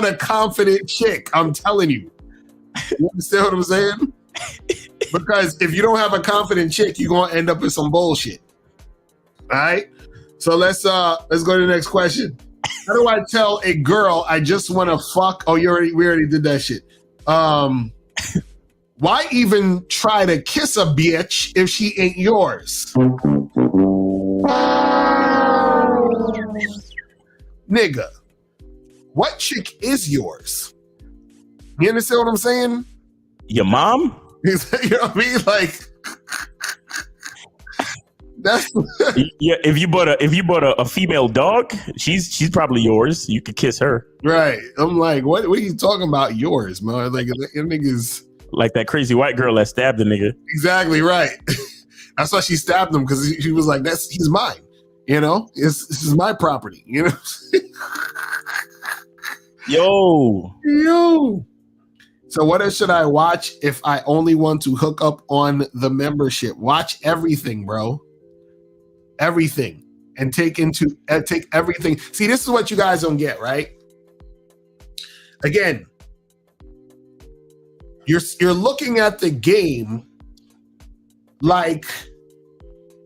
a confident chick. I'm telling you. You understand what I'm saying? Because if you don't have a confident chick, you're gonna end up in some bullshit. All right. So let's go to the next question. How do I tell a girl I just want to fuck? Oh, we already did that shit. Why even try to kiss a bitch if she ain't yours? Nigga, what chick is yours? You understand what I'm saying? Your mom? You know what I mean? Like, that's yeah. If you bought a female dog, she's probably yours. You could kiss her. Right. I'm like, what are you talking about? Yours, man? Like, niggas like that crazy white girl that stabbed the nigga. Exactly right. That's why she stabbed him, because she was like, he's mine. You know, this is my property. You know. Yo. So what should I watch if I only want to hook up on the membership? Watch everything, bro. Everything. And take everything. See, this is what you guys don't get, right? Again, you're looking at the game like,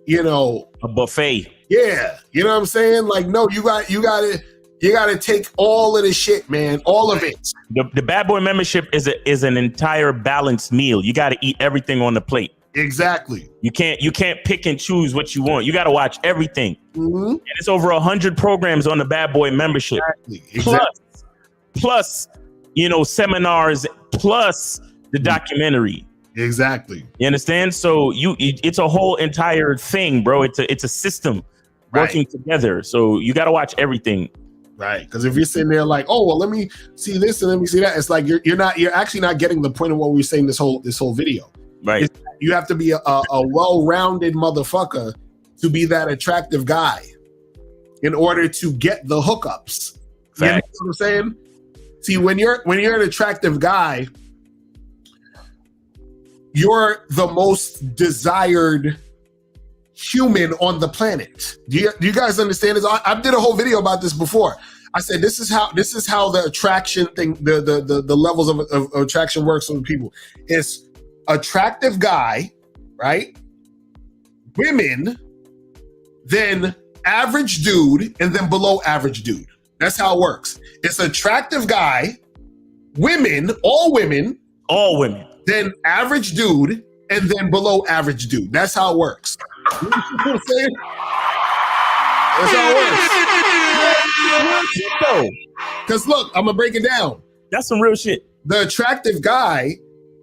a buffet. Yeah. You know what I'm saying? Like, no, you got to take all of the shit, man. All of it. The Bad Boy membership is an entire balanced meal. You got to eat everything on the plate. Exactly. You can't pick and choose what you want. You got to watch everything. Mm-hmm. And it's over 100 programs on the Bad Boy membership. Exactly. Plus, seminars, plus the documentary. Exactly. You understand? So it's a whole entire thing, bro. It's a system working together. So you got to watch everything. Right. Because if you're sitting there like, oh, well, let me see this and let me see that, it's like you're actually not getting the point of what we were saying this whole video. Right. You have to be a well-rounded motherfucker to be that attractive guy in order to get the hookups. You know what I'm saying? See, when you're an attractive guy, you're the most desired human on the planet. Do you guys understand this? I did a whole video about this before. I said this is how the attraction thing, the levels of attraction works with people. It's attractive guy, right? Women, then average dude, and then below average dude. That's how it works. It's attractive guy, women, all women, then average dude, and then below average dude. That's how it works. You know what I'm saying? That's how it works. Because look, I'm gonna break it down. That's some real shit. The attractive guy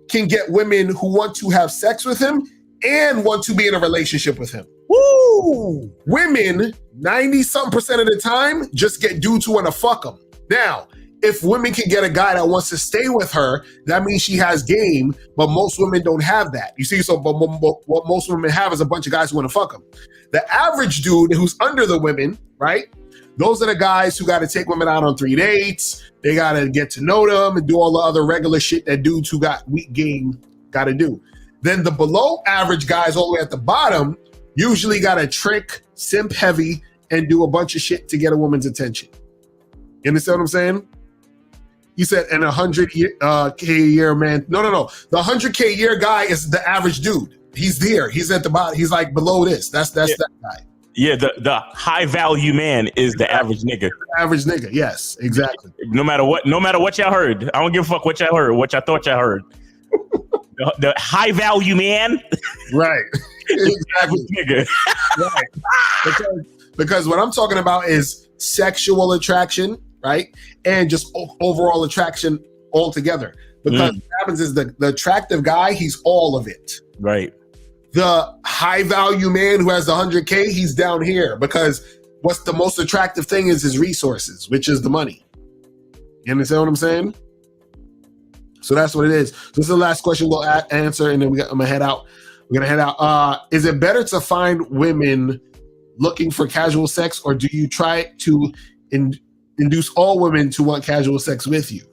can get women who want to have sex with him and want to be in a relationship with him. Woo! Women, 90-something% of the time, just get dudes who want to fuck them. Now, if women can get a guy that wants to stay with her, that means she has game, but most women don't have that. You see, so but what most women have is a bunch of guys who want to fuck them. The average dude who's under the women, right? Those are the guys who got to take women out on 3 dates. They got to get to know them and do all the other regular shit that dudes who got weak game got to do. Then the below average guys all the way at the bottom usually got to trick, simp heavy, and do a bunch of shit to get a woman's attention. You understand what I'm saying? He said, and 100K a year man. No. The 100K a year guy is the average dude. He's there. He's at the bottom. He's like below this. That's that guy. Yeah, the high value man is the average nigga. Average nigga, yes, exactly. No matter what y'all heard. I don't give a fuck what y'all heard, what y'all thought y'all heard. The high value man. Right. Exactly. Nigga. Right. Because what I'm talking about is sexual attraction, right? And just overall attraction altogether. Because what happens is the attractive guy, he's all of it. Right. The high value man who has the 100K, he's down here because what's the most attractive thing is his resources, which is the money. You understand what I'm saying? So that's what it is. So this is the last question we'll answer, and then I'm gonna head out. We're gonna head out. Is it better to find women looking for casual sex, or do you try to induce all women to want casual sex with you?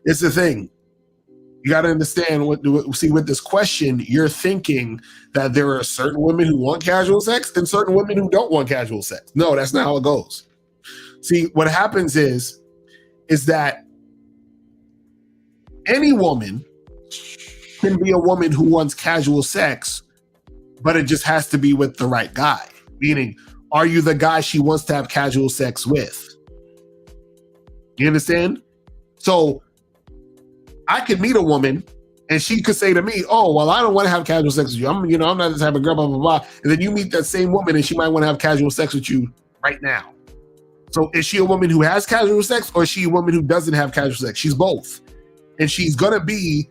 It's the thing. You got to understand with this question, you're thinking that there are certain women who want casual sex and certain women who don't want casual sex. No, that's not how it goes. See, what happens is that any woman can be a woman who wants casual sex, but it just has to be with the right guy. Meaning, are you the guy she wants to have casual sex with? You understand? So I could meet a woman and she could say to me, oh, well, I don't want to have casual sex with you. I'm not the type of girl, blah, blah, blah. And then you meet that same woman and she might want to have casual sex with you right now. So is she a woman who has casual sex, or is she a woman who doesn't have casual sex? She's both. And she's going to be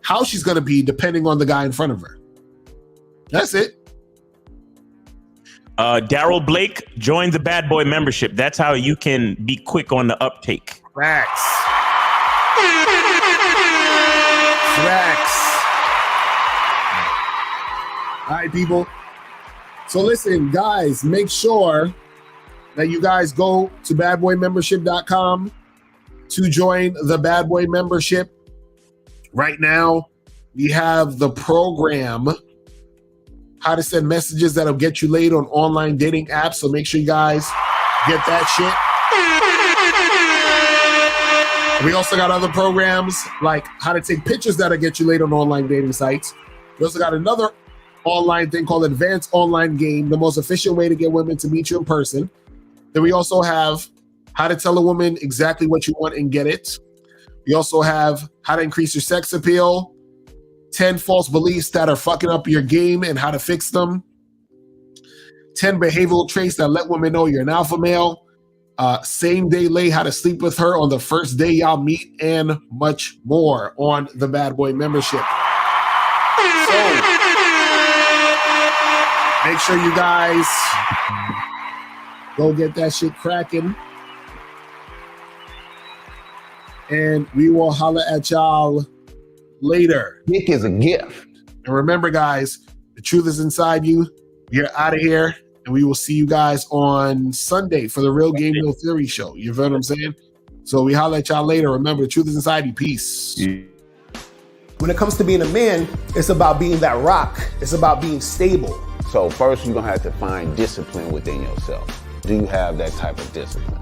how she's going to be depending on the guy in front of her. That's it. Daryl Blake, join the Bad Boy membership. That's how you can be quick on the uptake. Facts. All right, people. So listen, guys, make sure that you guys go to badboymembership.com to join the Bad Boy membership. Right now, we have the program, how to send messages that'll get you laid on online dating apps. So make sure you guys get that shit. We also got other programs like how to take pictures that'll get you laid on online dating sites. We also got another online thing called Advanced Online Game, the most efficient way to get women to meet you in person. Then we also have how to tell a woman exactly what you want and get it. We also have how to increase your sex appeal, 10 false beliefs that are fucking up your game and how to fix them, 10 behavioral traits that let women know you're an alpha male, same day lay, how to sleep with her on the first day y'all meet, and much more on the Bad Boy membership. Make sure you guys go get that shit cracking. And we will holler at y'all later. Dick is a gift. And remember, guys, the truth is inside you. We're out of here. And we will see you guys on Sunday for the Real Game No Theory show. You feel what I'm saying? So we holler at y'all later. Remember, the truth is inside you. Peace. When it comes to being a man, it's about being that rock. It's about being stable. So first you're gonna have to find discipline within yourself. Do you have that type of discipline?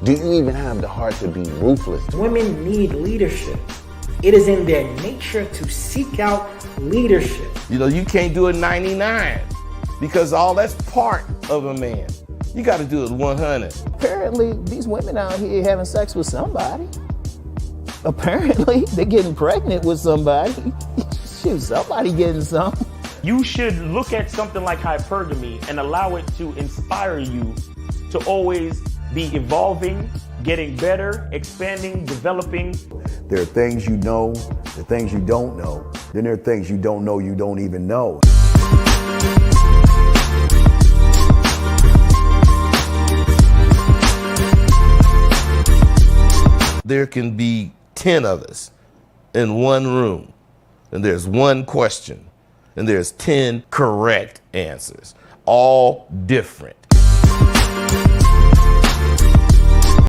Do you even have the heart to be ruthless? Women need leadership. It is in their nature to seek out leadership. You know, you can't do it 99 because all that's part of a man. You got to do it 100. Apparently, these women out here having sex with somebody. Apparently, they're getting pregnant with somebody. Shoot, somebody getting some. You should look at something like hypergamy and allow it to inspire you to always be evolving, getting better, expanding, developing. There are things you know, there are things you don't know. Then there are things you don't know you don't even know. There can be 10 of us in one room, and there's one question, and there's 10 correct answers, all different.